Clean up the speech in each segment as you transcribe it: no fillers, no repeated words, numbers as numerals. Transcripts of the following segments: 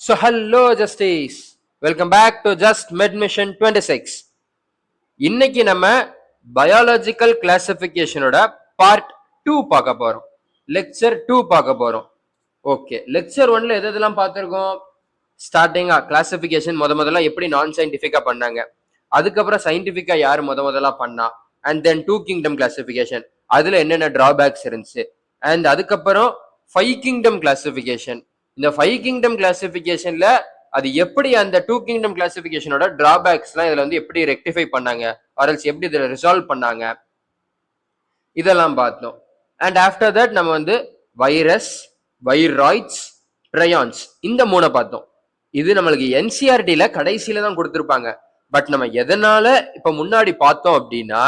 So hello Justice, welcome back to Just Medmission 26. இன்னைக்கு நம்ம biological கிளாசிபிகேஷனோட part 2 பார்க்க போறோம். லெக்சர் 2 பார்க்க போறோம். ஓகே, லெக்சர் 1ல எதெல்லாம் பார்த்திருக்கோம்? ஸ்டார்டிங்கா கிளாசிபிகேஷன் முதல்ல எப்படி நான் சயின்டிபிக்கா பண்ணாங்க, அதுக்கப்புறம் சயின்டிபிக்கா யார் முதல்ல பண்ணா, அண்ட் தென் 2 கிங்டம் கிளாசிபிகேஷன், அதுல என்னென்ன டிராபேக்ஸ் இருந்துச்சு, அண்ட் அதுக்கப்புறம் 5 கிங்டம் கிளாசிபிகேஷன். இந்த 5 கிங்டம் கிளாசிபிகேஷன்ல அது எப்படி அந்த 2 கிங்டம் கிளாசிபிகேஷனோட டிராபேக்ஸ்லாம் இதுல வந்து எப்படி ரெக்டிஃபை பண்ணாங்க, ஆர்எல்ஸ் எப்படி இதுல ரிசால்வ் பண்ணாங்க, இதெல்லாம் பார்த்தோம். அண்ட் ஆஃப்டர் தட் நம்ம வந்து வைரஸ், வைராய்ட்ஸ், ப்ரையான்ஸ், இந்த 3 பார்த்தோம். இது நம்மளுக்கு என்சிஆர்டில கடைசியில தான் கொடுத்துருப்பாங்க. பட் நம்ம எதனால இப்ப முன்னாடி பார்த்தோம் அப்படின்னா,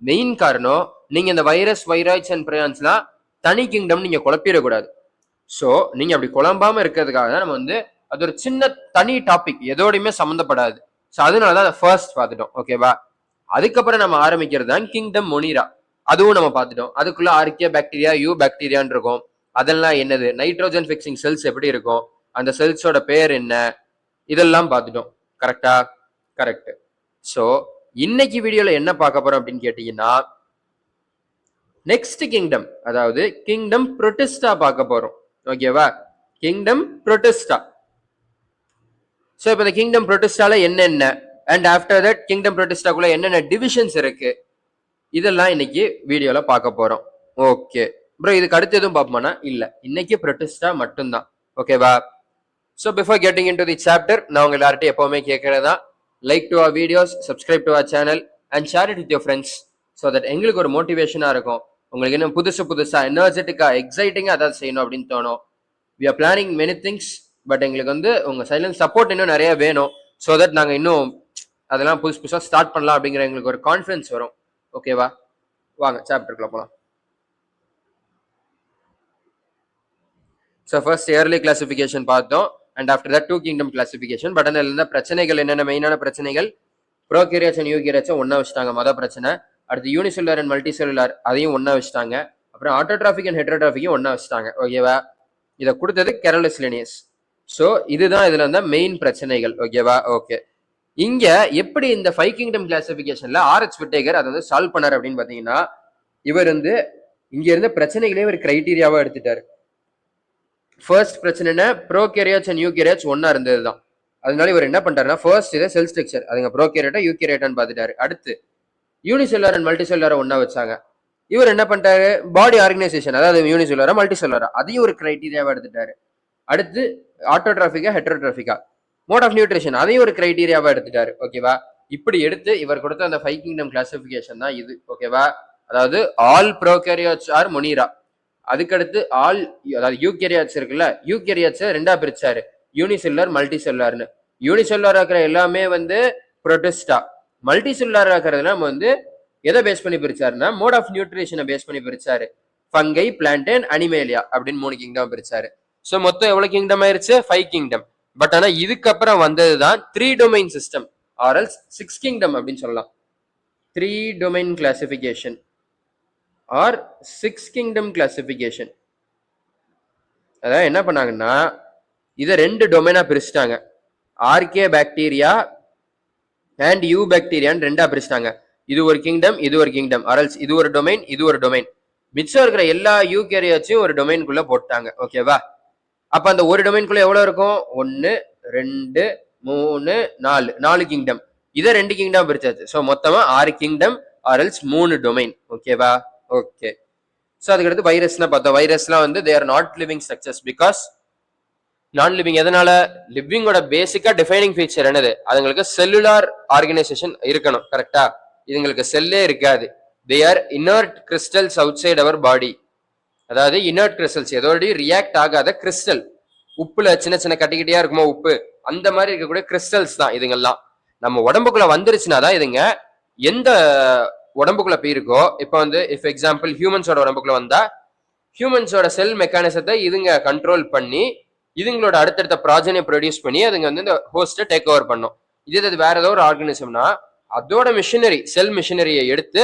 மெயின் காரணம் நீங்க இந்த வைரஸ், வைராய்ட்ஸ் அண்ட் ப்ரையான்ஸ்லாம் தனி கிங்டம் நீங்க குழப்பிடக்கூடாது. ஸோ நீங்க அப்படி குழம்பாம இருக்கிறதுக்காக தான் நம்ம வந்து அது ஒரு சின்ன தனி டாபிக், எதோடையுமே சம்மந்தப்படாது. ஸோ அதனாலதான் அதை ஃபர்ஸ்ட் பார்த்துட்டோம். ஓகேவா? அதுக்கப்புறம் நம்ம ஆரம்பிக்கிறது தான் கிங்டம் மொனிரா. அதுவும் நம்ம பார்த்துட்டோம். அதுக்குள்ள ஆர்கியா பாக்டீரியா, யூ பாக்டீரியான்னு இருக்கும். அதெல்லாம் என்னது, நைட்ரோஜன் ஃபிக்சிங் செல்ஸ் எப்படி இருக்கும், அந்த செல்ஸோட பேர் என்ன, இதெல்லாம் பார்த்துட்டோம். கரெக்டா? கரெக்ட். ஸோ இன்னைக்கு வீடியோல என்ன பார்க்க போறோம் அப்படின்னு கேட்டீங்கன்னா, நெக்ஸ்ட் கிங்டம், அதாவது கிங்டம் புரோட்டிஸ்டா பார்க்க போறோம். ஓகேவா? Kingdom Protista. சோ இப்போ இந்த கிங்டம் புரோட்டிஸ்டால என்னென்ன, அண்ட் ஆஃப்டர் தட் கிங்டம் புரோட்டிஸ்டாக்குள்ள என்னென்ன டிவிஷன்ஸ் இருக்கு, இதெல்லாம் இன்னைக்கு வீடியோல பார்க்க போறோம். ஓகே ப்ரோ, இதுக்கு அடுத்து எதுவும் பார்ப்போம்னா இல்ல, இன்னைக்கு புரோட்டிஸ்டா மட்டும்தான். ஓகேவா? So before getting into the chapter, நான் உங்க எல்லார்ட்டையும் எப்பவுமே கேட்கறதா, like to our videos, subscribe to our channel and share it with your friends. So that எங்களுக்கு ஒரு மோட்டிவேஷனா இருக்கும், உங்களுக்கு இன்னும் புதுசா எனர்ஜெட்டிக்கா எக்ஸைட்டிங்கா அதாவது செய்யணும் அப்படின்னு தோணும். We are planning many things, but எங்களுக்கு வந்து உங்க சைலண்ட் சப்போர்ட் இன்னும் நிறைய வேணும். ஸோ தட் நாங்கள் இன்னும் அதெல்லாம் புதுசாக ஸ்டார்ட் பண்ணலாம் அப்படிங்கிற எங்களுக்கு ஒரு கான்ஃபிடன்ஸ் வரும். ஓகேவா? வாங்க சாப்டருக்குள்ள போகலாம். ஸோ ஃபர்ஸ்ட் இயர்லி கிளாசிஃபிகேஷன் பார்த்தோம், and after that 2 kingdom classification. But அதில் இருந்த பிரச்சனைகள் என்னென்ன, மெயினான பிரச்சனைகள், ப்ரோகேரியாட்ஸ் அண்ட் யூகேரியாட்ஸை ஒன்றா வச்சுட்டாங்க, மொதல் பிரச்சனை. அடுத்து யூனிசெல்லுலார் அண்ட் மல்டி செல்லுலார், அதையும் ஒன்றா வச்சுட்டாங்க. அப்புறம் ஆட்டோட்ராஃபிக் அண்ட் ஹெட்ரோட்ராஃபிக்கையும் ஒன்றா வச்சுட்டாங்க. ஓகேவா? இதை கொடுத்தது கெரலஸ் லினியஸ். ஸோ இதுதான் இதுல இருந்த மெயின் பிரச்சனைகள். ஓகேவா? ஓகே, இங்க எப்படி இந்த 5 கிங்டம் கிளாசிபிகேஷன்ல ஆர்எச் விட்டேகர் அதை வந்து சால்வ் பண்ணார் அப்படின்னு பாத்தீங்கன்னா, இவர் வந்து இங்க இருந்த பிரச்சனைகளே ஒரு கிரைட்டீரியாவா எடுத்துட்டாரு. ஃபர்ஸ்ட் பிரச்சனை ப்ரோகேரியாட்ஸ் அண்ட் யூகேரியாட்ஸ் ஒன்னா இருந்ததுதான். அதனால இவர் என்ன பண்றாருன்னா, ஃபர்ஸ்ட் இதை செல் ஸ்ட்ரக்சர், அதுங்க ப்ரோகேரியாட்டா யூகேரியாட்டான்னு பார்த்துட்டாரு. அடுத்து யூனிசெல்லுலார் அண்ட் மல்டி செல்லுலாரை ஒன்னா வச்சாங்க. இவர் என்ன பண்ணிட்டாரு, பாடி ஆர்கனைசேஷன், அதாவது யூனிசெல்லுலாரா மல்டி செல்லுலாரா, அதையும் ஒரு கிரைட்டீரியாவா எடுத்துட்டாரு. அடுத்து ஆட்டோட்ராஃபிக்கா ஹெட்ரோட்ராஃபிக்கா, மோட் ஆஃப் நியூட்ரிஷன், அதையும் ஒரு கிரைட்டீரியாவா எடுத்துட்டாரு. ஓகேவா? இப்படி எடுத்து இவர் கொடுத்த அந்த 5 கிங்டம் கிளாசிபிகேஷன் தான் இது. ஓகேவா? அதாவது ஆல் ப்ரோகேரியாட்ஸ் ஆர் மொனிரா. அதுக்கடுத்து ஆல், அதாவது யூகேரியாட்ஸ் இருக்குல்ல, யூகேரியாட்ஸ் ரெண்டா பிரிச்சாரு, யூனிசெல்லுலார் மல்டி செல்லுலார்னு. யூனிசெல்லுலார் இருக்கிற எல்லாமே வந்து புரோட்டிஸ்டா, மல்டி செல்லுலார் இருக்கிறதுல நம்ம வந்து எதை பேஸ் பண்ணி பிரிச்சாருன்னா, மோட் ஆஃப் நியூட்ரிஷனை பேஸ் பண்ணி பிரிச்சாரு. ஃபங்கை, பிளான்ட், அனிமேலியா அப்படின்னு 3 கிங்டம் பிரிச்சாரு. ஸோ மொத்தம் எவ்வளவு கிங்டம் ஆயிருச்சு? 5 கிங்டம். பட் ஆனா இதுக்கப்புறம் வந்ததுதான் 3 டொமைன் சிஸ்டம், ஆர்எல்ஸ் 6 கிங்டம் அப்படின்னு சொல்லலாம். 3 domain classification or 6 kingdom classification. அதாவது என்ன பண்ணாங்கன்னா, இதை 2 டொமைனா பிரிச்சுட்டாங்க. ஆர்கே பாக்டீரியா அண்ட் யூ பாக்டீரியான்னு 2ஆ பிரிச்சுட்டாங்க. இது ஒரு கிங்டம், இது ஒரு கிங்டம், ஆர்எல்ஸ் இது ஒரு டொமைன், இது ஒரு டொமைன். மிச்சம் இருக்கிற எல்லா யூகேரியாட்ஸையும் ஒரு டொமைனுக்குள்ள போட்டாங்க. ஓகேவா? அப்ப அந்த ஒரு டொமைனுக்குள்ள எவ்வளவு இருக்கும்? 1 2 3 4 கிங்டம். இதை 2 கிங்டம் பிரிச்சாச்சு. ஸோ மொத்தமா 6 கிங்டம் ஆர்எல்ஸ் 3 டொமைன். ஓகேவா? ஓகே. ஸோ அதுக்கடுத்து வைரஸ்னா பார்த்தோம். வைரஸ்லாம் வந்து they are not living structures, because நான் லிவிங். எதனால? லிவிங்கோட பேசிக்கா டிஃபைனிங் ஃபீச்சர் என்னது, அதுங்களுக்கு செல்லுலார் ஆர்கனைசேஷன் இருக்கணும். கரெக்டா? இதுங்களுக்கு செல்லே இருக்காது. They are inert crystals outside our body. அதாவது இனர்ட் கிறிஸ்டல்ஸ், எதோடய ரியாக்ட் ஆகாத கிறிஸ்டல். உப்புல சின்ன சின்ன கட்டிக்கிட்டே இருக்குமோ உப்பு, அந்த மாதிரி இருக்கக்கூடிய கிறிஸ்டல்ஸ் தான் இதுங்கெல்லாம். நம்ம உடம்புக்குள்ள வந்துருச்சுன்னா தான் இதுங்க எந்த உடம்புக்குள்ள போயிருக்கோ. இப்போ வந்து இஃப் எக்ஸாம்பிள் ஹியூமன்ஸோட உடம்புக்குள்ள வந்தா, ஹியூமன்ஸோட செல் மெக்கானிசத்தை இதுங்க கண்ட்ரோல் பண்ணி இதுங்களோட அடுத்தடுத்த ப்ராஜனை ப்ரொடியூஸ் பண்ணி அதுங்க வந்து இந்த ஹோஸ்ட்டை டேக் ஓவர் பண்ணும். இது வேற ஏதோ ஒரு ஆர்கனிசம்னா அதோட மிஷினரி, செல் மிஷினரியை எடுத்து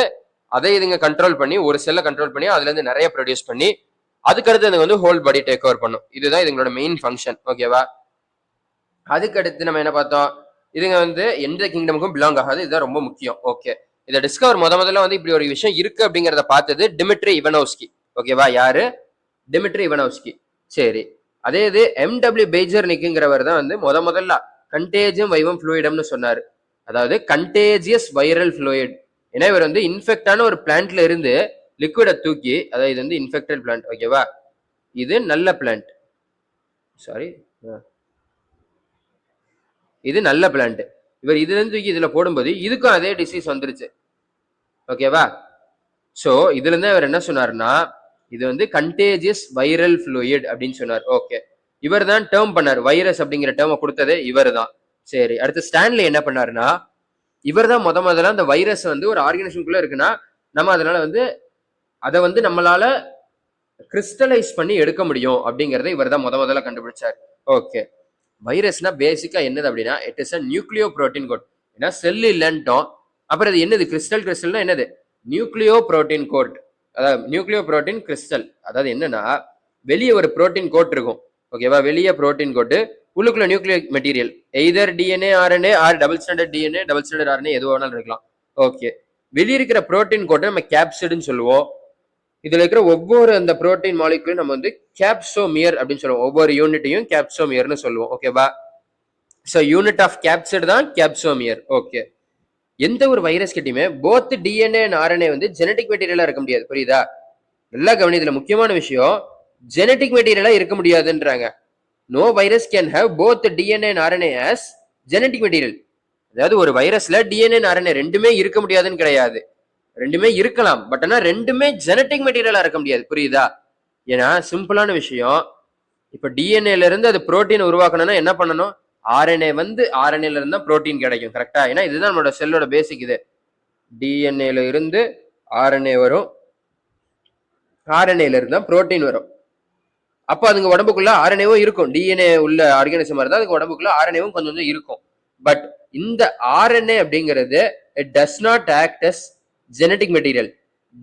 அதை இதுங்க கண்ட்ரோல் பண்ணி, ஒரு செல்லை கண்ட்ரோல் பண்ணி அதுல இருந்து நிறைய ப்ரொடியூஸ் பண்ணி அதுக்கடுத்து வந்து ஹோல் பாடி டேக் ஓவர் பண்ணும். இதுதான் இதுங்களோட மெயின் ஃபங்க்ஷன். ஓகேவா? அதுக்கு அடுத்து நம்ம என்ன பார்த்தோம், இதுங்க வந்து எந்த கிங்டமுக்கும் பிலாங் ஆகாது. இதுதான் ரொம்ப முக்கியம். ஓகே, இதை டிஸ்கவர் முதல்ல வந்து இப்படி ஒரு விஷயம் இருக்கு அப்படிங்கிறத பார்த்தது டிமிட்ரி இவனோவ்ஸ்கி. ஓகேவா, யாரு? டிமிட்ரி இவனோவ்ஸ்கி. சரி, அதே இது எம்டபிள்யூ பேஜர்னிக்ங்கிறவர் தான் வந்து முதல்ல கண்டேஜியம் வைவம் ஃப்ளூயிடம்னு சொன்னாரு. அதாவது கண்டேஜியஸ் வைரல் ஃப்ளூயிட். ஏன்னா இவர் வந்து இன்ஃபெக்டான ஒரு பிளான்ட்ல இருந்து லிக்விடை தூக்கி, அதாவது இது வந்து இன்ஃபெக்டட் பிளான்ட். ஓகேவா, இது நல்ல பிளான்ட். சாரி, இது நல்ல பிளான்ட். இவர் இதுல இருந்து தூக்கி இதுல போடும்போது இதுக்கும் அதே டிசீஸ் வந்துருச்சு. ஓகேவா, சோ இதுல இருந்து அவர் என்ன சொன்னாருன்னா, இது வந்து கண்டேஜியஸ் வைரல் ஃப்ளூயிட் அப்படின்னு சொன்னார். ஓகே, இவர் தான் டேர்ம் பண்ணார், வைரஸ் அப்படிங்கிற டேர்மை கொடுத்தது இவர் தான். சரி, அடுத்து ஸ்டான்லி என்ன பண்ணாருன்னா, இவர் தான் முதல்ல அந்த வைரஸ் வந்து ஒரு ஆர்கனிசம்குள்ள இருக்குன்னா நம்ம அதனால வந்து அதை வந்து நம்மளால கிறிஸ்டலைஸ் பண்ணி எடுக்க முடியும் அப்படிங்கறத இவர் தான் முதல்ல கண்டுபிடிச்சார். ஓகே, வைரஸ்னா பேசிக்கா என்னது அப்படின்னா, it is a nucleoprotein coat. ஏன்னா செல் இல்லைன்ட்டோம், அப்புறம் அது என்னது, கிறிஸ்டல்னா என்னது, நியூக்ளியோ புரோட்டீன் கோட். அதாவது நியூக்ளியோ புரோட்டீன் கிறிஸ்டல், அதாவது என்னன்னா வெளியே ஒரு புரோட்டீன் கோட் இருக்கும். ஓகேவா, வெளியே புரோட்டீன் கோட்டு, உள்ளுக்குள்ள nucleo material, either DNA RNA or double standard DNA double standard RNA எது வேணாலும் இருக்கலாம். ஓகே, வெளியே இருக்கிற புரோட்டீன் கோட்டை நம்ம கேப்சிட்னு சொல்லுவோம். இதுல இருக்கிற ஒவ்வொரு அந்த புரோட்டீன் மாலிகுலையும் நம்ம வந்து கேப்சோமியர் அப்படின்னு சொல்லுவோம். ஒவ்வொரு யூனிட்டையும் கேப்சோமியர்னு சொல்லுவோம். ஓகேவா, சோ யூனிட் ஆஃப் கேப்சிட் தான் கேப்சோமியர். ஓகே, எந்த ஒரு வைரஸ் கிட்டயுமே போத் டிஎன்ஏ அண்ட் ஆர்என்ஏ வந்து ஜெனடிக் மெட்டீரியலா இருக்க முடியாது. புரியுதா, நல்லா கவனி, இதுல முக்கியமான விஷயம், ஜெனடிக் மெட்டீரியலா இருக்க முடியாதுன்றாங்க. No virus can have both DNA and RNA as genetic material. அதாவது ஒரு வைரஸ்ல டிஎன்ஏ அண்ட் ஆர்என்ஏ ரெண்டுமே இருக்க முடியாதுன்னு கிடையாது, ரெண்டுமே இருக்கலாம். பட் ஆனா ரெண்டுமே ஜெனடிக் மெட்டீரியலா இருக்க முடியாது. புரியுதா, ஏன்னா சிம்பிளான விஷயம், இப்ப டிஎன்ஏல இருந்து அது புரோட்டீன் உருவாக்கணும்னா என்ன பண்ணணும், ஆர்என்ஏ வந்து ஆர்என்ஏல இருந்தா புரோட்டீன் கிடைக்கும். கரெக்டா, ஏன்னா இதுதான் நம்மளோட செல்லோட பேசிக். இது டிஎன்ஏல இருந்து ஆர்என்ஏ வரும், ஆர்என்ஏல இருந்தா புரோட்டீன் வரும். அப்ப அதுங்க உடம்புக்குள்ள ஆர்என்ஏவும் இருக்கும். டிஎன்ஏ உள்ள ஆர்கானிசம் இருந்தா அதுக்கு உடம்புக்குள்ள ஆர்என்ஏவும் கொஞ்சம் கொஞ்சம் இருக்கும். பட் இந்த ஆர்என்ஏ அப்படிங்கிறது it does not act as genetic material.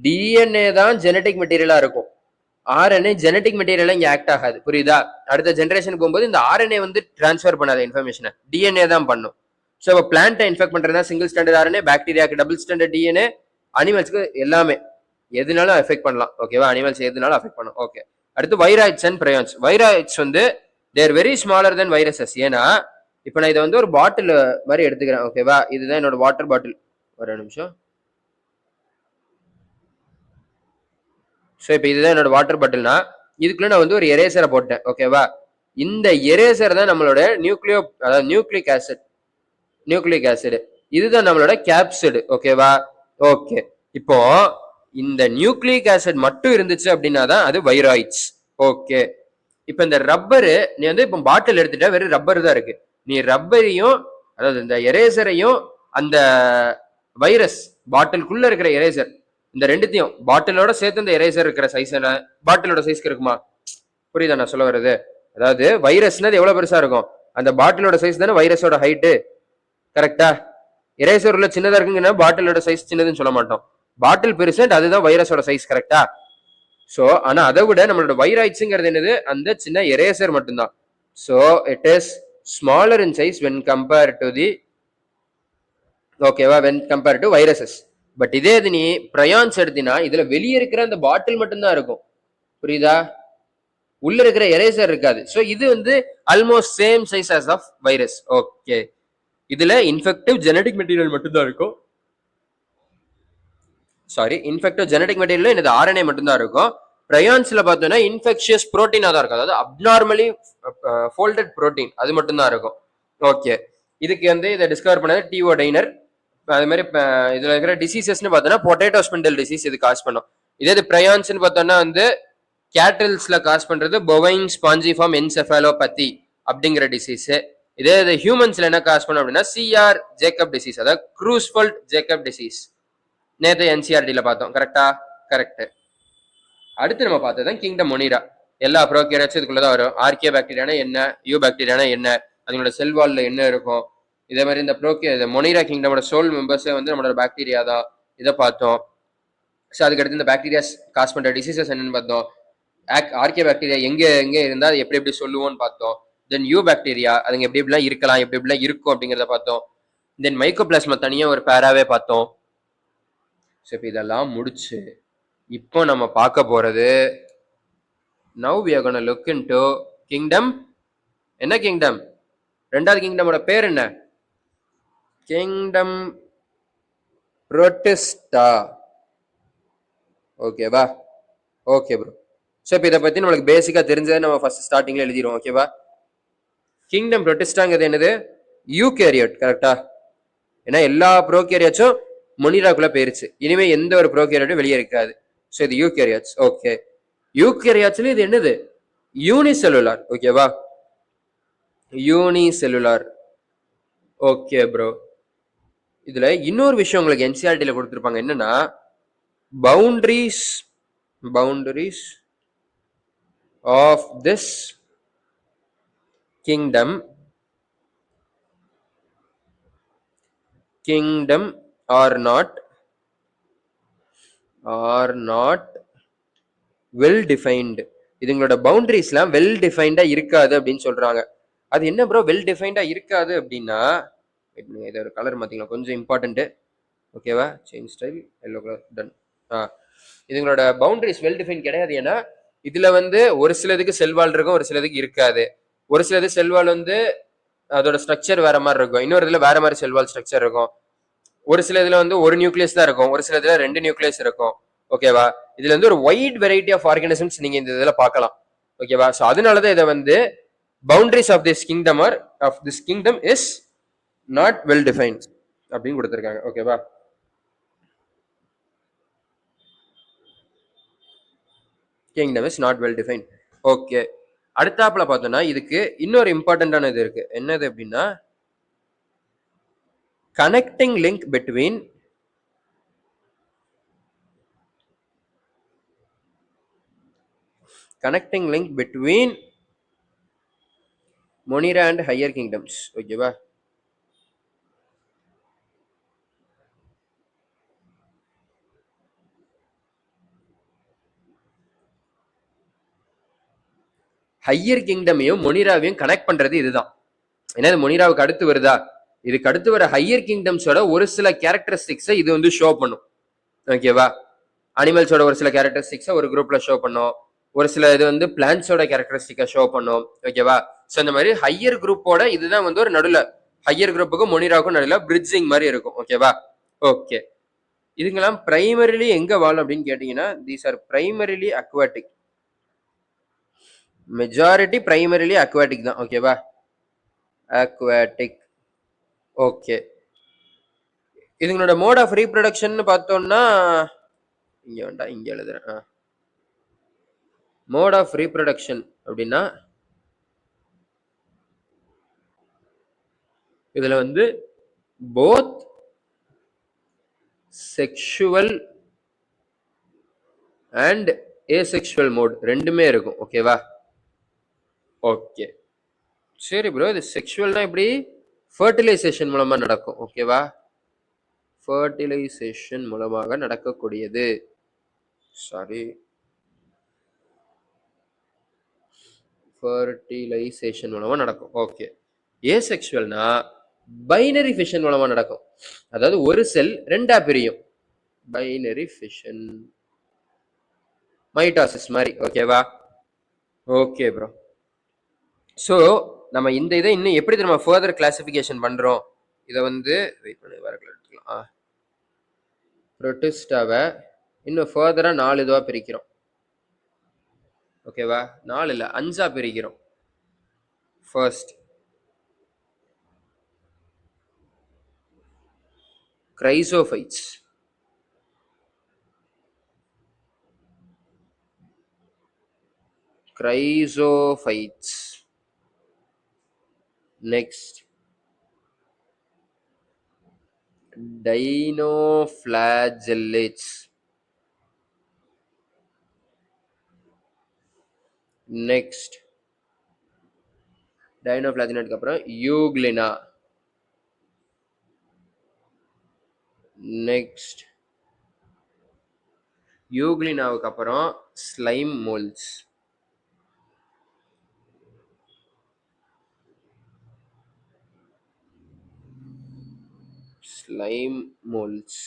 DNA தான் ஜெனடிக் மெட்டீரியலா இருக்கும், ஆர்என்ஏ ஜெனடிக் மெட்டீரியலா இங்க ஆக்ட் ஆகாது. புரியுதா, அடுத்த ஜெனரேஷனுக்கு போகும்போது இந்த ஆர்என்ஏ வந்து டிரான்ஸ்ஃபர் பண்ணாத இன்ஃபர்மேஷனை டிஎன்ஏ தான் பண்ணும். ஸோ இப்போ பிளான்ட்டை இன்ஃபெக்ட் பண்றதா சிங்கிள் ஸ்டாண்டர்ட் ஆர்என்ஏ, பாக்டீரியாக்கு டபுள் ஸ்டாண்டர்ட் டிஎன்ஏ, அனிமல்ஸ்க்கு எல்லாமே எதுனாலும் எஃபெக்ட் பண்ணலாம். ஓகேவா, அனிமல்ஸ் எதுனாலும் எஃபெக்ட் பண்ணும். ஓகே, அடுத்து வைராய்ட்ஸ் அண்ட் பிரயான்ஸ். வைராய்ட்ஸ் வந்து தேர் வெரி ஸ்மாலர் தென் வைரஸஸ். ஏன்னா இப்போ நான் இதை வந்து ஒரு பாட்டில் மாதிரி எடுத்துக்கிறேன். ஓகேவா, இதுதான் என்னோட வாட்டர் பாட்டில். ஒரு நிமிஷம். ஸோ இப்போ இதுதான் என்னோட வாட்டர் பாட்டில்னா இதுக்குள்ள நான் வந்து ஒரு எரேசரை போட்டேன். ஓகேவா, இந்த எரேசர் தான் நம்மளோட நியூக்ளியோ, அதாவது நியூக்ளிக் ஆசிட். இதுதான் நம்மளோட கேப்சிட். ஓகேவா, ஓகே, இப்போ இந்த நியூக்ளிக் ஆசிட் மட்டும் இருந்துச்சு அப்படின்னா தான் அது வைராய்ட்ஸ். ஓகே, இப்போ இந்த ரப்பரு, நீ வந்து இப்போ பாட்டில் எடுத்துட்டா வெறும் ரப்பர் தான் இருக்கு. நீ ரப்பரையும், அதாவது இந்த எரேசரையும், அந்த வைரஸ் பாட்டிலுக்குள்ள இருக்கிற எரேசர், இந்த ரெண்டுத்தையும் பாட்டிலோட சேர்த்து இந்த எரேசர் இருக்கிற சைஸ் என்ன, பாட்டிலோட சைஸ்க்கு இருக்குமா? புரியுதா நான் சொல்ல வருது? அதாவது வைரஸ்னது எவ்வளவு பெருசா இருக்கும், அந்த பாட்டிலோட சைஸ் தானே வைரஸோட ஹைட்டு. கரெக்டா, எரேசர் உள்ள சின்னதா இருக்குங்கன்னா பாட்டிலோட சைஸ் சின்னதுன்னு சொல்ல மாட்டோம், பாட்டில் பெருசு, அதுதான் வைரஸோட சைஸ். கரெக்டா, சோ ஆனா அதை விட நம்மளோட வைராய்ட்ஸ்ங்கிறது என்னது, அந்த சின்ன எரேசர் மட்டும்தான். So it is smaller in size when compared to the, ஓகேவா, when compared to viruses. But இதே இது நீ பிரயான்ஸ் எடுத்தினா இதுல வெளியே இருக்கிற அந்த பாட்டில் மட்டும்தான் இருக்கும். புரியுதா, உள்ள இருக்கிற எரேசர் இருக்காது. சோ இது வந்து almost same size as of virus. Okay, இதுல இன்ஃபெக்டிவ் ஜெனடிக் மெட்டீரியல் மட்டும்தான் இருக்கும். சாரி, இன்ஃபெக்டிவ் ஜெனடிக் மெட்டீரியல் என்னது, ஆர்என்ஏ மட்டும்தான் இருக்கும். பிரயான்ஸ்ல பார்த்தோம்னா இன்ஃபெக்ஷியஸ் புரோட்டீனா தான் இருக்கும், அதாவது அப்நார்மலி ஃபோல்டட் புரோட்டீன், அது மட்டும்தான் இருக்கும். ஓகே, இதுக்கு வந்து இதை டிஸ்கவர் பண்ணது டிஓ டைனர். அது மாதிரி இதுல இருக்கிற டிசீசஸ்னு பார்த்தோம்னா பொட்டேட்டோ ஸ்பிண்டல் டிசீஸ் இது காஸ் பண்ணும். இதே இது பிரயான்ஸ்னு பார்த்தோம்னா வந்து கேட்டல்ஸ்ல காஸ் பண்றது பொவைன் ஸ்பாஞ்சிஃபார்ம் என்செஃபாலோபதி அப்படிங்கிற டிசீஸ். இதே இது ஹியூமன்ஸ்ல என்ன காஸ் பண்ணும் அப்படின்னா சிஆர் ஜேக்கப் டிசீஸ், அதாவது க்ரூஸ்ஃபெல்ட் ஜேக்கப் டிசீஸ். நேற்று என்சிஆர்டில பார்த்தோம். கரெக்டா, கரெக்ட். அடுத்து நம்ம பார்த்தது கிங்டம் மொனிரா. எல்லா ப்ரோகேரியட்ஸும் இதுக்குள்ளதான் வரும். ஆர்கே பாக்டீரியானா என்ன, யூ பாக்டீரியானா என்ன, அதனோட செல் வால்ல என்ன இருக்கும். இதே மாதிரி இந்த மொனிரா கிங்டமோட சோல் மெம்பர்ஸே வந்து நம்மளோட பாக்டீரியா தான். இதை பார்த்தோம். ஸோ அதுக்கடுத்து இந்த பாக்டீரியாஸ் காஸ் பண்ற டிசீசஸ் என்னன்னு பார்த்தோம். ஆர்கே பாக்டீரியா எங்க எங்க இருந்தா அது எப்படி எப்படி சொல்லுவோம்னு பார்த்தோம். தென் யூ பாக்டீரியா அதுங்க எப்படி எப்படிலாம் இருக்கலாம், எப்படி எப்படிலாம் இருக்கும் அப்படிங்கிறத பார்த்தோம். தென் மைக்கோபிளாஸ்மா தனியா ஒரு பேராவே பார்த்தோம். ஸோ இப்போ இதெல்லாம் முடிச்சு இப்போ நம்ம பார்க்க போறது now we are going to look into kingdom. என்ன கிங்டம்? ரெண்டாவது கிங்டமோட பேர் என்ன? Kingdom Protista. ஓகேவா? Okay bro. ஸோ இப்போ இதை பற்றி நம்மளுக்கு பேசிக்காக தெரிஞ்சதை நம்ம ஃபர்ஸ்ட் ஸ்டார்டிங்கில் எழுதிடுவோம். ஓகேவா? கிங்டம் புரோட்டிஸ்டாங்கிறது என்னது? யூகேரியோட். கரெக்டா? ஏன்னா எல்லா ப்ரோகேரியாட்ஸும் மொனிராக்குள்ள போயிருச்சு. இனிமே எந்த ஒரு ப்ரோகேரியாட்டும் வெளியே இருக்காது. ஸோ இது யூகேரியாட்ஸ். ஓகே, யூகேரியாட்ஸ்ல இது என்னது? யூனிசெல்லுலார். ஓகேவா? யூனிசெல்லுலார். Okay bro. இதுல இன்னொரு விஷயம் உங்களுக்கு என்சிஆர்டில கொடுத்துருப்பாங்க. என்னன்னா boundaries of this kingdom are not well defined. இதுங்களோட பவுண்டரிஸ்லாம் வெல் டிஃபைன்டா இருக்காது அப்படின்னு சொல்றாங்க. அது என்ன ப்ரோ வெல் டிஃபைன்டா இருக்காது அப்படின்னா, இதை ஒரு கலர் மாத்திக்கலாம், கொஞ்சம் இம்பார்ட்டன்ட். ஓகேவா? Change style, yellow colour, done. இதுங்களோட பவுண்டரிஸ் வெல் டிஃபைன் கிடையாது. ஏன்னா இதுல வந்து ஒரு சிலதுக்கு செல்வால் இருக்கும், ஒரு சிலதுக்கு இருக்காது. ஒரு சிலது செல்வால் வந்து அதோட ஸ்ட்ரக்சர் வேற மாதிரி இருக்கும், இன்னொரு இதுல வேற மாதிரி செல்வால் ஸ்ட்ரக்சர் இருக்கும். ஒரு சில இதுல வந்து ஒரு நியூக்ளியஸ் தான் இருக்கும், ஒரு சில இதுல 2 நியூக்ளியஸ் இருக்கும். ஓகேவா? இதுல வந்து ஒரு வைட் வெரைட்டி ஆஃப் ஆர்கானிசம்ஸ் நீங்க இந்த இதுல பார்க்கலாம். ஓகேவா? ஸோ அதனாலதான் இதை வந்து boundaries of this kingdom is not well defined அப்படின்னு கொடுத்துருக்காங்க. ஓகேவா? Kingdom is not well defined. Okay, அடுத்தாப்புல பார்த்தோம்னா இதுக்கு இன்னொரு இம்பார்ட்டன்டான இது இருக்கு. என்னது அப்படின்னா connecting link between Monera and higher kingdoms. ஓகேவா? ஹையர் கிங்டமையும் மொனிராவையும் கனெக்ட் பண்றது இதுதான். ஏன்னா இது மொனிராவுக்கு அடுத்து வருதா, இதுக்கு அடுத்து வர ஹையர் கிங்டம்ஸோட ஒரு சில கேரக்டரிஸ்டிக்ஸை இது வந்து ஷோ பண்ணும். ஓகேவா? அனிமல்ஸோட ஒரு சில கேரக்டரிஸ்டிக்ஸை ஒரு குரூப்ல ஷோ பண்ணும், ஒரு சில இது வந்து பிளான்ஸோட கேரக்டரிஸ்டிக்கை ஷோ பண்ணும். ஓகேவா? ஸோ இந்த மாதிரி ஹையர் குரூப்போட இதுதான் வந்து ஒரு நடுவில் ஹையர் குரூப்புக்கும் மொனிராவுக்கும் நடுவில் பிரிட்ஜிங் மாதிரி இருக்கும். ஓகேவா? ஓகே, இதுங்கெல்லாம் பிரைமரிலி எங்க வாழும் அப்படின்னு கேட்டீங்கன்னா these are primarily aquatic. Majority primarily aquatic தான். ஓகேவா? அக்வாட்டிக். ஓகே, இதுங்களோட மோட் ஆஃப் ரீப்ரொடக்ஷன் பார்த்தோம்னா இங்க வேண்டாம், இங்க எழுதுறேன். மோட் ஆஃப் ரீப்ரொடக்ஷன் அப்படின்னா இதுல வந்து both sexual and asexual mode ரெண்டுமே இருக்கும். ஓகேவா? ஓகே, சரி ப்ரோ. இது செக்ஷுவல்னா எப்படி? ஃபர்டிலைசேஷன் மூலமா நடக்கும். ஓகேவா? ஃபர்டிலைசேஷன் மூலமாக நடக்கக்கூடியது. சாரி, ஃபர்டிலைசேஷன் மூலமா நடக்கும். ஓகே, ஏசெக்ஷுவல்னா பைனரி ஃபிஷன் மூலமா நடக்கும். அதாவது ஒரு செல் ரெண்டா பிரியும், பைனரி ஃபிஷன், மைட்டாசிஸ் மாதிரி. ஓகேவா? Okay bro. ஸோ நம்ம இந்த இதை இன்னும் எப்படி நம்ம ஃபர்தர் கிளாசிஃபிகேஷன் பண்றோம், இதை வந்து வெயிட் பண்ணி வர எடுத்துக்கலாம். புரோட்டிஸ்டாவை இன்னும் ஃபர்தரா 4 இதுவா பிரிக்கிறோம். ஓகேவா? 4 இல்ல 5ஆ பிரிக்கிறோம். First chrysophytes. Next dinoflagellates. Next டைனோஃபிளாஜெலேட்க்கு அப்புறம் யூக்ளினா. நெக்ஸ்ட் யூக்ளினாவுக்கு அப்புறம் slime moulds. Slime moulds.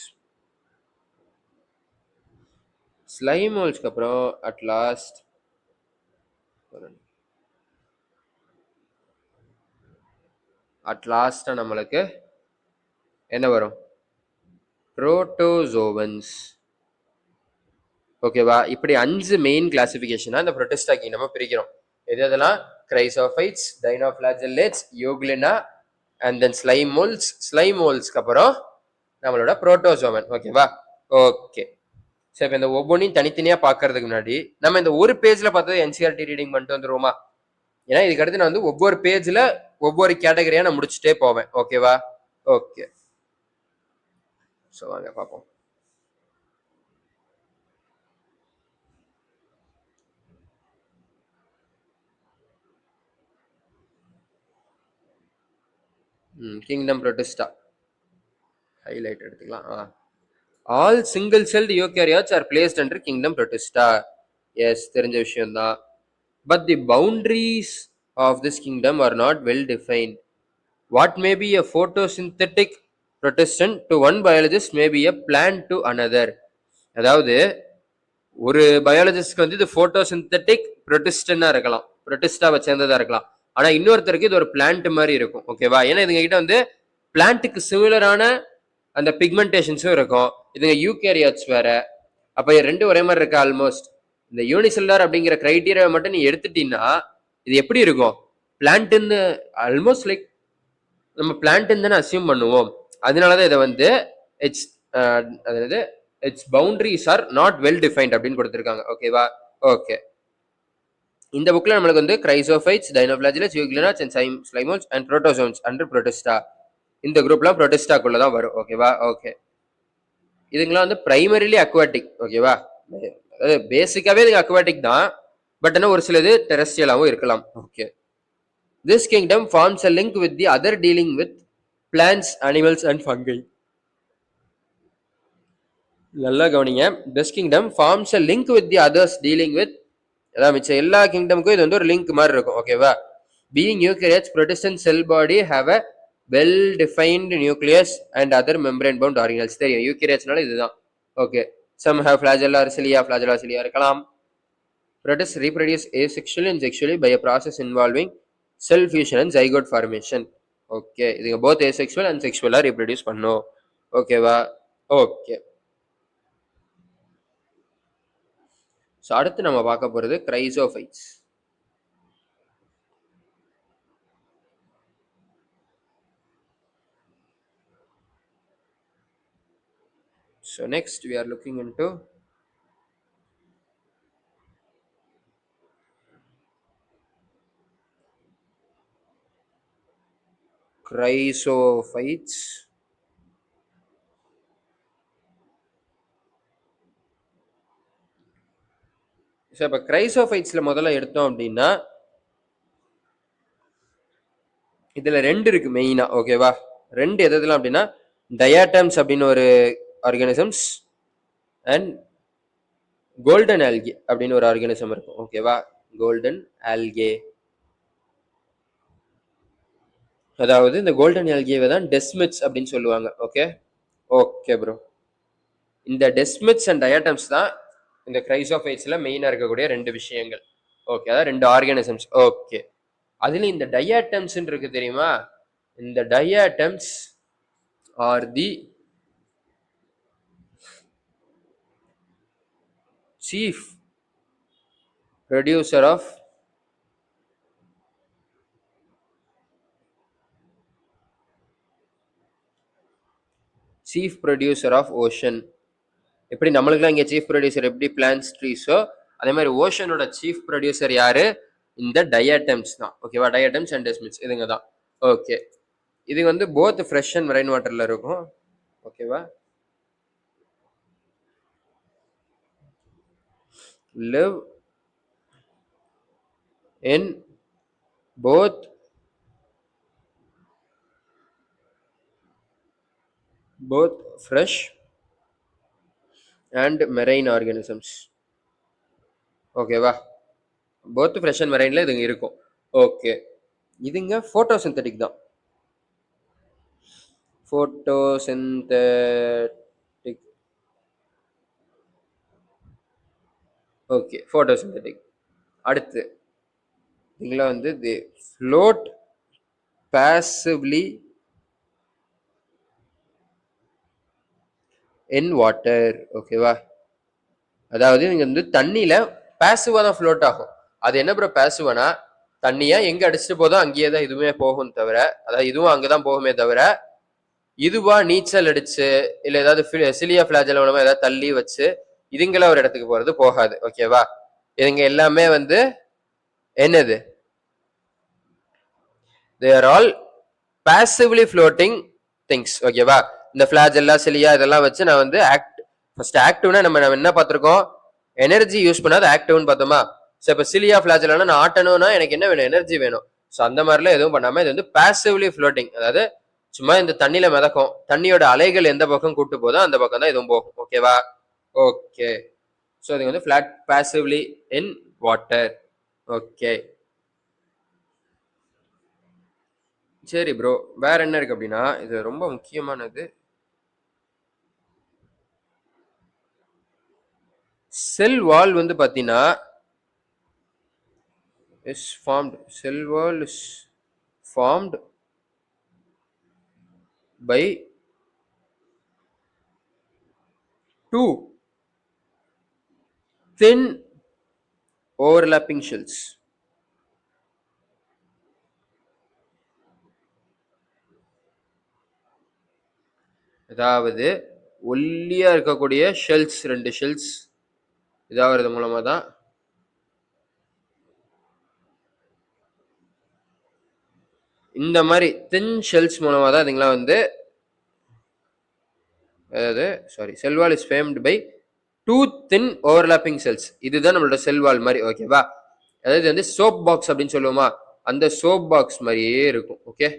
Slime மோல்ஸ்க்கு அப்புறம் அட் லாஸ்டா நம்மளுக்கு என்ன வரும்? புரோட்டோசோவன்ஸ். ஓகேவா? இப்படி 5 மெயின் கிளாசிபிகேஷனா இந்த புரோட்டிஸ்டா கிங்டம் பிரிக்கிறோம். எதெல்லாம்? Chrysophytes, dinoflagellates, Euglena and then slime moulds. Slime மோல்ஸ்க்கு அப்புறம் நம்மளோட புரோட்டோசோவன். ஓகேவா? ஓகே. சரி, இப்போ இந்த ஒவ்வொன்றையும் தனித்தனியா பார்க்கறதுக்கு முன்னாடி நம்ம இந்த ஒரு பேஜ்ல பார்த்தது என்சிஆர்டி ரீடிங் பண்ணிட்டு வந்துருவோமா? ஏன்னா இதுக்கு அடுத்து நான் வந்து ஒவ்வொரு பேஜ்ல ஒவ்வொரு கேட்டகரியா நான் முடிச்சுட்டே போவேன். ஓகேவா? ஓகே. ஸோ வாங்க பார்ப்போம். கிங்டம் புரோட்டிஸ்டா ஹைலைட் எடுத்துக்கலாம். All single celled eukaryotes are placed under kingdom Protista. Yes, தெரிஞ்ச விஷயம் தான். But the boundaries of this kingdom are not well defined. What may be a photosynthetic protestant to one biologist may be a plant to another. அதாவது ஒரு பயாலஜிஸ்ட்க்கு வந்து இது photosynthetic புரோட்டிஸ்டனா இருக்கலாம், புரோட்டிஸ்டாவை சேர்ந்ததா இருக்கலாம். ஆனா இன்னொருத்தருக்கு இது ஒரு பிளான்ட் மாதிரி இருக்கும். ஓகேவா? ஏன்னா இதுங்க கிட்ட வந்து பிளான்ட்டுக்கு சிமிலரான அந்த பிக்மெண்டேஷன்ஸும் இருக்கும். இதுங்க யூகேரியாட்ஸ் வேற. அப்ப ரெண்டு ஒரே மாதிரி இருக்கு ஆல்மோஸ்ட். இந்த யூனிசெல்லார் அப்படிங்கிற கிரைட்டீரியா மட்டும் நீ எடுத்துட்டீங்கன்னா இது எப்படி இருக்கும்? பிளான்ட்னு ஆல்மோஸ்ட் லைக் நம்ம பிளான்ட்னு தானே அசியூம் பண்ணுவோம். அதனாலதான் இதை வந்து இட்ஸ் அதாவது it's boundaries are not well defined அப்படின்னு கொடுத்துருக்காங்க. ஓகேவா? ஓகே. இந்த புக்ல நம்மளுக்கு வந்து chrysophytes, dinoflagellates, euglenoids and slime moulds and protozoans under Protista. இந்த குரூப்லாம் புரோட்டிஸ்டாக்குள்ள தான் வரும். ஓகேவா? ஓகே. இதுங்களாம் வந்து பிரைமரிலி அக்வாட்டிக். ஓகேவா? அதாவது பேசிக்காவே இதுங்க அக்வாட்டிக் தான். பட் என்ன ஒரு சிலது டெரஸ்ட்ரியலாகவும் இருக்கலாம். Okay. This kingdom forms a link with the other dealing with plants, animals and fungi. நல்லா கவனிங்க. This kingdom forms a link with the others dealing with, அதாவது மிச்ச எல்லா கிங்டமுக்கும் இது வந்து ஒரு லிங்க் மாதிரி இருக்கும். ஓகேவா? Being eukaryotes, Protestant cell body have a well defined nucleus and other membrane bound organelles. தெரியும் யூகேரியாட்ஸ்னால இதுதான். Okay. Some have flagella cilia, flagella cilia இருக்கலாம். Protists reproduce asexually and sexually by a process involving cell fusion and zygote formation. Okay. இதுங்க both asexual and sexual reproduce பண்ணும். ஓகேவா? Okay. So அடுத்து நம்ம பார்க்க போகிறது chrysophytes. So next we are looking into chrysophytes. So இப்போ கிரைசோஃபைட்ஸில் முதல்ல எடுத்தோம் அப்படின்னா இதில் ரெண்டு இருக்கு மெயினாக. ஓகேவா? ரெண்டு எதுலாம் அப்படின்னா டயாட்டம்ஸ் அப்படின்னு ஒரு ஆர்கானிசம்ஸ் அண்ட் கோல்டன் ஆல்கே அப்படின்னு ஒரு ஆர்கானிசம் இருக்கும். ஓகேவா? Golden algae. அதாவது இந்த கோல்டன் ஆல்கேவை தான் டெஸ்மிட்ஸ் அப்படின்னு சொல்லுவாங்க. ஓகே. Okay bro. இந்த டெஸ்மிட்ஸ் அண்ட் டயாட்டம்ஸ் தான் இந்த கிரைசோஃபைட்ஸில் மெயினாக இருக்கக்கூடிய ரெண்டு விஷயங்கள். ஓகே. அதான் ரெண்டு ஆர்கானிசம்ஸ். ஓகே. அதுல இந்த டயாட்டம்ஸ் இருக்கு தெரியுமா? இந்த diatoms are the chief producer of ocean. எப்படி நம்மளுக்குலாம் இங்கே சீஃப் ப்ரொடியூசர் எப்படி பிளான்ஸ் ட்ரீஸோ அதே மாதிரி ஓஷனோட சீஃப் ப்ரொடியூசர் யாரு? இந்த டயாட்டம்ஸ் தான். ஓகேவா? டயாட்டம்ஸ் அண்ட் டெஸ்மிட்ஸ் இதுங்க தான். ஓகே. இது வந்து போத் ஃப்ரெஷ் அண்ட் மெரைன் வாட்டர்ல இருக்கும். ஓகேவா? live in both fresh and marine organisms. ஓகேவா? போத் ஃப்ரெஷ் அண்ட் மெரைன்ல இதுங்க இருக்கும். ஓகே. இதுங்க போட்டோசிந்தட்டிக் தான். photosynthetic. Okay, photosynthetic. அடுத்து இதுல வந்து they float passively in water. ஓகேவா? அதாவது இங்க வந்து தண்ணியில பாசிவா தான் ஃப்ளோட் ஆகும். அது என்ன ப்ரோ பாசிவானா, தண்ணியா எங்க அடிச்சுட்டு போதோ அங்கேயே தான் இதுவுமே போகும் தவிர, அதாவது இதுவும் அங்கதான் போகுமே தவிர, இதுவா நீச்சல் அடிச்சு இல்ல ஏதாவது சிலியா பிளாஜல் மூலமா ஏதாவது தள்ளி வச்சு இதுங்கள ஒரு இடத்துக்கு போறது போகாது. ஓகேவா? இதுங்க எல்லாமே வந்து என்னது, they are all passively floating things. ஓகேவா? இந்த ஃபிளாஜெல்லா சிலியா இதெல்லாம் வச்சு நான் வந்து ஃபர்ஸ்ட் ஆக்டிவ்னா நம்ம என்ன பார்த்திருக்கோம், எனர்ஜி யூஸ் பண்ணாத ஆக்டிவ்னு பார்த்தோமா. ஸோ இப்போ சிலியா ஃபிளாஜெல்லாம் நான் ஆட்டணும்னா எனக்கு என்ன வேணும், எனர்ஜி வேணும். ஸோ அந்த மாதிரிலாம் எதுவும் பண்ணாம இது வந்து பாசிவ்லி ஃப்ளோட்டிங், அதாவது சும்மா இந்த தண்ணியில மிதக்கும். தண்ணியோட அலைகள் எந்த பக்கம் கூட்டு போதோ அந்த பக்கம் தான் இதுவும் போகும். ஓகேவா? ஓகே. ஸோ இது வந்து flat passively in water. Okay சரி ப்ரோ, வேற என்ன இருக்கு அப்படின்னா, இது ரொம்ப முக்கியமானது. செல் வால் வந்து பாத்தீங்கன்னா is formed, cell wall is formed by two thin overlapping shells. அதாவது ஒல்லியா இருக்கக்கூடிய ஷெல்ஸ், ரெண்டு ஷெல்ஸ் இதாவது மூலமா தான் இந்த மாதிரி தின் ஷெல்ஸ் மூலமா தான் இதுங்களாம் வந்து, அதாவது sorry, cell wall is formed by two thin overlapping shells. இதுதான் நம்மளோட செல் வால் மாதிரி. ஓகேவா? அதாவது வந்து சோப் பாக்ஸ் அப்படின்னு சொல்லுவோமா, அந்த சோப் பாக்ஸ் மாதிரியே இருக்கும். Okay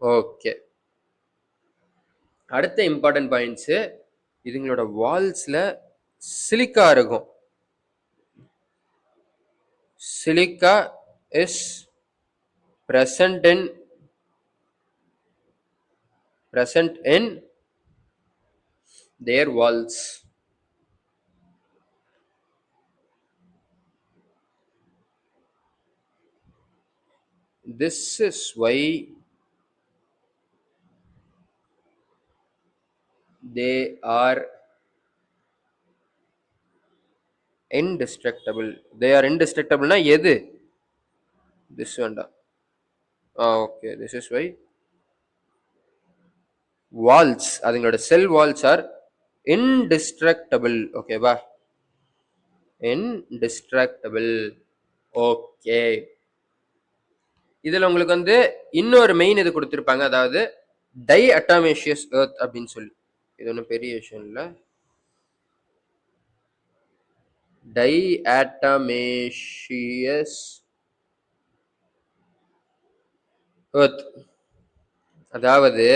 okay. அடுத்த இம்பார்ட்டன்ட் பாயிண்ட்ஸ், இதுங்களோட வால்ஸ்ல சிலிக்கா இருக்கும். Silica is present in their walls. This is why they are indestructible. They are indestructible na எது, this வேண்டாம். Okay, this is why walls, அதுங்களோட செல் வால்ஸ் ஆர் indestructible. ஓகேவா? indestructible. Okay. இதுல உங்களுக்கு வந்து இன்னொரு main இது கொடுத்திருப்பாங்க, அதாவது டை அட்டாமேஷியஸ் எர்த் அப்படின்னு சொல்லி. இது ஒன்றும் பெரிய விஷயம் இல்லை. டைஆட்டமேஷியஸ் எர்த், அதாவது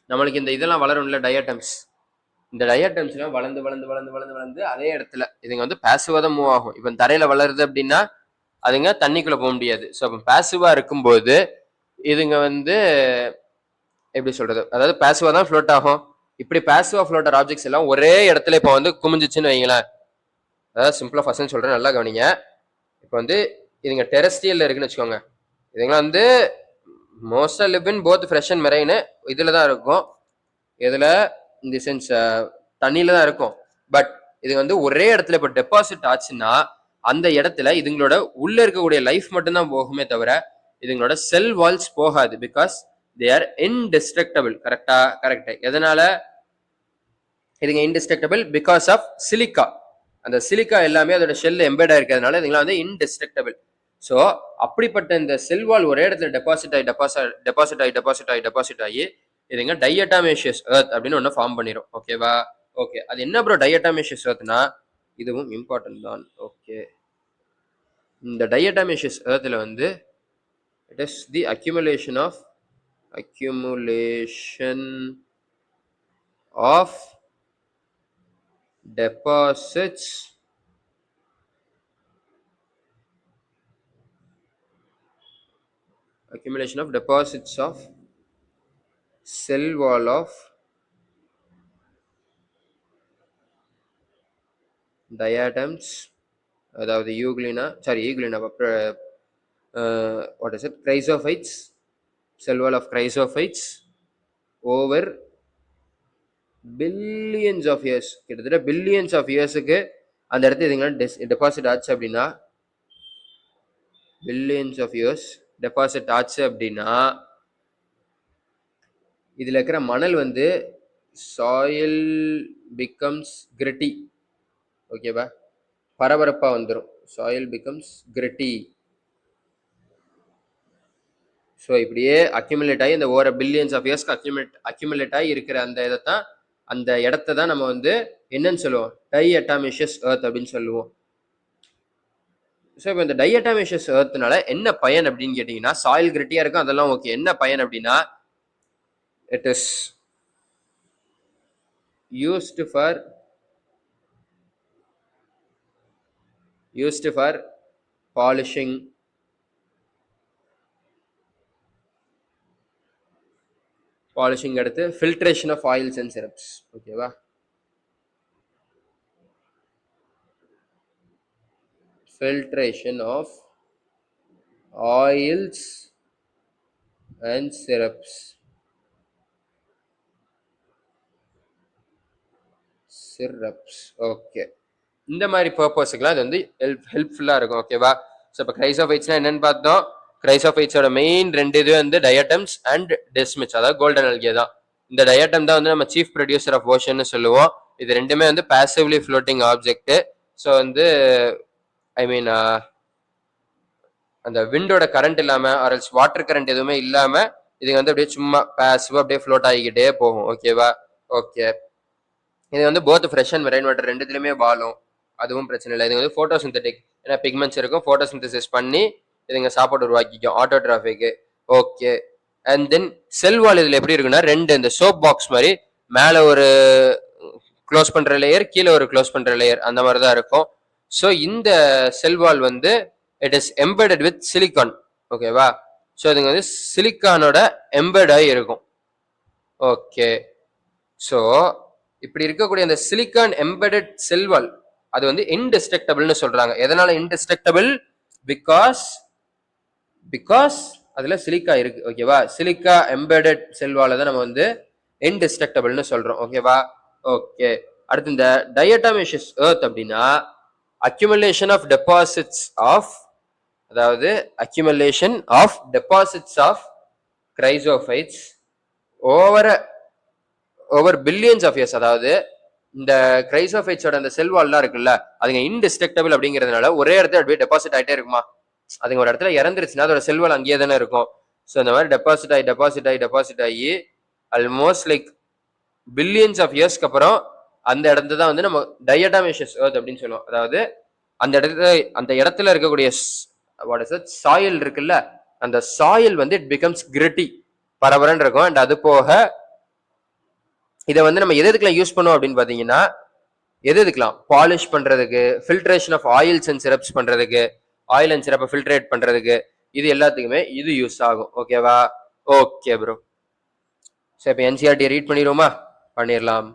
நம்மளுக்கு இந்த இதெல்லாம் வளரும்ல டயட்டம்ஸ், இந்த டயட்டம்ஸ்லாம் வளர்ந்து வளர்ந்து வளர்ந்து வளர்ந்து வளர்ந்து அதே இடத்துல இதுங்க வந்து பாசிவா தான் மூவ் ஆகும். இப்போ தரையில வளருது அப்படின்னா அதுங்க தண்ணிக்குள்ள போக முடியாது. ஸோ அப்போ பாசிவா இருக்கும்போது இதுங்க வந்து எப்படி சொல்றது, அதாவது பாசிவா தான் ஃப்ளோட் ஆகும். இப்படி பாசிவா ஃப்ளோட்டர் ஆப்ஜெக்ட்ஸ் எல்லாம் ஒரே இடத்துல இப்போ வந்து குமிஞ்சிச்சுன்னு வைங்களேன். அதாவது சிம்பிளா ஃபர்ஸ்ட் சொல்றேன், நல்லா கவனிங்க. இப்போ வந்து இதுங்க டெரஸ்ட்ரியல்ல இருக்குன்னு வச்சுக்கோங்க. இதுங்களாம் வந்து மோஸ்டா live in both fresh and marine, இதுல தான் இருக்கும். இதுல இந்த சென்ஸ் தண்ணியில தான் இருக்கும். பட் இது வந்து ஒரே இடத்துல இப்போ டெபாசிட் ஆச்சுன்னா அந்த இடத்துல இதுங்களோட உள்ள இருக்கக்கூடிய லைஃப் மட்டும்தான் போகுமே தவிர இதுங்களோட செல் வால்ஸ் போகாது. Because they are indestructible. கரெக்டா? கரெக்ட். எதனால இதுங்க இன்டிஸ்ட்ரக்டபிள்? Because of silica. அந்த சிலிக்கா எல்லாமே அதோட ஷெல்ல எம்பெட் ஆயிருக்கிறதுனால இதுங்களாம் வந்து இன்டிஸ்ட்ரக்டபிள். ஸோ அப்படிப்பட்ட இந்த செல் வால் ஒரே இடத்துல டெபாசிட் ஆகி இதுங்க டையட்டாமேஷியஸ் எர்த் அப்படின்னு ஒன்று ஃபார்ம் பண்ணிடும். ஓகேவா? ஓகே, அது என்ன ப்ரோ டையட்டாமேஷியஸ் எர்த்னா, இதுவும் இம்பார்ட்டன்ட் தான். ஓகே, இந்த டையட்டாமேஷியஸ் எர்த்ல வந்து it is the accumulation of deposits of cell wall of diatoms, அதாவது Euglena what is it, chrysophytes, cell wall of chrysophytes over billions of years, கிட்டத்தட்ட billions of yearsக்கு அந்த இடத்துல இதுங்க டெபாசிட் ஆச்சு அப்படின்னா, billions of years டெபாசிட் ஆச்சு அப்படின்னா இதுல இருக்கிற மணல் வந்து soil becomes gritty, ஓகேவா, பரபரப்பா வந்துடும். soil becomes gritty. ஸோ இப்படியே அக்யூமுலேட் ஆகி இந்த ஓர பில்லியன்ஸ் ஆஃப் இயர்ஸ்க்கு அக்யூமுலேட் ஆகி இருக்கிற அந்த இதைத்தான், அந்த இடத்த தான் நம்ம வந்து என்னன்னு சொல்லுவோம், டைஅட்டாமேஷியஸ் எர்த் அப்படின்னு சொல்லுவோம். ஸோ இப்போ இந்த டைஅட்டாமேஷியஸ் எர்த்னால என்ன பயன் அப்படின்னு கேட்டிங்கன்னா, சாயில் கிரிட்டியா இருக்கும், அதெல்லாம் ஓகே. என்ன பயன் அப்படின்னா, it is used for polishing, அடுத்து filtration of oils and syrups, ஓகேவா. filtration of oils and syrups, okay. இந்த மாதிரி பர்பஸ்க்குலாம் இது வந்து ஹெல்ப்ஃபுல்லா இருக்கும், ஓகேவா. ஸோ இப்போ கிரைசோஃபைட்ஸ்னா என்னன்னு பார்த்தோம். கிரைசோஃபைட்ஸோட மெயின் ரெண்டு இது வந்து டயட்டம்ஸ் அண்ட் டெஸ்மிட்ஸ், அதாவது கோல்டன் அல்கே தான். இந்த டயட்டம் தான் வந்து நம்ம சீஃப் ப்ரொடியூசர் ஆஃப் ஓஷன் சொல்லுவோம். இது ரெண்டுமே வந்து பாசிவ்லி ஃப்ளோட்டிங் ஆப்ஜெக்ட். ஸோ வந்து ஐ மீன் அந்த விண்டோட கரண்ட் இல்லாம ஆர்எல்ஸ் வாட்டர் கரண்ட் எதுவுமே இல்லாம இது வந்து அப்படியே சும்மா பாசிவா அப்படியே ஃப்ளோட் ஆகிக்கிட்டே போகும், ஓகேவா. ஓகே, இது வந்து both fresh and marine water ரெண்டுத்துலயுமே வாழும், அதுவும் பிரச்சனை இல்லை. இது வந்து போட்டோசிந்தட்டிக், ஏன்னா பிக்மெண்ட்ஸ் இருக்கும், போட்டோசிந்தசிஸ் பண்ணி இதுங்க சாப்பாடு உருவாக்கிக்கும், ஆட்டோட்ராஃபிக். ஓகே, அண்ட் தென் செல் வால் இதுல எப்படி இருக்குன்னா, ரெண்டு இந்த சோப் பாக்ஸ் மாதிரி மேல ஒரு க்ளோஸ் பண்ற லேயர், கீழே ஒரு க்ளோஸ் பண்ற லேயர், அந்த மாதிரி தான் இருக்கும். ஸோ இந்த செல் வால் வந்து it is embedded with silicon, ஓகேவா. ஸோ இதுங்க வந்து சிலிக்கானோட எம்பெட் ஆகி இருக்கும். ஓகே, ஸோ இப்படி இருக்கக்கூடிய அந்த சிலிக்கான் எம்பெடட் செல் வால் அது வந்து இன்டிஸ்ட்ரக்டபிள்னு சொல்றாங்க. எதனால இன்டிஸ்ட்ரக்டபிள்? பிகாஸ் அதுல சிலிக்கா இருக்கு, ஓகேவா. சிலிக்கா எம்பெடட் செல் வாலை தான் நம்ம வந்து இன்டிஸ்ட்ரக்டபிள்னு சொல்றோம், ஓகேவா. ஓகே, அடுத்து இந்த டயட்டாமேஷியஸ் எர்த் அப்படின்னா அக்யூமுலேஷன் ஆஃப் டெபாசிட்ஸ் ஆஃப், அதாவது accumulation of deposits of chrysophytes over billions of years. அதாவது இந்த கிரைசோஃபைட்ஸோட அந்த செல் வால்லாம் இருக்குல்ல, அதுங்க இன்டிஸ்ட்ரக்டபிள் அப்படிங்கிறதுனால ஒரே இடத்துல அப்படியே டெபாசிட் ஆகிட்டே இருக்குமா. அதுங்க ஒரு இடத்துல இறந்துருச்சுன்னா அதோட செல் வால் அங்கேயே தானே இருக்கும். ஸோ இந்த மாதிரி டெபாசிட் ஆகி ஆல்மோஸ்ட் லைக் பில்லியன்ஸ் ஆஃப் இயர்ஸ்க்கு அப்புறம் அந்த இடத்த தான் வந்து நம்ம டயட்டாமேஷியஸ் எர்த் அப்படின்னு சொல்லுவோம். அதாவது அந்த இடத்துல இருக்கக்கூடிய சாயில் இருக்குல்ல, அந்த சாயில் வந்து இட் பிகம்ஸ் கிரிட்டி, பரபரன்னு இருக்கும். அண்ட் அது போக இதை வந்து நம்ம எதுக்கெல்லாம் யூஸ் பண்ணுவோம் அப்படின்னு பாத்தீங்கன்னா, எதுக்கெல்லாம் பாலிஷ் பண்றதுக்கு, filtration of oils and syrups பண்றதுக்கு, ஆயில் அண்ட் சிரப்பை ஃபில்ட்ரேட் பண்றதுக்கு, இது எல்லாத்துக்குமே இது யூஸ் ஆகும், ஓகேவா. ஓகே ப்ரோ, சரி இப்போ என்சிஆர்டி ரீட் பண்ணிடுவோமா? பண்ணிடலாம்.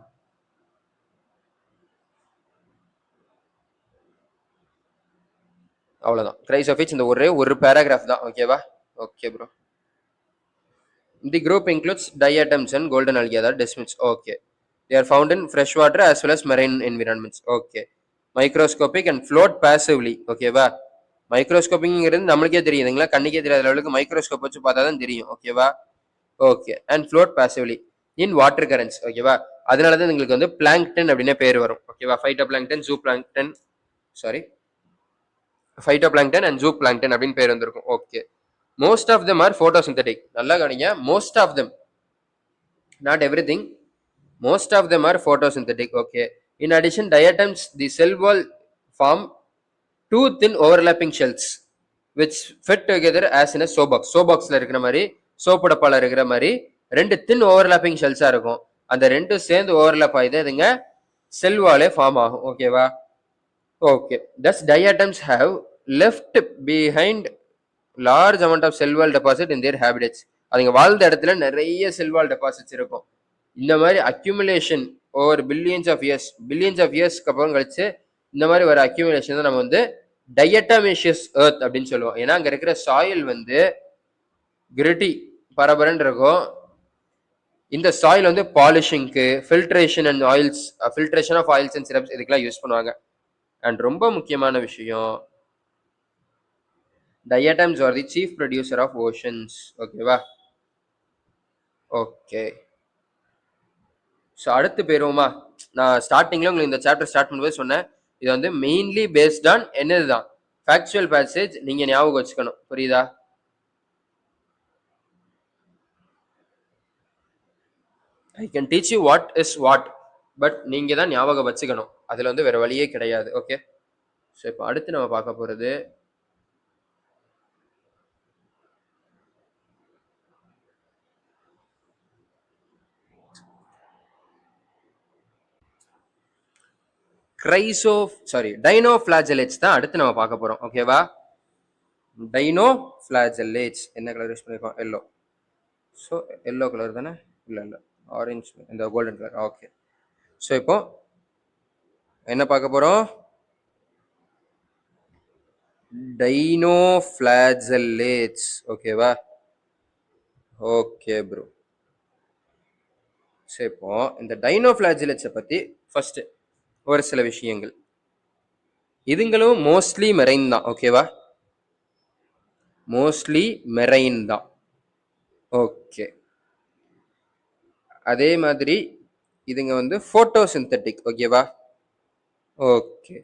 அவ்வளவுதான். கிரைசோஃபைட்ஸ் இந்த ஒரே ஒரு பேராகிராஃப் தான், ஓகேவா. Okay bro. The group includes diatoms and golden algae, that desmids. Okay, they are found in fresh water as well as marine environments. Okay, microscopic and float passively. ஓகேவா. மைக்ரோஸ்கோப்பிங்கிறது நம்மளுக்கே தெரியுதுங்களா, கண்ணுக்கே தெரியாத அளவுக்கு மைக்ரோஸ்கோப் வச்சு பார்த்தா தான் தெரியும், ஓகேவா. Okay, and float passively in water currents, ஓகேவா. அதனால தான் உங்களுக்கு வந்து பிளாங்க்டன் அப்படின்னு பேர் வரும், ஓகேவா. ஃபைட்டோபிளாங்க்டன், ஜூபிளாங்க்டன், சாரி ஃபைட்டோபிளாங்க்டன் அண்ட் ஜூபிளாங்க்டன் அப்படின்னு பேர் வந்திருக்கும். Okay, most of them are photosynthetic. நல்லா கவனிங்க, most of them, not everything, most of them are photosynthetic. Okay, in addition, diatoms, the cell wall form two thin overlapping shells which fit together as in a soap box. soap box ல இருக்கிற மாதிரி, soap டப்பால இருக்கிற மாதிரி ரெண்டு thin overlapping shells இருக்கும். அந்த ரெண்டு சேர்ந்து ஓவர்லாப் ஆயிது இதுங்க செல் வாலே ஃபார்ம் ஆகும், ஓகேவா. Okay, thus diatoms have left behind large amount of cell wall deposit in their habitats. அதுங்க வாழ்ந்த இடத்துல நிறைய செல்வால் டெபாசிட்ஸ் இருக்கும். இந்த மாதிரி அக்யூமுலேஷன் ஓவர் பில்லியன்ஸ் ஆஃப் இயர்ஸ்க்கு அப்புறம் கழிச்சு இந்த மாதிரி வர அக்யூமுலேஷன் தான் நம்ம வந்து டயட்டமேஷியஸ் எர்த் அப்படின்னு சொல்லுவோம். ஏன்னா அங்க இருக்கிற சாயில் வந்து கிரிட்டி பரபரன் இருக்கும். இந்த சாயில் வந்து பாலிஷிங்க்கு, filtration and oils, filtration of oils and syrups இதுக்கெல்லாம் யூஸ் பண்ணுவாங்க. அண்ட் ரொம்ப முக்கியமான விஷயம், diatoms are the chief producer of oceans. ஓகேவா? ஓகே, ஸோ அடுத்து போயிருவோமா? நான் ஸ்டார்டிங்ல உங்களுக்கு இந்த சாப்டர் ஸ்டார்ட் பண்ணும்போது சொன்னேன், இது வந்து மெயின்லி பேஸ்ட் ஆன் என்னதுதான் ஃபேக்சுவல் பேசேஜ். நீங்க ஞாபகம் வச்சுக்கணும், புரியுதா? I can teach you what is what, but நீங்க தான் ஞாபகம் வச்சுக்கணும். அதுல வந்து வேற வழியே கிடையாது. ஓகே, ஸோ இப்போ அடுத்து நம்ம பார்க்க போறது டைனோஃபிளாஜெலேட்ஸ் தான் அடுத்து நம்ம பார்க்க போறோம். ஓகேவா? டைனோஃபிளாஜெலேட்ஸ் என்ன கலர் யூஸ் பண்ணிருக்கோம்? எல்லோ. ஸோ எல்லோ கலர் தானே? இல்லை ஆரஞ்சு, இந்த கோல்டன் கலர். ஓகே, ஸோ இப்போ என்ன பார்க்க போறோம்? டைனோஃபிளாஜெலேட்ஸ். ஓகேவா? Okay bro. ஸோ இப்போ இந்த டைனோஃபிளாஜெலேட்ஸை பத்தி ஃபர்ஸ்ட் ஒரு சில விஷயங்கள். இதுங்களும் மோஸ்ட்லி மெரைன் தான். ஓகேவா? மோஸ்ட்லி மெரைன் தான். ஓகே, அதே மாதிரி இதுங்க வந்து போட்டோசிந்தட்டிக். ஓகேவா? Okay,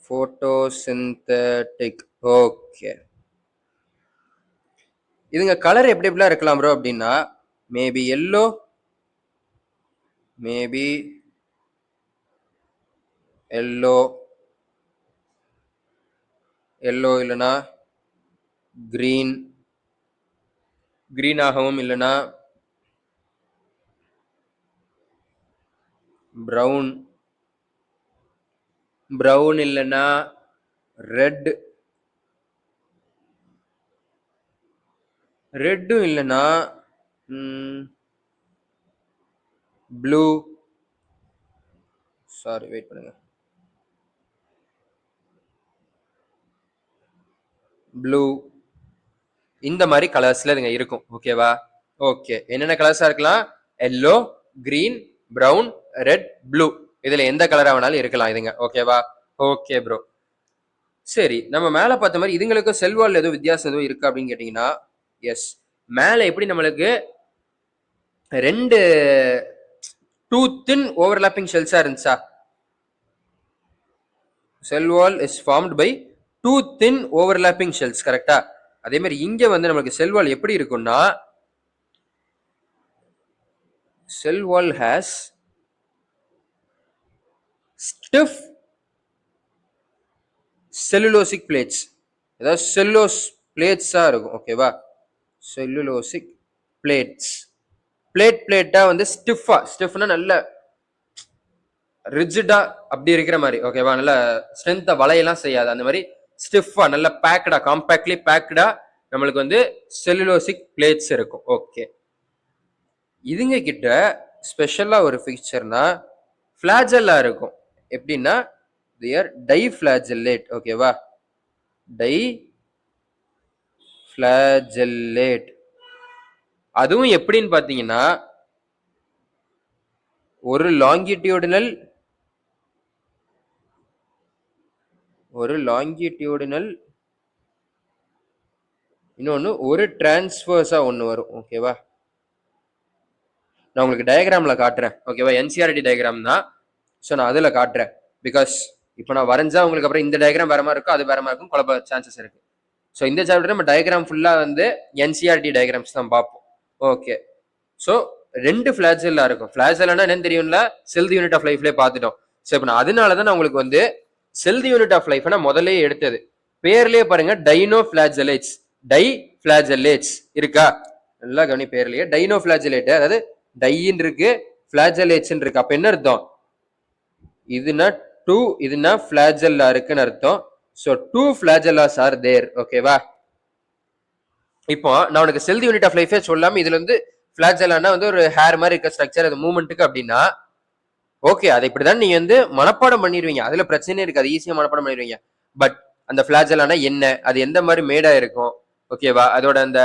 photosynthetic. ஓகே, இதுங்க கலர் எப்படி எப்படிலாம் இருக்கலாம் ப்ரோ அப்படின்னா, மேபி எல்லோ, மேபி எல்லோ இல்லைன்னா கிரீனாகவும் இல்லைன்னா பிரவுன் இல்லைன்னா ரெட்டும் இல்லைன்னா ப்ளூ. சாரி, வெயிட் பண்ணுங்க. ப்ளூ, இந்த மாதிரி கலர்ஸ்ல இதுங்க இருக்கும். ஓகேவா? ஓகே, என்னென்ன கலர்ஸா இருக்கலாம்? Yellow, green, brown, red, blue. இதுல எந்த கலரா வேணாலும் இருக்கலாம் இதுங்க. ஓகேவா? Okay bro. சரி, நம்ம மேல பார்த்த மாதிரி இதுங்களுக்கு செல்வால் எதுவும் வித்தியாசம் எதுவும் இருக்கு அப்படின்னு கேட்டீங்கன்னா, எஸ். மேல எப்படி நம்மளுக்கு ரெண்டு டூ தின் ஓவர்லாப்பிங் ஷெல்ஸா இருந்துச்சா? Cell wall is formed by two thin overlapping shells. கரெக்டா? அதே மாதிரி இங்க வந்து நமக்கு செல் வால் எப்படி இருக்கும்னா, செல் வால் ஹேஸ் ஸ்டிஃப் செல்லுலோசிக் பிளேட்ஸ். அதாவது செல்லுலோஸ் பிளேட்ஸா இருக்கும். ஓகேவா? Cellulosic plates. பிளேட்டா வந்து ஸ்டிஃப்னா நல்ல ரிஜிடா அப்படி இருக்கிற மாதிரி. ஓகேவா? நல்ல ஸ்ட்ரென்த்தா வளையெல்லாம் செய்யாது. அந்த மாதிரி ஸ்டிஃபா நல்ல பேக்டா, காம்பாக்ட்லி பேக்டா நம்மளுக்கு வந்து செல்லுலோசிக் பிளேட்ஸ் இருக்கும். ஓகே, இதுங்க கிட்ட ஸ்பெஷலா ஒரு ஃபீச்சர்னா ஃபிளாஜெல்லா இருக்கும். எப்படின்னா தியர் டைஃபிளாஜெல்லேட். ஓகேவா? டைஃபிளாஜெல்லேட். அதுவும் எப்படின்னு பாத்தீங்கன்னா, ஒரு லாங்கிடியூடினல் இன்னொன்னு ஒரு டிரான்ஸ்வர்ஸா ஒன்று வரும். ஓகேவா? நான் உங்களுக்கு டயக்ராம்ல காட்டுறேன். ஓகேவா? என்சிஆர்டி டயக்ராம் தான். ஸோ நான் அதில் காட்டுறேன். பிகாஸ் இப்போ நான் வரைஞ்சா உங்களுக்கு அப்புறம் இந்த டயக்ராம் வேற மாதிரி இருக்கும், அது வேற மாதிரி இருக்கும், குழப்ப சான்சஸ் இருக்கு. ஸோ இந்த சாப்டர் நம்ம டயக்ராம் ஃபுல்லாக வந்து என்சிஆர்டி டயக்ராம்ஸ் தான் பார்ப்போம். ஓகே, ஸோ ரெண்டு ஃபிளாஜெல்லா இருக்கும். ஃபிளாஜெல்லானா என்னன்னு தெரியும்ல? செல் யூனிட் ஆஃப் லைஃப்லேயே பார்த்துட்டோம். ஸோ இப்போ நான் அதனால தான் நான் உங்களுக்கு வந்து செல் யூனிட் ஆஃப் லைஃப் நான் முதல்ல எடுத்தது. பேர்லயே பாருங்க, டைனோஃபிளாஜெலேட்ஸ். டைஃபிளாஜெலேட்ஸ் இருக்கா? நல்லா கவனி, பேர்லயே டைனோஃபிளாஜெலேட், அதாவது டைன்னு இருக்கு, ஃபிளாஜெலேட்ஸ் இருக்கு. அப்ப என்ன அர்த்தம்? இதுனா டூ, இதுனா ஃபிளாஜெல்லா இருக்குன்னு அர்த்தம். So two flagellas are there. ஓகேவா? இப்போ நான் உனக்கு செல் யூனிட் ஆஃப் லைஃபே சொல்லாம இதுல வந்து ஃபிளாஜெல்லானா வந்து ஒரு ஹேர் மாதிரி இருக்க ஸ்ட்ரக்சர் அது மூவ்மெண்ட்டுக்கு அப்படின்னா ஓகே அதை இப்படிதான் நீங்க வந்து மனப்பாடம் பண்ணிடுவீங்க, அதுல பிரச்சனையே இருக்காது, ஈஸியா மனப்பாடம் பண்ணிடுவீங்க. பட் அந்த ஃபிளாஜெல்லானா என்ன, அது எந்த மாதிரி மேடா இருக்கும், ஓகேவா, அதோட அந்த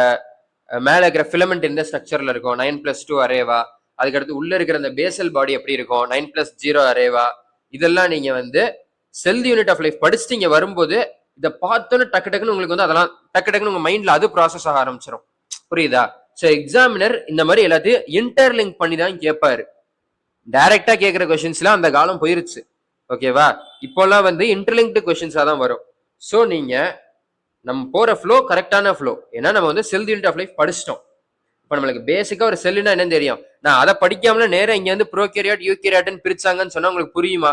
மேல இருக்கிற ஃபிலமெண்ட் எந்த ஸ்ட்ரக்சர்ல இருக்கும், 9+2 அரேவா, அதுக்கடுத்து உள்ள இருக்கிற அந்த பேசல் பாடி எப்படி இருக்கும், 9+0 அரேவா, இதெல்லாம் நீங்க வந்து செல் யூனிட் ஆஃப் லைஃப் படிச்சுட்டு இங்க வரும்போது இதை பார்த்தோன்னு டக்கு டக்குன்னு உங்களுக்கு வந்து அதெல்லாம் டக்கு டக்குன்னு உங்க மைண்ட்ல அது ப்ராசஸ் ஆக ஆரம்பிச்சிடும். புரியுதா? ஸோ எக்ஸாமினர் இந்த மாதிரி எல்லாத்தையும் இன்டர்லிங்க் பண்ணி தான் கேட்பாரு. டைரக்டா கேட்கிற கொஸ்டின்ஸ்லாம் அந்த காலம் போயிருச்சு, ஓகேவா. இப்போல்லாம் வந்து இன்டர்லிங்க்டு கொஸ்டின்ஸா தான் வரும். ஸோ நீங்க நம்ம போற ஃப்ளோ கரெக்டான ஃப்ளோ, ஏன்னா நம்ம வந்து செல் யூனிட் ஆஃப் லைஃப் படிச்சிட்டோம். இப்போ நம்மளுக்கு பேசிக்கா ஒரு செல்லுனா என்னன்னு தெரியும். நான் அதை படிக்காமல நேரம் இங்க வந்து ப்ரோகேரியாட் யூகேரியாட்னு பிரிச்சாங்கன்னு சொன்னா உங்களுக்கு புரியுமா?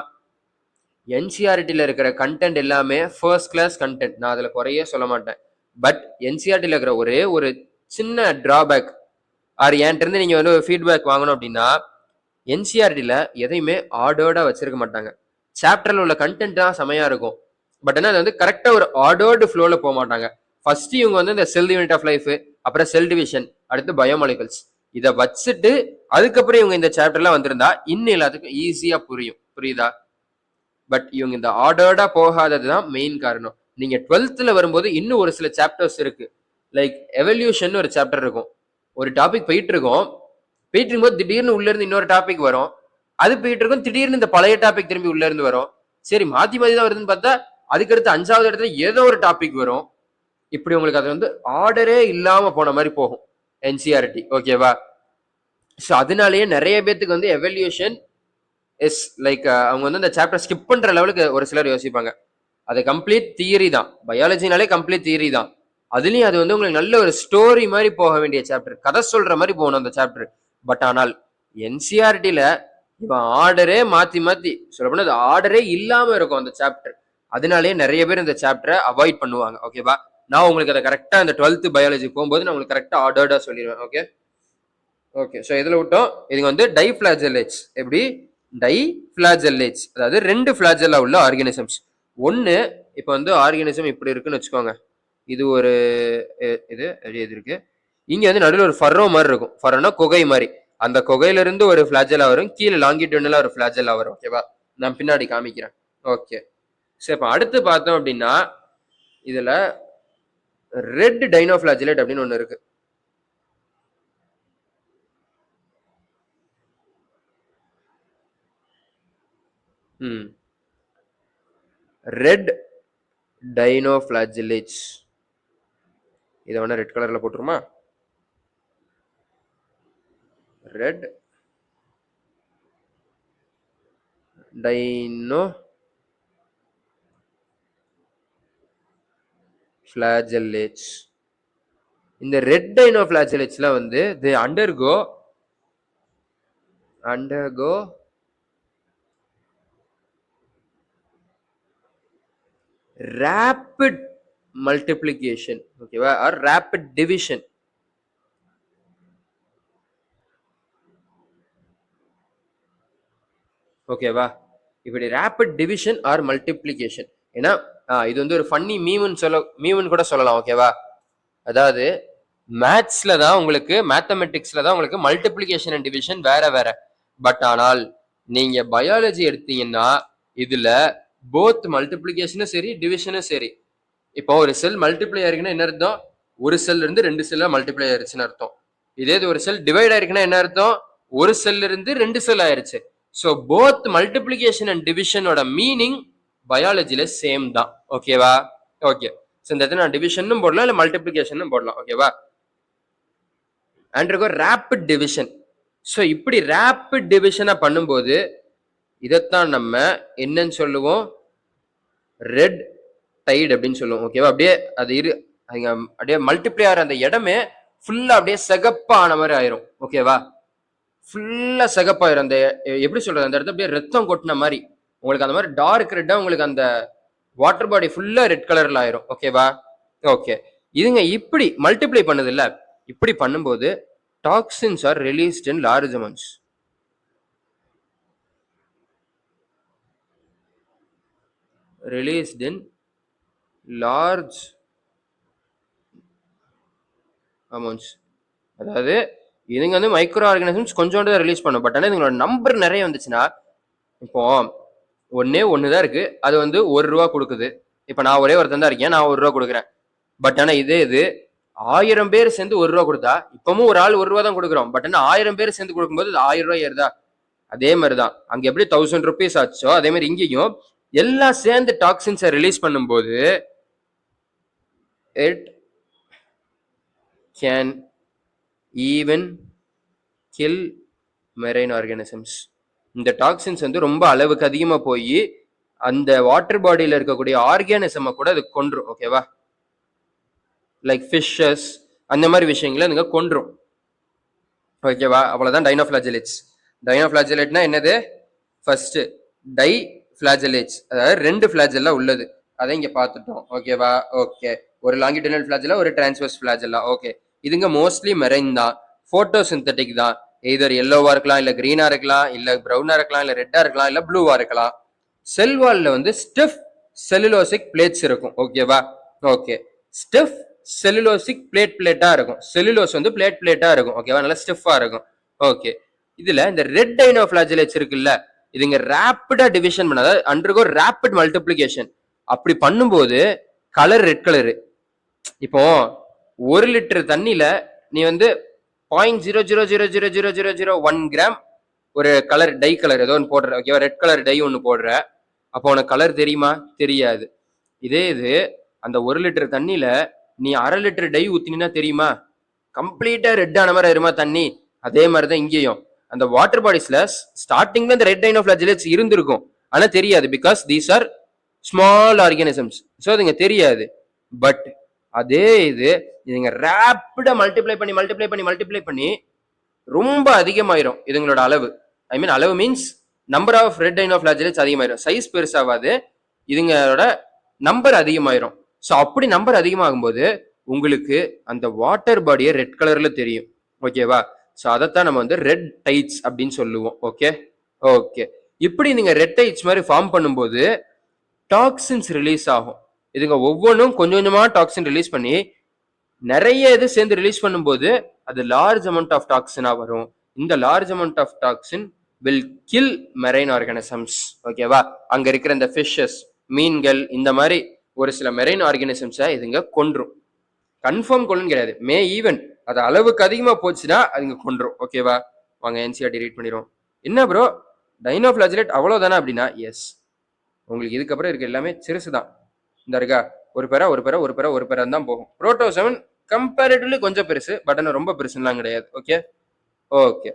என்சிஆர்டியில் இருக்கிற கண்டென்ட் எல்லாமே ஃபர்ஸ்ட் கிளாஸ் கண்டென்ட், நான் அதில் குறையே சொல்ல மாட்டேன். பட் என்சிஆர்டியில் இருக்கிற ஒரே ஒரு சின்ன டிராபேக் ஆர் என்கிட்ட இருந்து நீங்கள் வந்து ஒரு ஃபீட்பேக் வாங்கணும் அப்படின்னா, என்சிஆர்டியில் எதையுமே ஆர்டர்டாக வச்சிருக்க மாட்டாங்க. சாப்டரில் உள்ள கண்டென்ட் தான் செமையாக இருக்கும், பட் ஆனால் அது வந்து கரெக்டாக ஒரு ஆர்டர்டு ஃப்ளோவில் போக மாட்டாங்க. ஃபர்ஸ்ட் இவங்க வந்து இந்த செல் யூனிட் ஆஃப் லைஃப், அப்புறம் செல் டிவிஷன், அடுத்து பயோமாலிகல்ஸ், இதை வச்சுட்டு அதுக்கப்புறம் இவங்க இந்த சாப்டர்லாம் வந்திருந்தா இன்னும் எல்லாத்துக்கும் ஈஸியாக புரியும். புரியுதா? பட் இவங்க இந்த ஆர்டர்டா போகாதது தான் மெயின் காரணம். நீங்க 12th வரும்போது இன்னும் ஒரு சில சாப்டர்ஸ் இருக்கு. லைக் எவல்யூஷன் ஒரு சாப்டர் இருக்கும். ஒரு டாபிக் போயிட்டு இருக்கும், போயிட்டு இருக்கும்போது திடீர்னு உள்ள இருந்து இன்னொரு டாபிக் வரும், அது போயிட்டு இருக்கும், திடீர்னு இந்த பழைய டாபிக் திரும்பி உள்ள இருந்து வரும். சரி மாத்தி மாத்தி தான் வருதுன்னு பார்த்தா அதுக்கடுத்து 5வது இடத்துல ஏதோ ஒரு டாபிக் வரும். இப்படி உங்களுக்கு அது வந்து ஆர்டரே இல்லாம போன மாதிரி போகும் என்சிஆர்டி, ஓகேவா. ஸோ அதனாலேயே நிறைய பேத்துக்கு வந்து எவல்யூஷன் இஸ் லைக் அவங்க வந்து அந்த சாப்டர் ஸ்கிப் பண்ற லெவலுக்கு ஒரு சிலர் யோசிப்பாங்க. அது கம்ப்ளீட் தியரி தான், பயாலஜினாலே கம்ப்ளீட் தியரி தான். அதுலயும் அது வந்து உங்களுக்கு நல்ல ஒரு ஸ்டோரி மாதிரி போக வேண்டிய சாப்டர், கதை சொல்ற மாதிரி போகணும் அந்த சாப்டர். பட் ஆனால் என்சிஆர்டில இவன் ஆர்டரே மாத்தி மாத்தி சொல்லப்போனா அது ஆர்டரே இல்லாம இருக்கும் அந்த சாப்டர். அதனாலேயே நிறைய பேர் இந்த சாப்டரை அவாய்ட் பண்ணுவாங்க, ஓகேவா. நான் உங்களுக்கு அதை கரெக்டா அந்த 12th பயாலஜி போகும்போது நான் உங்களுக்கு கரெக்டா ஆர்டர்டா சொல்லிடுவேன். Okay okay. ஸோ இதில் விட்டோம். இது வந்து டைஃபிளாஜெல்லேட்ஸ். எப்படி? டைஃபிளாஜெல்லேட்ஸ் அதாவது 2 ஃபிளாஜெல்லா உள்ள ஆர்கானிசம்ஸ். ஒன்று இப்போ வந்து ஆர்கானிசம் இப்படி இருக்குன்னு வச்சுக்கோங்க, இது ஒரு இது இருக்கு, இங்க வந்து நடுவில் ஒரு ஃபர்ரோ மாதிரி இருக்கும். ஃபர்ரோனா குகை மாதிரி, அந்த குகையில இருந்து ஒரு ஃபிளாஜெல்லா வரும், கீழே லாங்கிட்யூடனலா ஒரு ஃபிளாஜெல்லா வரும், ஓகேவா. நான் பின்னாடி காமிக்கிறேன். ஓகே. சரி இப்போ அடுத்து பார்த்தோம் அப்படின்னா இதுல ரெட் டைனோஃபிளாஜெலேட் அப்படின்னு ஒன்று இருக்கு. ரெட் டைனோஃபிளாஜெலேட்ஸ், இதை வேணா ரெட் கலர்ல போட்டுருமா? Red dino ஃபிளாஜெல்லேட்ஸ். இந்த ரெட் டைனோஃபிளாஜெல்லேட்ஸ்ல வந்து they undergo rapid multiplication, ஓகேவா, or rapid division. ஓகேவா, இப்படி ரேபிட் டிவிஷன் ஆர் மல்டிப்ளிகேஷன். ஏன்னா இது வந்து ஒரு ஃபன்னி மீம்னு கூட சொல்லலாம், ஓகேவா. அதாவது மேத்ஸ்ல தான் உங்களுக்கு, மேத்தமெட்டிக்ஸ்ல தான் உங்களுக்கு மல்டிப்ளிகேஷன் அண்ட் டிவிஷன் வேற வேற. பட் ஆனால் நீங்க பயாலஜி எடுத்தீங்கன்னா இதுல போத் மல்டிப்ளிகேஷனும் சரி டிவிஷனும் சரி. இப்போ ஒரு செல் மல்டிப்ளை ஆயிருக்குன்னா என்ன அர்த்தம்? ஒரு செல் இருந்து 2 செல்லா மல்டிப்ளை ஆயிருச்சுன்னு அர்த்தம். இதே இது ஒரு செல் டிவைட் ஆயிருக்குன்னா என்ன அர்த்தம்? ஒரு செல் இருந்து 2 செல் ஆயிருச்சு. ஸோ போத் மல்டிப்ளிகேஷன் அண்ட் டிவிஷனோட மீனிங் பயாலஜில சேம் தான், ஓகேவா. ஓகே. ஸோ இந்த இடத்துல நான் டிவிஷனும் போடலாம் இல்லை மல்டிப்ளிகேஷனும் போடலாம், ஓகேவா. And rapid division. ஸோ இப்படி ரேபிட் டிவிஷனை பண்ணும்போது இதைத்தான் நம்ம என்னன்னு சொல்லுவோம்? ரெட் டைட் அப்படின்னு சொல்லுவோம், ஓகேவா. அப்படியே அது அப்படியே மல்டிப்ளை ஆகிற அந்த இடமே ஃபுல்லா அப்படியே சிகப்பான மாதிரி ஆயிரும், ஓகேவா. ஃபுல்லா சிகப்பாயிரும். அந்த எப்படி சொல்றது, அந்த இடத்துல அப்படியே ரத்தம் கொட்டின மாதிரி உங்களுக்கு அந்த மாதிரி டார்க் ரெட்டா உங்களுக்கு அந்த வாட்டர் பாடி ஃபுல்லா ரெட் கலர்ல ஆயிரும், ஓகேவா. ஓகே. இதுங்க இப்படி மல்டிப்ளை பண்ணுது இல்ல, இப்படி பண்ணும்போது toxins R released in large amounts. released in large amounts. அதாவது இதுங்க வந்து மைக்ரோ ஆர்கானிசம்ஸ் கொஞ்சோண்டு தான் ரிலீஸ் பண்ணும். பட் ஆனால் இதுங்களோட நம்பர் நிறைய வந்துச்சுன்னா, இப்போ ஒன்று தான் இருக்கு, அது வந்து ₹1 கொடுக்குது. இப்போ நான் ஒரே ஒருத்தன் தான் இருக்கேன், நான் ₹1 கொடுக்குறேன். பட் ஆனால் இது 1000 பேர் சேர்ந்து ₹1 கொடுத்தா, இப்பவும் ஒரு ஆள் ₹1 தான் கொடுக்குறோம். பட் ஆனால் 1000 பேர் சேர்ந்து கொடுக்கும்போது ₹1000 ஏறுதா? அதே மாதிரி தான் அங்க எப்படி ₹1000 ஆச்சோ அதே மாதிரி இங்கேயும் எல்லாம் சேர்ந்து டாக்ஸின்ஸை ரிலீஸ் பண்ணும்போது it can even kill marine organisms. இந்த டாக்ஸின்ஸ் வந்து ரொம்ப அளவுக்கு அதிகமா போய் அந்த வாட்டர் பாடியில இருக்கக்கூடிய ஆர்கானிசமை கூட அது கொன்றும். ஓகேவா? லைக் ஃபிஷஸ் அந்த மாதிரி விஷயங்களை நீங்க கொன்றும். ஓகேவா? அவ்வளவுதான் டைனோஃபிளாஜெலேட்ஸ். டைனோஃபிளாஜெலேட்னா என்னது? ஃபர்ஸ்ட் டை ஃபிளாஜெலேட்ஸ், அதாவது 2 ஃபிளாஜெல்லா உள்ளது. அதை இங்க பார்த்துட்டோம். ஓகேவா? ஓகே. ஒரு லாங்கிடினல் ஃபிளாஜெல்லா, ஒரு டிரான்ஸ்வர்ஸ் ஃபிளாஜெல்லா. ஓகே. இதுங்க மோஸ்ட்லி மெரைன் தான், போட்டோசிந்தட்டிக் தான். எதர் எல்லோவா இருக்கலாம், இல்ல கிரீனா இருக்கலாம், இல்ல ப்ரௌனா இருக்கலாம், இல்ல ரெட்டா இருக்கலாம், இல்ல ப்ளூவா இருக்கலாம். செல் வால்ல வந்து ஸ்டிஃப் செல்லுலோசிக் பிளேட்ஸ் இருக்கும். ஓகேவா? ஓகே. ஸ்டிஃப் செல்லுலோசிக் பிளேட்டா இருக்கும். செல்லுலோஸ் வந்து பிளேட்டா இருக்கும். ஓகேவா? நல்லா ஸ்டிஃபா இருக்கும். ஓகே. இதுல இந்த ரெட் டைனோஃபிளாஜெலேட்ஸ் இருக்குல்ல, இதுங்க ரேப்பிடா டிவிஷன் பண்ண, அதாவது அண்டர்கோ ரேப்பிட் மல்டிப்ளிகேஷன். அப்படி பண்ணும்போது கலர் ரெட் கலரு. இப்போ 1 லிட்டர் தண்ணியில நீ வந்து 0.00000001 கிராம் ஒரு கலர் டை கலர் ஏதோ ஒன்று போடுற. ஓகேவா? ரெட் கலர் டை ஒன்று போடுற. அப்போ உனக்கு கலர் தெரியுமா? தெரியாது. இதே இது அந்த 1 லிட்டர் தண்ணியில நீ 1/2 லிட்டர் டை ஊத்தினா தெரியுமா? கம்ப்ளீட்டா ரெட் ஆன மாதிரி ஆயிருமா தண்ணி? அதே மாதிரிதான் இங்கேயும் அந்த வாட்டர் பாடிஸ்ல ஸ்டார்டிங்ல இந்த ரெட் டைனோஃபிளாஜெலேட்ஸ் இருந்திருக்கும், ஆனா தெரியாது. Because these are small organisms, so அதுங்க தெரியாது. பட் அதே இதுங்க ரேப்பிடா மல்டிப்ளை பண்ணி ரொம்ப அதிகமாயிரும் இதுங்களோட அளவு. ஐ மீன் அளவு means number of red dinoflagellates அதிகமாயிரும். சைஸ் பெருசாவாது, இதுங்களோட நம்பர் அதிகமாயிரும். ஸோ அப்படி நம்பர் அதிகமாகும்போது உங்களுக்கு அந்த வாட்டர் பாடியை ரெட் கலர்ல தெரியும். ஓகேவா? ஸோ அதைத்தான் நம்ம வந்து ரெட் டைட்ஸ் அப்படின்னு சொல்லுவோம். Okay okay. இப்படி நீங்க ரெட் டைட்ஸ் மாதிரி ஃபார்ம் பண்ணும்போது டாக்ஸின்ஸ் ரிலீஸ் ஆகும். இதுங்க ஒவ்வொன்றும் கொஞ்சம் கொஞ்சமா டாக்ஸின் ரிலீஸ் பண்ணி நிறைய இது சேர்ந்து ரிலீஸ் பண்ணும்போது அது லார்ஜ் அமௌண்ட் ஆஃப் டாக்ஸினா வரும். இந்த large amount of toxin will kill marine organisms. ஓகேவா? அங்க இருக்கிற இந்த ஃபிஷஸ், மீன்கள், இந்த மாதிரி ஒரு சில மெரைன் ஆர்கானிசம்ஸை இதுங்க கொன்றும். கன்ஃபார்ம் கொல்லுன்னு கிடையாது, மே ஈவன் அது அளவுக்கு அதிகமா போச்சுன்னா அதுங்க கொன்றும். ஓகேவா? வாங்க என்சிஆர்டி ரீட் பண்ணிடுவோம். என்ன ப்ரோ டைனோஃபிளாஜெலேட் அவ்வளவுதானா அப்படின்னா, எஸ். உங்களுக்கு இதுக்கப்புறம் இருக்க எல்லாமே சிறுசு தான். இந்த இருக்கா ஒரு பேரா தான் போகும். புரோட்டோசவன் கம்பேரிட்டிவ்லி கொஞ்சம் பெருசு, பட் ஆனால் ரொம்ப பெருசுலாம் கிடையாது. Okay okay.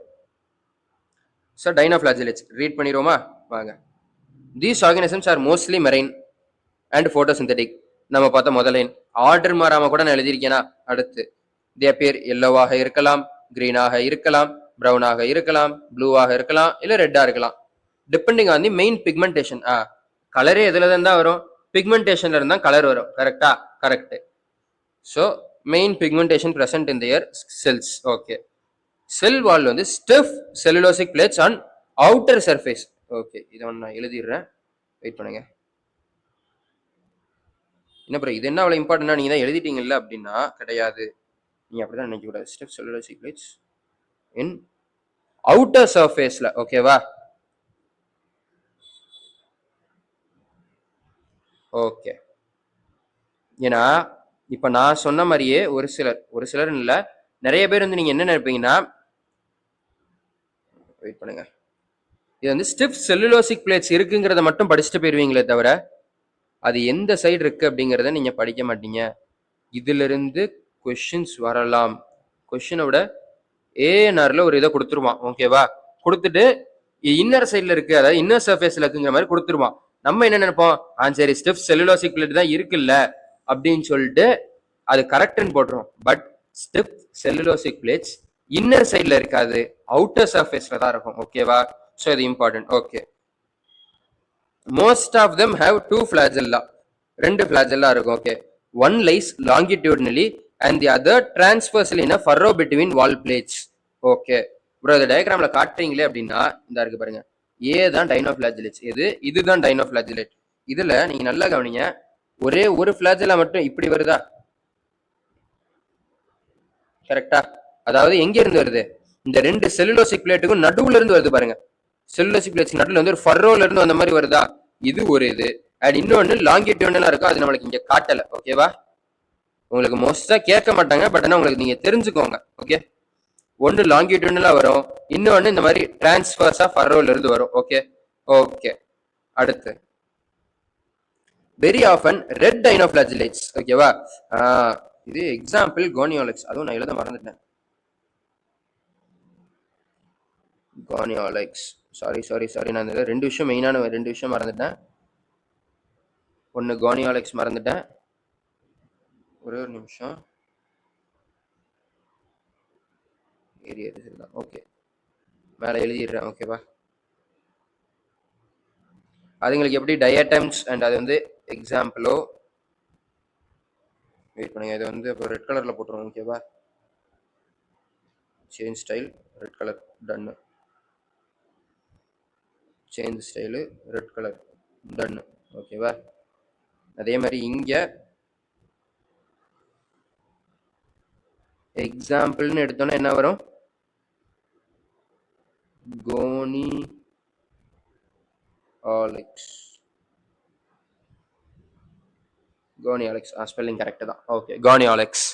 So dinoflagellates read பண்ணிடுவோமா? வாங்க. These organisms are mostly marine and photosynthetic. நம்ம பார்த்த முதல் லைன் ஆர்டர் மாறாம கூட நான் எழுதியிருக்கேனா? அடுத்து தே அப்பியர் எல்லோவாக இருக்கலாம், கிரீனாக இருக்கலாம், ப்ரௌனாக இருக்கலாம், ப்ளூவாக இருக்கலாம், இல்ல ரெட்டா இருக்கலாம். Depending on the main pigmentation. கலரே எதுல தான் வரும்? பிக்மெண்டேஷன்ல இருந்தா கலர் வரும். கரெக்டா? Correct. So main pigmentation present in their cells. Okay. Cell wall வந்து stiff cellulosic plates on outer surface. Okay, இதை நான் எழுதிடுறேன், வெயிட் பண்ணுங்க. என்ன ப்ரோ இது என்ன அவ்வளோ இம்பார்ட்டன்டா நீங்க தான் எழுதிட்டீங்கல்ல அப்படின்னா, கிடையாது. நீங்க அப்படிதான் நினைக்க கூடாது. ஸ்டிஃப் செல்லுலோசிக் பிளேட்ஸ் இன் அவுட்டர் சர்ஃபேஸ்ல. ஓகேவா? ஓகே. ஏன்னா இப்ப நான் சொன்ன மாதிரியே ஒரு சிலர் இல்ல நிறைய பேர் வந்து நீங்க என்ன நினைப்பீங்கன்னா, வெயிட் பண்ணுங்க, இது வந்து ஸ்டிஃப் செல்லுலோசிக் பிளேட்ஸ் இருக்குங்கிறத மட்டும் படிச்சுட்டு போயிருவீங்களே தவிர அது எந்த சைடு இருக்கு அப்படிங்கிறத நீங்க படிக்க மாட்டீங்க. இதுல இருந்து கொஸ்டின்ஸ் வரலாம். கொஸ்டினை விட ஏஎன்ஆர்ல ஒரு இதை கொடுத்துருவான். ஓகேவா? கொடுத்துட்டு இன்னர் சைட்ல இருக்கு, அதாவது இன்னர் சர்ஃபேஸ்ல இருக்குங்கிற மாதிரி கொடுத்துருவான். நம்ம என்ன நினைப்போம், சரி ஸ்டிஃப் செல்லுலோசிக் பிளேட் தான் இருக்குல்ல அப்படின்னு சொல்லிட்டு அது கரெக்ட்னு போட்டுரும். But stiff cellulosic plates inner சைட்ல இருக்காது, அவுட்டர் சர்ஃபேஸ்ல தான் இருக்கும். ஓகேவா? ஸோ இது இம்பார்ட்டன்ட். Okay. Most of them have 2 flagella. 2 flagella இருக்கும். Okay. One lies longitudinally and the other transversely in a furrow between wall plates. Okay bro, இந்த டயக்ராம்ல காட்டுறீங்களே அப்படின்னா இந்த இருக்கு பாருங்க, ஏ தான் டைனோஃபிளாஜெலேட்ஸ், இதுதான் டைனோஃபிளாஜெலேட். இதுல நீங்க நல்லா கவனிங்க, ஒரே ஒரு ஃபிளாஜெல்லா மட்டும் இப்படி வருதா? கரெக்டா? அதாவது எங்க இருந்து வருது? இந்த ரெண்டு செல்லுலோசிக் பிளேட்டுக்கும் நடுவுல இருந்து வருது பாருங்க. செல்லுலோசிக் பிளேட்ஸ் நடுவுல வந்து ஒரு ஃபர்ரோல இருந்து வந்த மாதிரி வருதா? இது ஒரு இது. அண்ட் இன்னொன்னு லாங்கிடியூடலா இருக்கும், அது நம்மளுக்கு இங்க காட்டல. ஓகேவா? உங்களுக்கு மோஸ்டா கேட்க மாட்டாங்க, பட் ஆனா உங்களுக்கு நீங்க தெரிஞ்சுக்கோங்க. ஓகே, ஒன்னு லாங்கிடியூடலா வரும், இன்னொன்னு இந்த மாதிரி டிரான்ஸ்வர்ஸா ஃபர்ரோல இருந்து வரும். Okay okay. அடுத்து வெரி ஆஃபன் ரெட் டைனோஃபிளாஜிலேட்ஸ். ஓகேவா? இது எக்ஸாம்பிள் கோனியோலெக்ஸ். அதுவும் நான் எழுத மறந்துட்டேன். கோனியோலெக்ஸ், சாரி சாரி சாரி, நான் ரெண்டு விஷயம் மெயினான ரெண்டு விஷயம் மறந்துட்டேன். ஒன்னு கோனியோலெக்ஸ் மறந்துட்டேன், ஒரே ஒரு நிமிஷம். ஓகே, மேலே எழுதிடுறேன். ஓகேவா? அதுங்களுக்கு எப்படி டயட்டம்ஸ் அண்ட் அது வந்து எக்ஸாம்பிளோ. வெயிட் பண்ணுங்க, இது வந்து இப்போ ரெட் கலர்ல போட்டுருவோம். ஓகேவா? சேஞ்ச் ஸ்டைல் ரெட் கலர், டன்னு. சேஞ்ச் ஸ்டைலு ரெட் கலர், டன்னு. ஓகேவா? அதே மாதிரி இங்க எக்ஸாம்பிள்னு எடுத்தோன்னா என்ன வரும்? Gonyaulax. Gonyaulax, spelling correct தான். Okay, Gonyaulax.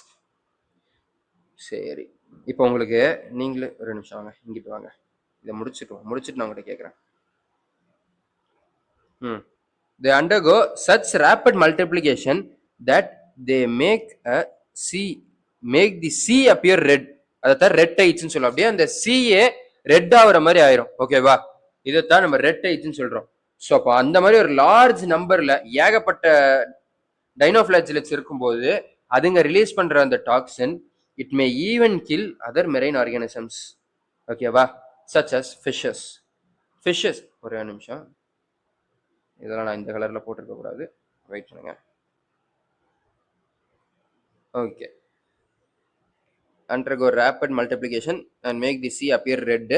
சரி, இப்போ உங்களுக்கு நீங்களே ஒரு நிமிஷம் வாங்க, இங்கிட்டு வாங்க. இதை முடிச்சுட்டு நான் உங்கள்கிட்ட கேட்குறேன். They undergo such rapid multiplication that they make the C appear red. அதான் ரெட் டைட்ஸ்னு சொல்லுவோம். அப்படியே அந்த சிஏ ரெட் ஆகிற மாதிரி ஆயிரும். ஓகேவா? இதைத்தான் நம்ம ரெட் டைட்ஸ்னு சொல்றோம். ஸோ அப்போ அந்த மாதிரி ஒரு லார்ஜ் நம்பர்ல ஏகப்பட்ட டைனோஃபிளாஜிலேட்ஸ் இருக்கும்போது அதுங்க ரிலீஸ் பண்ற அந்த toxin it may even kill other marine organisms. ஓகேவா? Such as fishes. ஒரே நிமிஷம், இதெல்லாம் நான் இந்த கலர்ல போட்டிருக்க கூடாது, வெயிட் பண்ணுங்க. Okay, undergo rapid multiplication and make the sea appear red.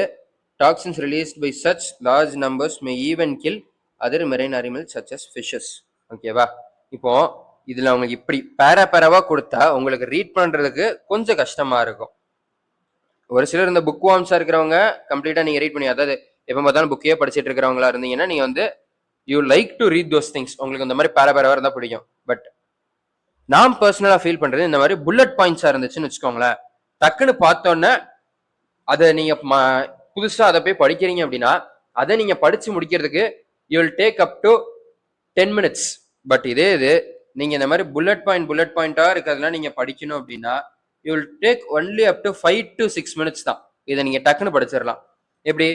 Toxins released by such large numbers may even kill other marine animals such as fishes. ஓகேவா? இப்போ இதுல உங்களுக்கு இப்படி பேராவா கொடுத்தா உங்களுக்கு ரீட் பண்றதுக்கு கொஞ்சம் கஷ்டமா இருக்கும். ஒரு சிலர் இந்த புக் வார்ம்ஸா இருக்கிறவங்க கம்ப்ளீட்டா நீங்க ரீட் பண்ணி, அதாவது எப்ப பார்த்தாலும் புக்கையே படிச்சுட்டு இருக்கிறவங்களா இருந்தீங்கன்னா நீங்க வந்து you like to read those things, உங்களுக்கு இந்த மாதிரி பேராவா இருந்தா பிடிக்கும். பட் நான் பர்சனலா ஃபீல் பண்றது இந்த மாதிரி புல்லட் பாயிண்ட்ஸா இருந்துச்சுன்னு வச்சுக்கோங்களேன், டக்குன்னு பார்த்தோன்னே அதை நீங்க புதுசா அதை போய் படிக்கிறீங்க அப்படின்னா அதை நீங்க படிச்சு முடிக்கிறதுக்கு you will take up to 10 minutes. But இதே இது நீங்க இந்த மாதிரி புல்லட் பாயிண்டா இருக்கிறதுல நீங்க படிக்கணும் அப்படின்னா you will take only up to 5 to 6 minutes தான். இதை நீங்க டக்குன்னு படிச்சிடலாம். எப்படி?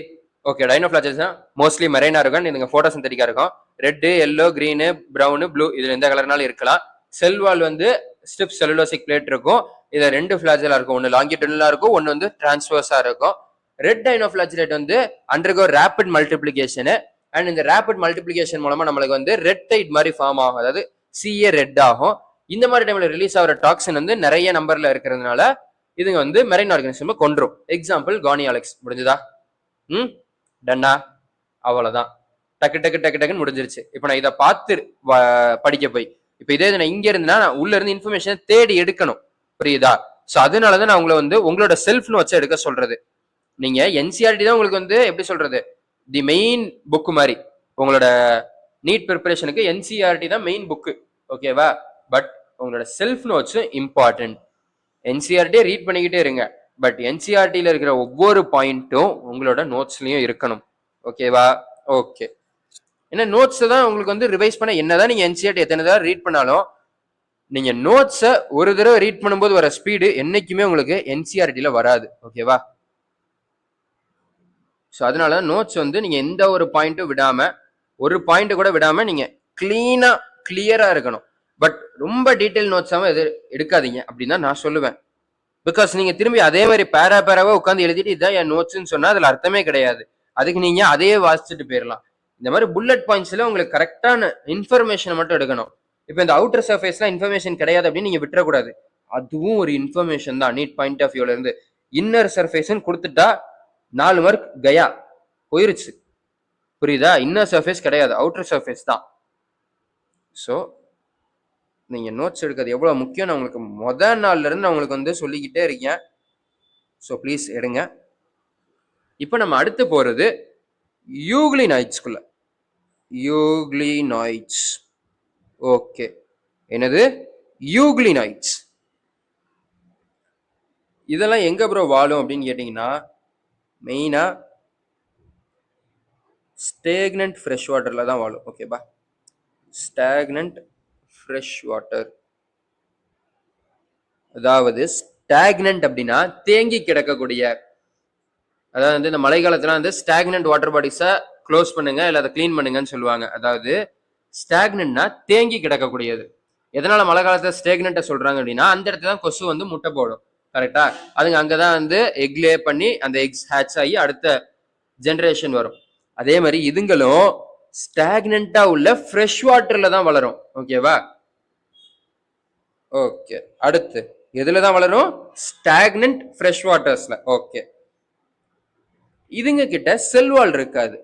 ஓகே, டைனோஃபிளாஜிலேட்ஸ் மோஸ்ட்லி மெரைனா இருக்கும், இதுங்க போட்டோசிந்தட்டிக்கா இருக்கும். Red, yellow, green, brown, blue, இதுல எந்த கலர்னாலும் இருக்கலாம். செல் வால் வந்து ஸ்டிப் செல்லுலோசிக் பிளேட் இருக்கும். இதுல ரெண்டு ஃபிளாஜெல்லா இருக்கும், ஒன்னு லாங்கிடியூடலா இருக்கும், ஒன்னு வந்து டிரான்ஸ்வர்ஸா இருக்கும். ரெட் டைனோஃபிளாஜிலேட் வந்து அண்டர்கோ ரேபிட் மல்டிப்ளிகேஷன் அண்ட் இந்த ரேபிட் மல்டிப்ளிகேஷன் மூலமா நம்மளுக்கு வந்து ரெட் டைட் மாதிரி ஃபார்ம் ஆகும், அதாவது சிஏ ரெட் ஆகும். இந்த மாதிரி டைம்ல ரிலீஸ் ஆகிற டாக்ஸின் வந்து நிறைய நம்பர்ல இருக்கிறதுனால இதுங்க வந்து மெரைன் ஆர்கானிசம் கொன்றும். எக்ஸாம்பிள் கோனியாலெக்ஸ். முடிஞ்சதா? டன்னா? அவ்வளவுதான். டக்கு டக்கு டக்கு டக்குன்னு முடிஞ்சிருச்சு. இப்போ நான் இதை பார்த்து படிக்க போய் இப்போ இதே நான் இங்க இருந்துன்னா நான் உள்ள இருந்து இன்ஃபர்மேஷன் தேடி எடுக்கணும். புரியுதா? ஸோ அதனாலதான் நான் உங்களை வந்து உங்களோட செல்ஃப்னு வச்சு எடுக்க சொல்றது. நீங்க என்சிஆர்டி தான் உங்களுக்கு வந்து எப்படி சொல்றது, தி மெயின் புக் மாதிரி. உங்களோட நீட் ப்ரிப்பரேஷனுக்கு என்சிஆர்டி தான் மெயின் புக்கு. ஓகேவா? பட் உங்களோட செல்ஃப் நோட்ஸ் இம்பார்ட்டன்ட். என்சிஆர்டியே ரீட் பண்ணிக்கிட்டே இருங்க, பட் என்சிஆர்டியில் இருக்கிற ஒவ்வொரு பாயிண்ட்டும் உங்களோட நோட்ஸ்லயும் இருக்கணும். ஓகேவா? ஓகே. ஏன்னா நோட்ஸ் தான் உங்களுக்கு வந்து ரிவைஸ் பண்ண, என்னதான் நீங்க என்சிஆர்டி எத்தனை தடவை ரீட் பண்ணாலும் நீங்க நோட்ஸை ஒரு தடவை ரீட் பண்ணும்போது வர ஸ்பீடு என்னைக்குமே உங்களுக்கு என்சிஆர்டியில் வராது. ஓகேவா? ஸோ அதனால நோட்ஸ் வந்து நீங்க எந்த ஒரு பாயிண்ட்டும் விடாம, ஒரு பாயிண்ட் கூட விடாம நீங்க கிளியரா இருக்கணும். பட் ரொம்ப டீடைல் நோட்ஸாம எது எடுக்காதீங்க அப்படின்னு தான் நான் சொல்லுவேன். பிகாஸ் நீங்க திரும்பி அதே மாதிரி பேராவா உட்காந்து எழுதிட்டு இதான் என் நோட்ஸ்ன்னு சொன்னா அதுல அர்த்தமே கிடையாது. அதுக்கு நீங்க அதையே வாசிச்சுட்டு போயிடலாம். இந்த மாதிரி புல்லட் பாயிண்ட்ஸ்ல உங்களுக்கு கரெக்டான இன்ஃபர்மேஷன் மட்டும் எடுக்கணும். இப்போ இந்த அவுட்டர் சர்ஃபேஸ்லாம் இன்ஃபர்மேஷன் கிடையாது அப்படின்னு நீங்க விட்டுறக்கூடாது. அதுவும் ஒரு இன்ஃபர்மேஷன் தான் நீட் பாயிண்ட் ஆஃப் வியூல இருந்து. இன்னர் சர்ஃபேஸ்ன்னு கொடுத்துட்டா 4 மார்க் கயா போயிருச்சு. புரியுதா? இன்னர் சர்ஃபேஸ் கிடையாது, அவுட்டர் சர்ஃபேஸ் தான். ஸோ நீங்க நோட்ஸ் எடுக்கிறது எவ்வளவு முக்கியம் நான் உங்களுக்கு முதல் நாள்ல இருந்து நான் உங்களுக்கு வந்து சொல்லிக்கிட்டே இருக்கேன். ஸோ ப்ளீஸ் எடுங்க. இப்போ நம்ம அடுத்து போறது யூக்ளினாய்ட்ஸ்குள்ள. யூக்ளினாய்ட்ஸ். ஓகே, என்னது யூக்ளினாய்ட்ஸ். இதெல்லாம் எங்க ப்ரோ வாழும் அப்படின்னு கேட்டீங்கன்னா, மெயினா ஸ்டேக்னன்ட் ஃப்ரெஷ் வாட்டர்ல தான் வாழும். ஓகேபா, ஸ்டாக்னன்ட் ஃப்ரெஷ் வாட்டர். அதாவது ஸ்டாக்னன்ட் அப்படின்னா தேங்கி கிடக்கக்கூடிய, அதாவது வந்து இந்த மழை காலத்துல வந்து ஸ்டாக்னன்ட் வாட்டர் பாடிஸை க்ளோஸ் பண்ணுங்க இல்லை அதை கிளீன் பண்ணுங்கன்னு சொல்லுவாங்க. அதாவது ஸ்டாக்னன்ட்னா தேங்கி கிடக்கக்கூடியது. எதனால மழை காலத்துல ஸ்டேக்னன்ட்டை சொல்றாங்க அப்படின்னா, அந்த இடத்துல தான் கொசு வந்து முட்டை போடும். கரெக்டா? அதுங்க அங்கதான் வந்து எக் லே பண்ணி அந்த எக்ஸ் ஹேட்ச் ஆகி அடுத்த ஜெனரேஷன் வரும். அதே மாதிரி இதுங்களும் ஸ்டாக்னண்டா உள்ள ஃப்ரெஷ் வாட்டர்ல தான் வளரும். ஓகேவா? ஓகே, அடுத்து எதுல தான் வளரும்? Stagnant fresh வாட்டர்ஸ்ல. ஓகே, இதுங்க கிட்ட செல் வால் இருக்காது.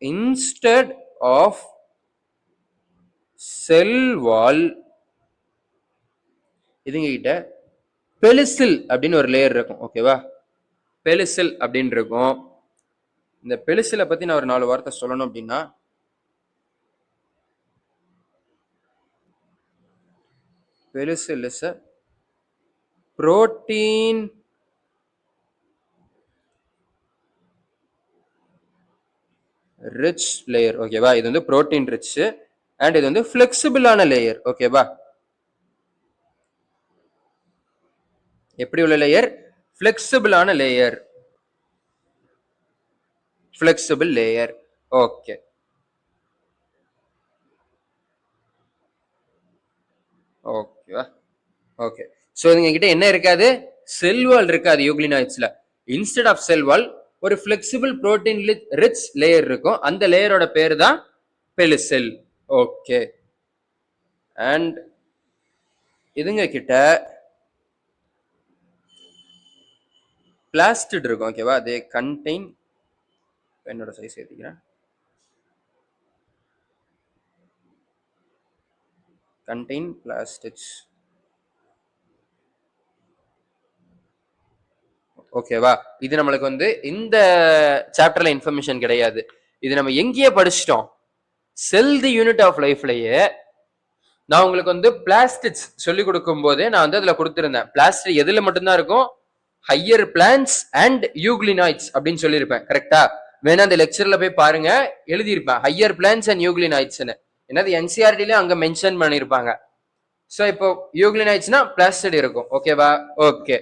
இன்ஸ்டெட் ஆஃப் செல் வால் இதுங்க கிட்ட பெலிசில் அப்படின்னு ஒரு லேயர் இருக்கும். ஓகேவா? பெலிசில் அப்படின்னு இருக்கும். இந்த பெலிசிலை பத்தி நான் ஒரு 4 வார்த்தை சொல்லணும் அப்படின்னா, pellicle is a protein rich layer. ஓகேவா? இது வந்து புரோட்டீன் ரிச் அண்ட் இது வந்து ஃபிளெக்சிபிளான லேயர். ஓகேவா? எப்படி உள்ள லேயர்? ஃபிளெக்சிபிளான லேயர். Flexible layer. ஓகே, ஓகேவா? ஓகே, ஸோ இதுங்க கிட்ட என்ன இருக்காது? செல் வால் இருக்காது யூக்ளினாய்ட்ஸ்ல. இன்ஸ்டெட் ஆஃப் செல் வால் ஒரு ஃபிளெக்சிபிள் புரோட்டீன் ரிச் லேயர் இருக்கும். அந்த லேயரோட பேர் தான் பெலிசில். ஓகே, அண்ட் இதுங்க கிட்ட பிளாஸ்டிட் இருக்கும். ஓகேவா? தே கண்டெயின், என்னோட சைஸ் ஏற்றிக்கிறேன், கண்டெயின் பிளாஸ்டிக்ஸ். ஓகேவா? இது நம்மளுக்கு வந்து இந்த சாப்டர்ல இன்ஃபர்மேஷன் கிடையாது. இது நம்ம எங்கேயே படிச்சிட்டோம். செல் தி யூனிட் ஆஃப் லைஃப்லயே நான் உங்களுக்கு வந்து பிளாஸ்டிக்ஸ் சொல்லி கொடுக்கும் போதே நான் வந்து அதுல கொடுத்திருந்தேன். பிளாஸ்டிக் எதுல மட்டும்தான் இருக்கும்? ஹையர் பிளான்ட்ஸ் அண்ட் யூக்ளினாய்ட்ஸ் அப்படின்னு சொல்லியிருப்பேன். கரெக்டா? வேணா அந்த லெக்சர்ல போய் பாருங்க, எழுதியிருப்பேன் ஹையர் பிளான்ட்ஸ் அண்ட் யூக்ளினாய்ட்ஸ்னு. என்னது என்சிஆர்டில அங்க மென்ஷன் பண்ணியிருப்பாங்க. ஸோ இப்போ யூக்ளினாய்ட்ஸ்னா பிளாஸ்டிட் இருக்கும். ஓகேவா? ஓகே,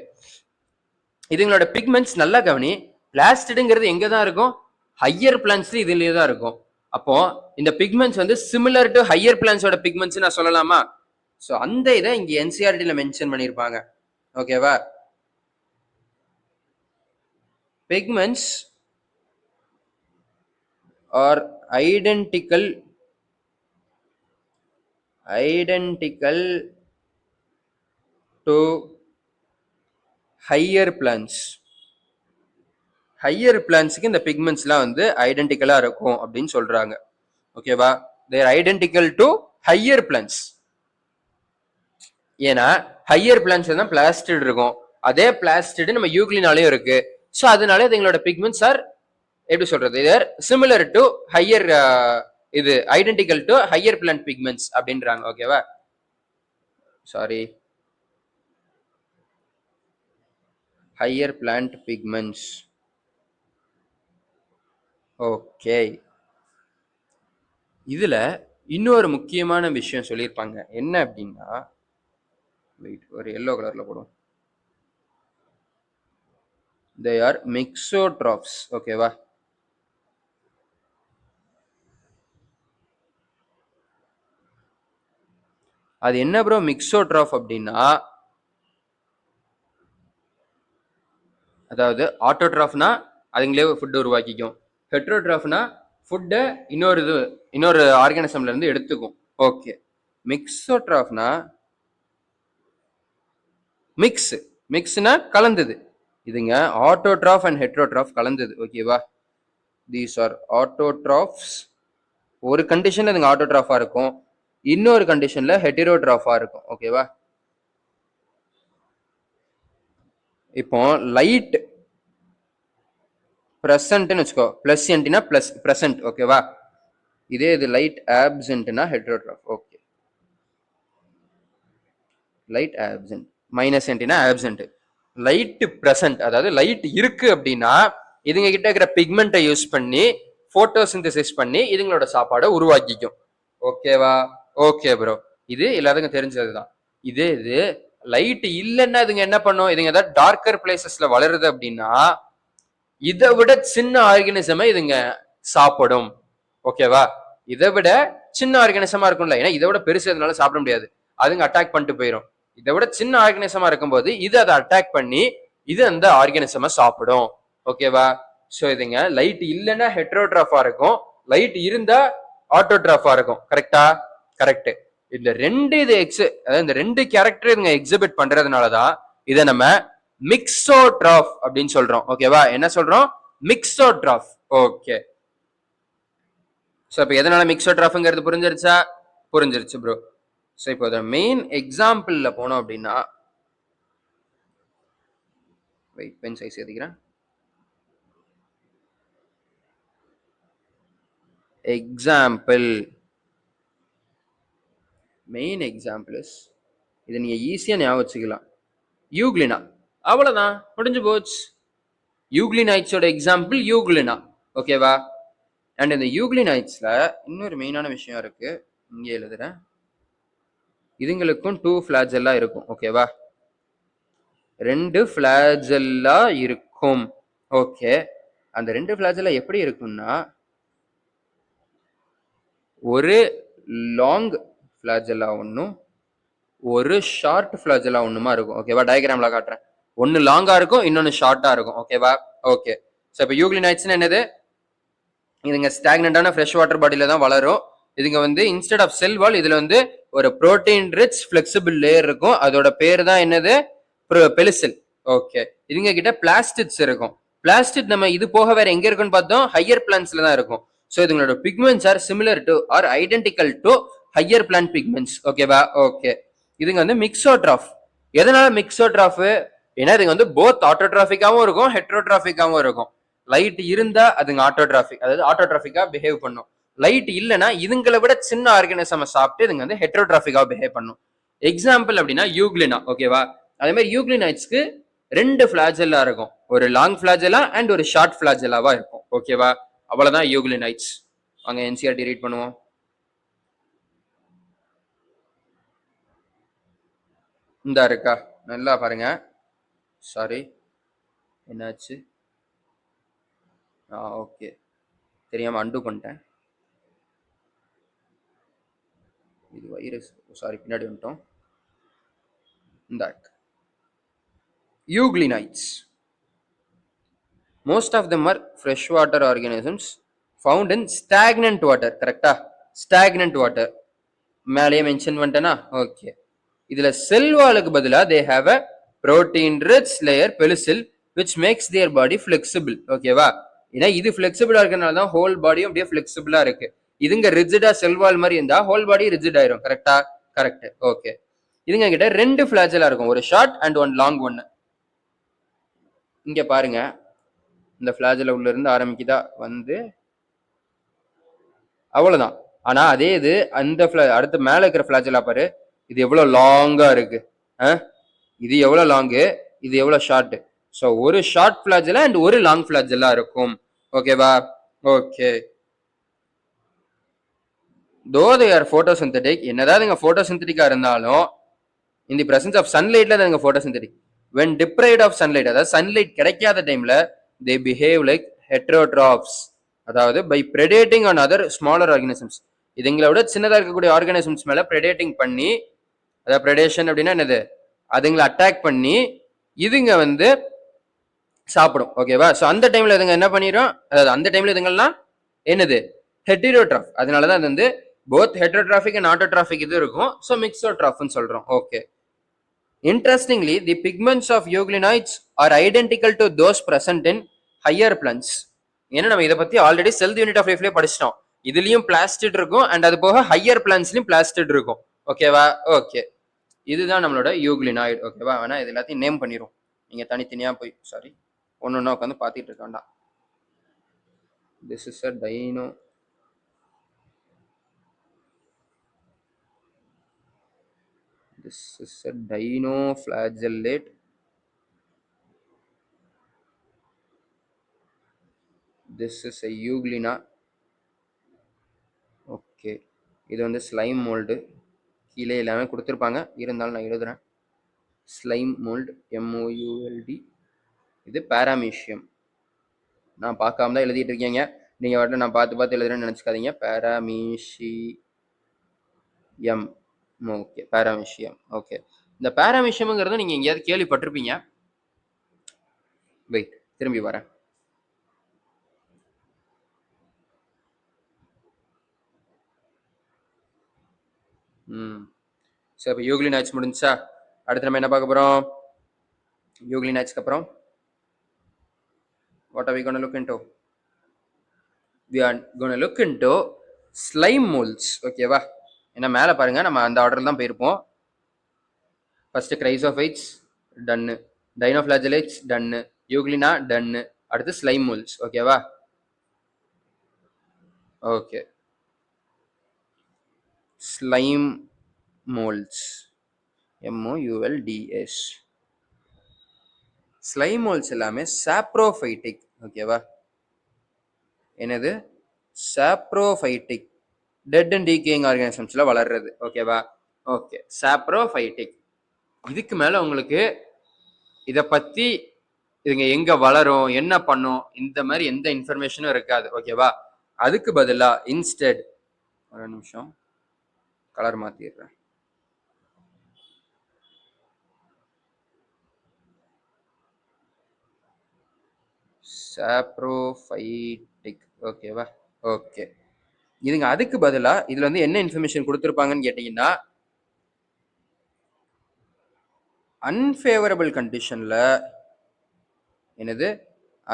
இதுங்களோட பிக்மெண்ட்ஸ் நல்லா கவனி. பிளாஸ்டிடுங்கிறது எங்க தான் இருக்கும்? ஹையர் பிளான்ட்ஸ் இதுலயே தான் இருக்கும். அப்போ இந்த பிக்மெண்ட்ஸ் வந்து சிமிலர் டு ஹையர் பிளான்ஸோட பிக்மெண்ட்ஸ் நான் சொல்லலாமா? ஸோ அந்த இதை இங்க என்சிஆர்டில மென்ஷன் பண்ணியிருப்பாங்க. ஓகேவா? Pigments are identical to higher plants. Higher பிளான்ஸ்க்கு இந்த பிக்மெண்ட்ஸ்லாம் வந்து ஐடென்டிக்கலா இருக்கும் அப்படின்னு சொல்றாங்க. ஓகேவா? They're identical to higher plants. ஏன்னா ஹையர் பிளான்ஸ் தான் பிளாஸ்டிட் இருக்கும். அதே பிளாஸ்டிட் நம்ம யூக்ளினாலையும் இருக்கு. ஸோ அதனால எங்களோட பிக்மெண்ட்ஸ் ஆர் எப்படி சொல்றது, இதர் சிமிலர் டு ஹையர், இது identical to higher plant pigments அப்படின்றாங்க. ஓகேவா? Sorry, higher plant pigments. Okay, இதுல இன்னொரு முக்கியமான விஷயம் சொல்லியிருப்பாங்க. என்ன அப்படின்னா, வெயிட், ஒரு எல்லோ கலர்ல போடும். they are mixotrophs. ஓகேவா? அது என்ன ப்ரோ மிக்ஸோட்ராஃப் அப்படின்னா, அதாவது ஆட்டோட்ராஃப்னா அதுங்களே ஃபுட் உருவாக்கிக்கும். ஹெட்ரோட்ராஃப்னா ஃபுட்டை இன்னொரு ஆர்கானிசம்ல இருந்து எடுத்துக்கும். ஓகே, மிக்ஸோட்ராஃப்னா மிக்ஸ்னா கலந்தது. இதுங்க ஆட்டோட்ராஃப் அண்ட் ஹெட்ரோட்ராஃப் கலந்தது. ஓகேவா? These are autotrophs. ஒரு கண்டிஷன்ல இதுங்க ஆட்டோட்ராஃபா இருக்கும், இன்னொரு கண்டிஷன்ல ஹெட்டிரோட்ராஃபா இருக்கும். ஓகேவா? இப்போ லைட் ப்ரெசன்ட்னு வச்சுக்கோ, பிளஸ் என்டினா பிளஸ் ப்ரெசன்ட். ஓகேவா? இதே இது லைட் ஆப்சென்ட்னா heterotroph. Okay, light absent. Minus என்டினா ஆப்சென்ட். லைட் பிரசன்ட், அதாவது லைட் இருக்கு அப்படின்னா இதுங்க கிட்ட இருக்கிற பிக்மெண்ட்டை யூஸ் பண்ணி போட்டோசிந்தசிஸ் பண்ணி இதுங்களோட சாப்பாடை உருவாக்கிக்கும். ஓகேவா? ஓகே ப்ரோ, இது எல்லாத்துக்கும் தெரிஞ்சதுதான். இதே இது லைட் இல்லைன்னா இதுங்க என்ன பண்ணும்? இதுங்க ஏதாவது டார்க்கர் பிளேசஸ்ல வளருது அப்படின்னா இதை விட சின்ன ஆர்கானிசமை இதுங்க சாப்பிடும். ஓகேவா? இதை விட சின்ன ஆர்கானிசமா இருக்கும்ல, ஏன்னா இதை விட பெருசு எதுனால சாப்பிட முடியாது, அதுங்க அட்டாக் பண்ணிட்டு போயிடும். இதை விட சின்ன ஆர்கானிசமா இருக்கும்போது இது அதை அட்டாக் பண்ணி இது அந்த ஆர்கானிசமை சாப்பிடும். ஓகேவா? சோ இதுங்க லைட் இல்லைன்னா ஹெட்ரோட்ராஃபா இருக்கும், லைட் இருந்தா ஆட்டோட்ராஃபா இருக்கும். கரெக்டா? கரெக்ட். இந்த ரெண்டு இது அதாவது இந்த ரெண்டு கேரக்டர் இதுங்க எக்ஸிபிட் பண்றதுனாலதான் இதை நம்ம மிக்ஸோட்ராஃப் அப்படின்னு சொல்றோம். ஓகேவா? என்ன சொல்றோம்? மிக்ஸோட்ராஃப். ஓகே, சோ இப்போ எதனால மிக்ஸோட்ராஃப்ங்கிறது புரிஞ்சிருச்சா? புரிஞ்சிருச்சு ப்ரோ. ஸோ இப்போ அதோட மெயின் எக்ஸாம்பிள்ல போனோம் அப்படின்னா, வெயிட் பென் சைஸ் ஏற்றிக்கிறேன். எக்ஸாம்பிள், மெயின் எக்ஸாம்பிள் இஸ், இதை நீங்க ஈஸியா ஞாபகம் வச்சுக்கலாம், யூக்ளினா. அவ்வளவுதான், முடிஞ்சு போச்சு. யூக்ளினைட்ஸோட எக்ஸாம்பிள் யூக்ளினா. ஓகேவா? அண்ட் இந்த யூக்ளினைட்ஸ்ல இன்னொரு மெயினான விஷயம் இருக்கு, இங்கே எழுதுறேன். இதுங்களுக்கும் 2 ஃபிளாஜெல்லா இருக்கும். ஓகேவா? 2 ஃபிளாஜெல்லா இருக்கும். ஓகே, அந்த 2 ஃபிளாஜெல்லா எப்படி இருக்கும்னா, ஒரு லாங் ஃபிளாஜெல்லா ஒன்றும் ஒரு ஷார்ட் ஃபிளாஜெல்லா ஒன்றுமா இருக்கும். ஓகேவா? டயக்ராம்ல காட்டுறேன். ஒன்று லாங்கா இருக்கும், இன்னொன்று ஷார்ட்டா இருக்கும். ஓகேவா? ஓகே, ஸோ இப்போ யூக்ளினைட்ஸ்னு என்னது? இதுங்க ஸ்டாக்னண்டான ஃப்ரெஷ் வாட்டர் பாடியில தான் வளரும். இதுங்க வந்து இன்ஸ்டெட் ஆஃப் செல் வால் இதுல வந்து ஒரு புரோட்டீன் ரிச் ஃபிளெக்சிபிள் லேயர் இருக்கும். அதோட பேர் தான் என்னது? பெலிசில். ஓகே, இதுங்க கிட்ட பிளாஸ்டிட்ஸ் இருக்கும். பிளாஸ்டிட் நம்ம இது போக வேற எங்க இருக்குன்னு பார்த்தோம்? ஹையர் பிளான்ஸ்ல தான் இருக்கும். ஸோ இதுங்களோட pigments are similar to are identical to higher plant pigments. ஓகேவா? ஓகே, இதுங்க வந்து மிக்ஸோட்ராஃப். எதனால மிக்ஸோட்ராஃப்? ஏன்னா இதுங்க வந்து போத் ஆட்டோட்ராஃபிக்காவும் இருக்கும், ஹெட்ரோட்ராஃபிக்காவும் இருக்கும். லைட் இருந்தா அதுங்க ஆட்டோட்ராஃபிக், அதாவது ஆட்டோட்ராஃபிக்கா பிஹேவ் பண்ணும். லைட் இல்லைன்னா இதுங்களை விட சின்ன ஆர்கானிசம் சாப்பிட்டு இதுங்க வந்து ஹெட்ரோட்ராஃபிக்கா பிஹேவ் பண்ணும். எக்ஸாம்பிள் அப்படின்னா யூக்ளினா. ஓகேவா? அதே மாதிரி யூக்ளினைட்ஸ்க்கு 2 ஃபிளாஜெல்லா இருக்கும், ஒரு லாங் ஃபிளாஜெல்லா அண்ட் ஒரு ஷார்ட் ஃபிளாஜெல்லாவா இருக்கும். ஓகேவா? அவ்வளவுதான் யூக்ளினைட்ஸ். வாங்க என்சிஆர்டி ரீட் பண்ணுவோம். இந்த இருக்கா, நல்லா பாருங்க. சாரி, என்னாச்சு? ஓகே, தெரியாம அண்டு பண்ணிட்டேன். இது வைரஸ், சாரி, பின்னாடி வந்துட்டோம். இந்த euglenites, most of them are freshwater organisms found in stagnant water. கரெக்டா? stagnant water மேலேயே மென்ஷன் பண்ணிட்டேனா? ஓகே, இதுல செல் வாலுக்கு பதிலா they have a protein rich layer pelicil which makes their body flexible. ஓகேவா? ஏன்னா இது ஃபிளெக்சிபிளா இருக்கனால தான் ஹோல் பாடியும் அப்படியே ஃபிளெக்சிபிளா இருக்கு. இதுங்க ரிஜிடா செல்வால் மாதிரி இருந்தா ஹோல் பாடி ரிஜிட் ஆயிரும். கரெக்டா? கரெக்ட். ஓகே, இதுங்க கிட்ட 2 ஃபிளாஜெல்லா இருக்கும், ஒரு ஷார்ட் அண்ட் ஒன் லாங் ஒன்னு. இங்க பாருங்க, இந்த ஃபிளாஜெல்லா உள்ள இருந்து ஆரம்பிக்குதா வந்து, அவ்வளவுதான். ஆனா அதே இது அந்த அடுத்த மேல இருக்கிற ஃபிளாஜெல்லா பாரு, இது எவ்வளவு லாங்கா இருக்கு. இது எவ்வளவு லாங்கு, இது எவ்வளவு ஷார்ட். ஸோ ஒரு ஷார்ட் ஃபிளாஜெல்லா அண்ட் ஒரு லாங் ஃபிளாஜெல்லா இருக்கும். ஓகேவா? ஓகே, தோ தே ஆர் போட்டோசிந்தட்டிக். என்னதான் நீங்க போட்டோசிந்தட்டிக்கா இருந்தாலும் in the presence of sunlightல தான் photosynthetic. when deprived of sunlight, அதாவது சன்லைட் கிடைக்காத டைம்ல they behave like heterotrophs, அதாவது by predating on other smaller organisms. இதுங்களை விட சின்னதா இருக்கக்கூடிய ஆர்கானிசம்ஸ் மேல predating பண்ணி, அதாவது predation அப்படின்னா என்னது? அதுங்களை அட்டாக் பண்ணி இதுங்க வந்து சாப்பிடும். ஓகேவா? ஸோ அந்த டைம்ல இதுங்க என்ன பண்ணிடும்? அதாவது அந்த டைம்ல இதுங்கெல்லாம் என்னது? ஹெட்டிரோட்ராஃப். அதனாலதான் அது வந்து போத் ஹெட்ரோட்ராஃபிக் அண்ட் ஆட்டோட்ராஃபிக் இது இருக்கும். ஸோ மிக்ஸோட்ராஃப்னு சொல்றோம். Okay, interestingly the pigments of euglenites are identical to those present in higher plants. ஏன்னா நம்ம இதை பத்தி ஆல்ரெடி செல் யூனிட் ஆஃப் லைஃப்லயே படிச்சிட்டோம். இதுலயும் பிளாஸ்டிட் இருக்கும் அண்ட் அது போக ஹையர் பிளான்ஸ்லயும் பிளாஸ்டிட் இருக்கும். ஓகேவா? ஓகே, இதுதான் நம்மளோட யூக்ளினாய்டு. ஓகேவா? வேணா இது எல்லாத்தையும் நேம் பண்ணிரும், நீங்க தனித்தனியா போய் சாரி ஒன்னொன்னா உட்காந்து பாத்திட்டு இருக்க வேண்டாம். This is a dino. This is a dinoflagellate. This is a euglena. Okay, இது வந்து ஸ்லைம் மோல்டு. கீழே எல்லாமே கொடுத்துருப்பாங்க, இருந்தாலும் நான் எழுதுறேன். Slime mould, MOULD. இது பாராமீஷியம். நான் பார்க்காம தான் எழுதிட்டு இருக்கீங்க, நீங்கள் வரல நான் பார்த்து பார்த்து எழுதுறேன்னு நினச்சிக்காதீங்க. பாராமீஷியம். ஓகே, பாராமீஷியம். ஓகே, இந்த பாராமீஷியம்ங்கிறத நீங்கள் எங்கேயாவது கேள்விப்பட்டிருப்பீங்க. வெயிட், திரும்பி வரேன். சரி, இப்போ யூக்ளினாய்ட்ஸ் முடிஞ்சா அடுத்து நம்ம என்ன பார்க்க போகிறோம்? யூக்ளினாய்ட்ஸ்க்கு அப்புறம் what are we going to look into? We are going to look into slime molds. ஓகேவா? ஏன்னா மேலே பாருங்க, நம்ம அந்த ஆர்டரில் தான் போயிருப்போம். ஃபர்ஸ்ட் கிரைசோஃபைட்ஸ் டன்னு, டைனோஃபிளாஜெலேட்ஸ் டன்னு, யூக்ளினா டன்னு, அடுத்து ஸ்லைம் மோல்ஸ். ஓகேவா? Okay, slime moulds, MOULDS. Slime moles எல்லாமே சாப்ரோஃபைட்டிக். ஓகேவா? என்னது? சாப்ரோஃபைட்டிக், டெட் அண்ட் டீகேயிங் ஆர்கானிசம்ஸ்ல வளர்றது. ஓகேவா? Okay, saprophytic. இதுக்கு மேல உங்களுக்கு இதை பத்தி இதுங்க எங்க வளரும், என்ன பண்ணும், இந்த மாதிரி எந்த இன்ஃபர்மேஷனும் இருக்காது. ஓகேவா? அதுக்கு பதிலா இன்ஸ்டெட், ஒரு நிமிஷம் கலர் மாத்திடுறேன். சாப்ரோஃபைட்டிக். ஓகேவா? ஓகே, இதுங்க அதுக்கு பதிலா இதுல வந்து என்ன இன்ஃபர்மேஷன் கொடுத்துருப்பாங்கன்னு கேட்டீங்கன்னா, அன்ஃபேவரபிள் கண்டிஷன்ல, என்னது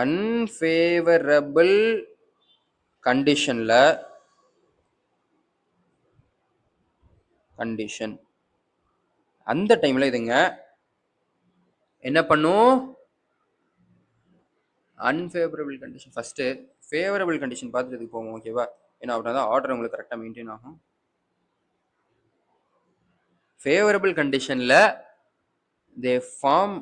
அன்ஃபேவரபிள் கண்டிஷன்ல, கண்டிஷன் அந்த டைம்ல இதுங்க என்ன பண்ணும்? Unfavourable condition first, favourable condition பார்த்துட்டு இதுக்கு போவோம். ஓகேவா? ஏன்னா அப்படின்னா தான் ஆர்டர் உங்களுக்கு கரெக்டாக மெயின்டைன் ஆகும். ஃபேவரபிள் கண்டிஷன்ல they form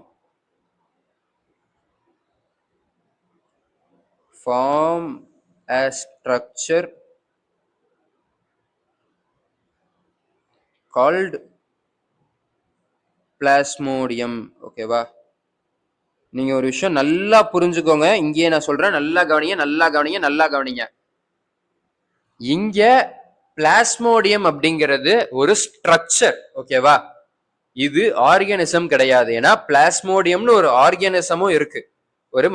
a structure called plasmodium. ஓகேவா? நீங்க ஒரு விஷயம் நல்லா புரிஞ்சுக்கோங்க, இங்கேயே நான் சொல்றேன், நல்லா கவனிங்க, நல்லா கவனிங்க, நல்லா கவனிங்க. இங்க பிளாஸ்மோடியம் அப்படிங்கிறது ஒரு ஸ்ட்ரக்சர். ஓகேவா? இது ஆர்கானிசம் கிடையாது. ஏன்னா பிளாஸ்மோடியம்னு ஒரு ஆர்கானிசமும் இருக்கு, ஒரு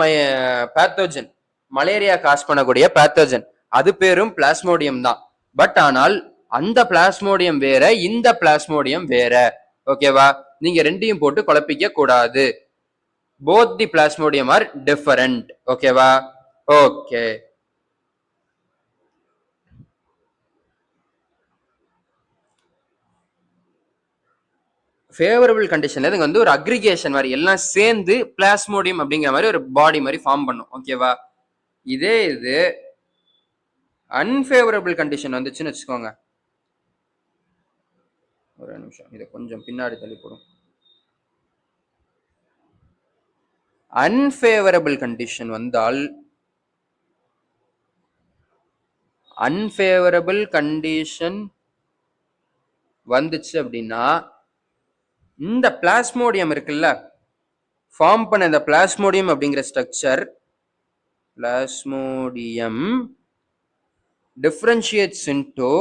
பேத்தோஜன், மலேரியா காஸ் பண்ணக்கூடிய பேத்தோஜன், அது பேரும் பிளாஸ்மோடியம் தான். பட் ஆனால் அந்த பிளாஸ்மோடியம் வேற, இந்த பிளாஸ்மோடியம் வேற. ஓகேவா? நீங்க ரெண்டையும் போட்டு குழப்பிக்க கூடாது. both the plasmodium are different. ஓகேவா? ஓகே, ஃபேவரபிள் கண்டிஷன்ல இதுங்க வந்து ஒரு அக்ரிகேஷன் மாதிரி எல்லாம் சேர்ந்து பிளாஸ்மோடியம் அப்படிங்கிற மாதிரி ஒரு பாடி மாதிரி ஃபார்ம் பண்ணும். ஓகேவா? இதே இது அன்ஃபேவரபிள் கண்டிஷன் வந்துச்சுன்னு வச்சுக்கோங்க, ஒரு நிமிஷம் இதை கொஞ்சம் பின்னாடி தள்ளி போடும். அன்ஃபேவரபிள் கண்டிஷன் வந்தால், அன்ஃபேவரபிள் கண்டிஷன் வந்துச்சு அப்படின்னா, இந்த பிளாஸ்மோடியம் இருக்குல்ல, ஃபார்ம் பண்ண இந்த பிளாஸ்மோடியம் அப்படிங்கிற ஸ்ட்ரக்சர், பிளாஸ்மோடியம் டிஃபரன்ஷியேட்ஸ் இன்டு,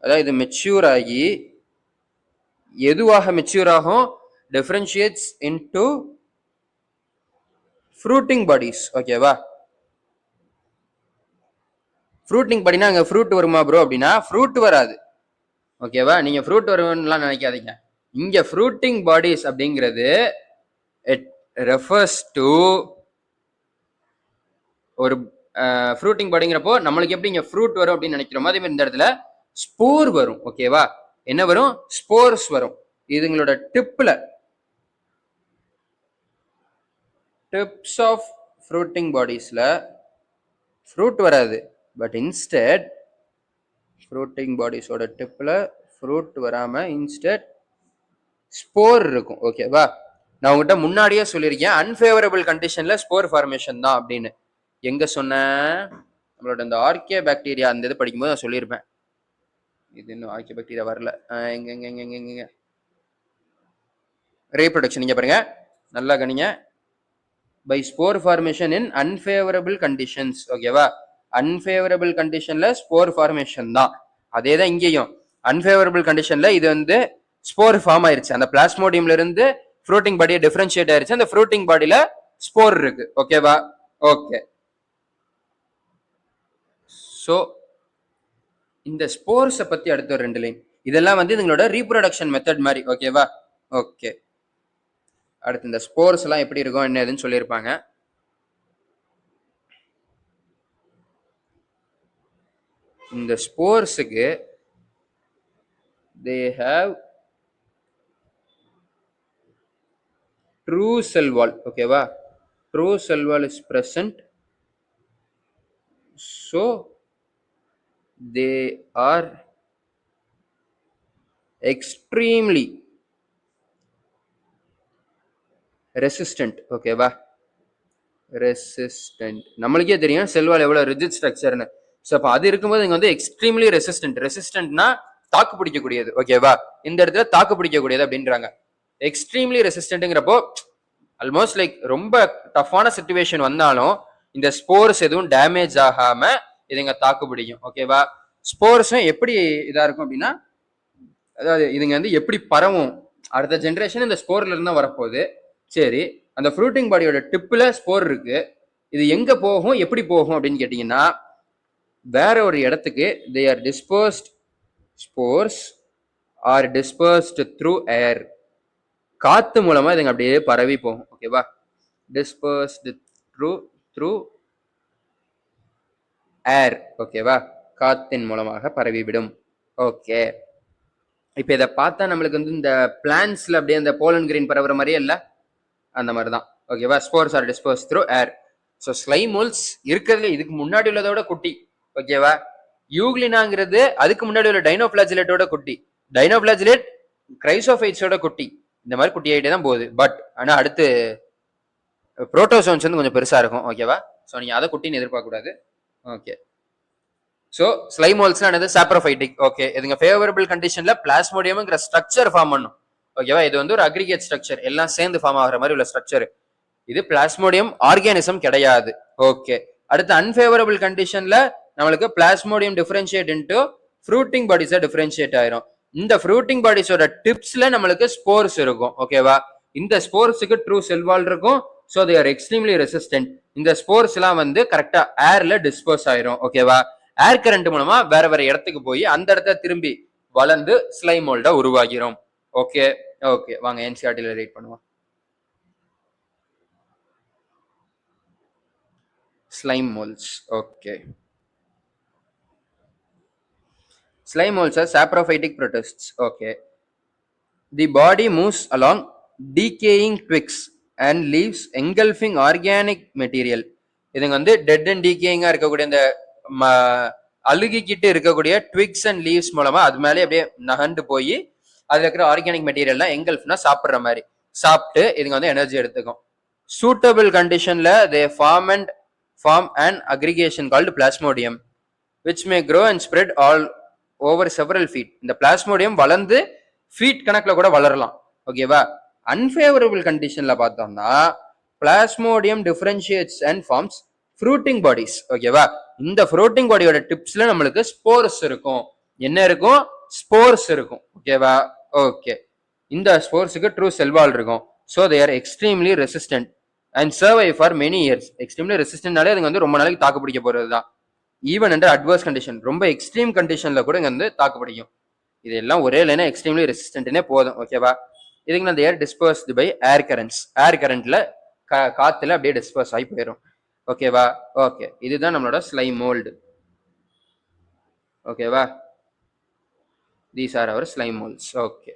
அதாவது இது மெச்சூர் ஆகி எதுவாக மெச்சூர் ஆகும்? Differentiates into fruiting bodies. ஓகேவா? ஃப்ரூட்டிங் பாடினா அங்க ஃப்ரூட் வருமா ப்ரோ அப்படின்னா ஃப்ரூட் வராது. ஓகேவா? நீங்க ஃப்ரூட் வரும்னுலாம் நினைக்காதீங்க. இங்க ஃப்ரூட்டிங் பாடிஸ் அப்படிங்கிறது இட் ரெஃபர்ஸ் டு ஒரு ஃப்ரூட்டிங் பாடிங்கிறப்போ நம்மளுக்கு எப்படி இங்க ஃப்ரூட் வரும் அப்படின்னு நினைக்கிறோமோ, அதே மாதிரி இந்த இடத்துல ஸ்போர் வரும். ஓகேவா? என்ன வரும்? ஸ்போர்ஸ் வரும். இதுங்களோட டிப்ல, டிப்ஸ் ஆஃப் ஃப்ரூட்டிங் பாடிஸ்ல ஃப்ரூட் வராது. பட் இன்ஸ்டெட் ஃப்ரூட்டிங் பாடிஸோட டிப்பில் ஃப்ரூட் வராமல் இன்ஸ்டெட் ஸ்போர் இருக்கும். ஓகேவா? நான் உங்ககிட்ட முன்னாடியே சொல்லியிருக்கேன் அன்ஃபேவரபிள் கண்டிஷன்ல ஸ்போர் ஃபார்மேஷன் தான் அப்படின்னு. எங்க சொன்னேன்? நம்மளோட இந்த ஆர்கே பாக்டீரியா அந்த இது படிக்கும்போது நான் சொல்லியிருப்பேன். இது இன்னும் ஆர்கே பாக்டீரியா வரல. எங்க எங்க எங்க எங்க எங்க ரீப்ரொடக்ஷன் இங்க பாருங்க, நல்லா கவனிங்க. By spore formation in unfavourable conditions. ஓகேவா? அன்ஃபேவரபிள் கண்டிஷன்ல ஸ்போர் ஃபார்மேஷன் தான். அதே தான் இங்கேயும். அன்ஃபேவரபிள் கண்டிஷன்ல இது வந்து ஸ்போர் ஃபார்ம் ஆயிருச்சு. அந்த பிளாஸ்மோடியம்ல இருந்து ஃப்ரூட்டிங் பாடியை டிஃபரன்ஷியேட் ஆயிருச்சு. அந்த ஃப்ரூட்டிங் பாடியில ஸ்போர் இருக்கு. ஓகேவா? ஓகே. ஸோ இந்த ஸ்போர்ஸை பத்தி அடுத்த ஒரு 2 லைன். இதெல்லாம் வந்து இதுங்களோட ரீப்ரொடக்ஷன் மெத்தட் மாதிரி. ஓகேவா? ஓகே. அடுத்து இந்த ஸ்போர்ஸ் எல்லாம் எப்படி இருக்கும் என்ன ஏதுன்னு சொல்லியிருப்பாங்க. இந்த ஸ்போர்ஸுக்கு they have true cell wall. ஓகேவா? true cell wall is present, so they are extremely resistant. ஓகேவா? ரெசிஸ்டன்ட். நம்மளுக்கே தெரியும் செல் வால் எவ்வளவு ரிஜிட் ஸ்ட்ரக்சர்னு. ஸோ அப்போ அது இருக்கும்போது இங்க வந்து எக்ஸ்ட்ரீம்லி ரெசிஸ்டன்ட். ரெசிஸ்டன்ட்னா தாக்கு பிடிக்கக்கூடியது. ஓகேவா? இந்த இடத்துல தாக்கு பிடிக்கக்கூடியது அப்படின்றாங்க. எக்ஸ்ட்ரீம்லி ரெசிஸ்டன்ட்ங்கிறப்போ ஆல்மோஸ்ட் லைக் ரொம்ப டஃப்பான சிச்சுவேஷன் வந்தாலும் இந்த ஸ்போர்ஸ் எதுவும் டேமேஜ் ஆகாம இதுங்க தாக்கு பிடிக்கும். ஓகேவா? ஸ்போர்ஸும் எப்படி இதா இருக்கும் அப்படின்னா, அதாவது இதுங்க வந்து எப்படி பரவும், அடுத்த ஜென்ரேஷன் இந்த ஸ்போர்ல இருந்தா வரப்போகுது. சரி, அந்த ஃப்ரூட்டிங் பாடியோட டிப்ல ஸ்போர் இருக்கு. இது எங்க போகும், எப்படி போகும் அப்படின்னு கேட்டீங்கன்னா, வேற ஒரு இடத்துக்கு they are dispersed, spores are dispersed through air. காத்து மூலமா இதுங்க அப்படியே பரவி போகும். ஓகேவா? dispersed through air. ஓகேவா? காத்தின் மூலமாக பரவிவிடும். ஓகே. இப்ப இதை பார்த்தா நம்மளுக்கு வந்து இந்த பிளான்ஸ்ல அப்படியே அந்த போலன் கிரீன் பரவுற மாதிரியே இல்ல, அந்த மாதிரி தான். ஓகேவா? Spores are dispersed through air. So slime moulds இருக்கிறதுல இதுக்கு முன்னாடி உள்ளதோட குட்டி. ஓகேவா? யூக்ளினாங்கிறது அதுக்கு முன்னாடி உள்ள டைனோபிளாஜிலேட்டோட குட்டி. டைனோபிளாஜிலேட் கிரைசோஃபைட்ஸோட குட்டி. இந்த மாதிரி குட்டி ஆகிட்டே தான் போகுது. பட் ஆனால் அடுத்து புரோட்டோசோன்ஸ் வந்து கொஞ்சம் பெருசா இருக்கும். ஓகேவா? ஸோ நீங்க அதை குட்டின்னு எதிர்பார்க்க கூடாது. ஓகே. ஸோ ஸ்லைமோல்ஸ்னா என்னது? சாப்ரோஃபைட்டிக். ஓகே. இதுங்க ஃபேவரபிள் கண்டிஷன்ல பிளாஸ்மோடியம்ங்கிற ஸ்ட்ரக்சர் ஃபார்ம் பண்ணும். ஓகேவா? இது வந்து ஒரு அக்ரிகேட் ஸ்ட்ரக்சர், எல்லாம் சேர்ந்து ஃபார்ம் ஆகிற மாதிரி உள்ள ஸ்ட்ரக்சர். இது பிளாஸ்மோடியம் ஆர்கானிசம் கிடையாது. ஓகே. அடுத்து அன்ஃபேவரபிள் கண்டிஷன்ல நம்மளுக்கு பிளாஸ்மோடியம் டிஃபரன்ஷியேட் இன்டு ஃப்ரூட்டிங் பாடிஸா டிஃபரன்ஷியேட் ஆயிரும். இந்த ஃப்ரூட்டிங் பாடிஸோட டிப்ஸ்ல நம்மளுக்கு ஸ்போர்ஸ் இருக்கும். ஓகேவா? இந்த ஸ்போர்ஸுக்கு ட்ரூ செல் வால் இருக்கும். So they are extremely resistant. இந்த ஸ்போர்ஸ் எல்லாம் வந்து கரெக்டா ஏர்ல டிஸ்போஸ் ஆயிரும். ஓகேவா? ஏர் கரண்ட் மூலமா வேற வேற இடத்துக்கு போய் அந்த இடத்த திரும்பி வளர்ந்து ஸ்லைம் மோல்டா உருவாகிறோம். ஓகே. ஓகே, வாங்க என்சிஆர்டில ரீட் பண்ணுவோம். slime molds. Okay. Slime molds are saprophytic protists. Okay. The body moves along decaying twigs and leaves engulfing organic material. இதுங்க வந்து டெட் அண்ட் டீகேயிங்கா இருக்கக்கூடிய இந்த அழுகிக்கிட்டு இருக்கக்கூடிய ட்விக்ஸ் அண்ட் லீவ்ஸ் மூலமா அது மேலே அப்படியே நகண்டு போய் அதுல இருக்கிற ஆர்கானிக் மெட்டீரியல்லாம் எங்கல்ஃப்னா சாப்பிட்ற மாதிரி சாப்பிட்டு இதுங்க வந்து எனர்ஜி எடுத்துக்கும். சூட்டபிள் கண்டிஷன்ல they form an aggregation called plasmodium which may grow and spread all over several feet. இந்த plasmodium வளர்ந்து ஃபீட் கணக்குல கூட வளரலாம். ஓகேவா? அன்ஃபேவரபிள் கண்டிஷன்ல பார்த்தோம்னா plasmodium differentiates and forms fruiting bodies. ஓகேவா? இந்த fruiting bodyயோட டிப்ஸ்ல நம்மளுக்கு ஸ்போர்ஸ் இருக்கும். என்ன இருக்கும்? ஸ்போர்ஸ் இருக்கும். ஓகேவா? ஓகே. இந்த ஸ்போர்ஸுக்கு ட்ரூ செல் வால் இருக்கும். So they are extremely resistant and survive for many years. Extremely ரெசிஸ்டன்ட்னாலே அதுங்க வந்து ரொம்ப நாளைக்கு தாக்கு பிடிக்க போறது தான். ஈவன் அண்டர் அட்வர்ஸ் கண்டிஷன், ரொம்ப எக்ஸ்ட்ரீம் கண்டிஷன்ல கூட இங்க வந்து தாக்கு பிடிக்கும். இதெல்லாம் ஒரே லைனா எக்ஸ்ட்ரீம்லி ரெசிஸ்டன்ட்னே போதும். ஓகேவா? இதுக்கு அந்த ஏர் டிஸ்பர்ஸ்டு பை ஏர் கரண்ட்ஸ். ஏர் கரண்ட்ல காத்துல அப்படியே டிஸ்பர்ஸ் ஆகி போயிடும். ஓகேவா? ஓகே. இதுதான் நம்மளோட ஸ்லைம் மோல்டு. ஓகேவா? These are our slime moulds. Okay.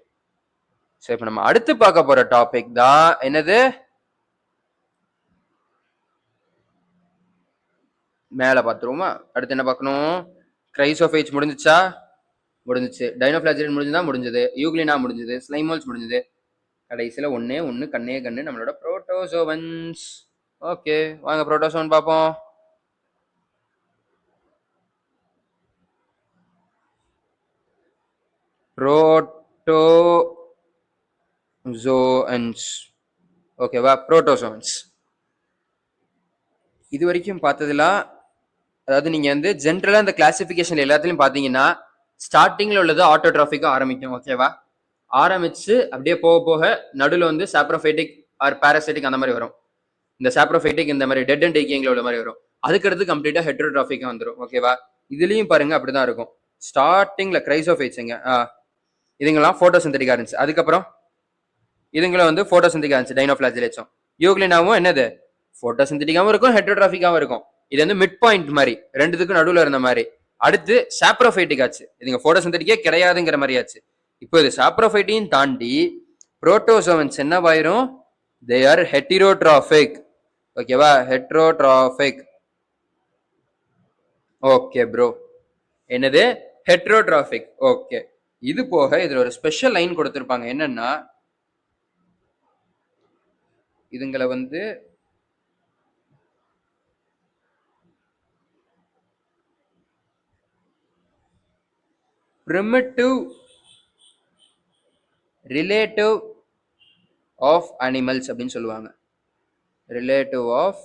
So இப்போ நம்ம அடுத்து பார்க்க போற டாபிக் தான் என்னது? மேலே பார்த்துருவோமா? அடுத்து என்ன பார்க்கணும்? கிரைசோஃபேஜ் முடிஞ்சிச்சா? முடிஞ்சிச்சு. டைனோஃபிளாஜெல்லா முடிஞ்சுதா? முடிஞ்சது. யூக்ளினா முடிஞ்சது. ஸ்லைமோல்ஸ் முடிஞ்சது. கடைசியில் ஒன்னே ஒன்று கண்ணே கண்ணு நம்மளோட புரோட்டோசோவன்ஸ். ஓகே, வாங்க புரோட்டோசோவன் பார்ப்போம். புரோட்டோசோவன்ஸ். ஓகேவா? புரோட்டோசோவன்ஸ் இது வரைக்கும் பார்த்ததுல, அதாவது நீங்க வந்து ஜென்ரலா இந்த கிளாசிபிகேஷன் எல்லாத்துலயும் பாத்தீங்கன்னா ஸ்டார்டிங்ல உள்ளது ஆட்டோட்ராஃபிக்கா ஆரம்பிக்கும். ஓகேவா? ஆரம்பிச்சு அப்படியே போக போக நடுவில் வந்து சாப்ரோஃபைட்டிக் ஆர் பாராசைட்டிக் அந்த மாதிரி வரும். இந்த சாப்ரோஃபைட்டிக் இந்த மாதிரி டெட் அண்ட் டேக்கிங்ல உள்ள மாதிரி வரும். அதுக்கடுத்து கம்ப்ளீட்டா ஹெட்ரோட்ராஃபிக்கா வந்துடும். ஓகேவா? இதுலயும் பாருங்க அப்படிதான் இருக்கும். ஸ்டார்டிங்ல கிரைசோஃபைட்ஸுங்க, இதுங்கெல்லாம் போட்டோசிந்தட்டிக்கா இருந்துச்சு. அதுக்கப்புறம் இதுங்களும் வந்து போட்டோசிந்தட்டிக்கா இருந்துச்சு. டைனோஃபிளாஜெலேட்ஸும் யூக்ளினாவும் என்னது போட்டோசிந்தட்டிக்காவும் இருக்கும், ஹெட்ரோட்ராஃபிக்காவும் இருக்கும். இது வந்து மிட் பாயிண்ட் மாதிரி, ரெண்டுத்துக்கும் நடுவில் இருந்த மாதிரி. அடுத்து சாப்ரோஃபைட்டிக் ஆச்சு. இதுங்க போட்டோசிந்தட்டிக்கே கிடையாதுங்கிற மாதிரி ஆச்சு. இப்போ இது சாப்ரோஃபைட்டையும் தாண்டி புரோட்டோசோவன்ஸ் என்னவாயிரும்? They are ஹெட்டிரோட்ராஃபிக். ஓகேவா? ஹெட்ரோட்ராஃபிக். ஓகே ப்ரோ, என்னது? ஹெட்ரோட்ராஃபிக். ஓகே, இது போக இதுல ஒரு ஸ்பெஷல் லைன் கொடுத்திருப்பாங்க. என்னன்னா இதுங்களை வந்து primitive relative of animals அப்படின்னு சொல்லுவாங்க. Relative of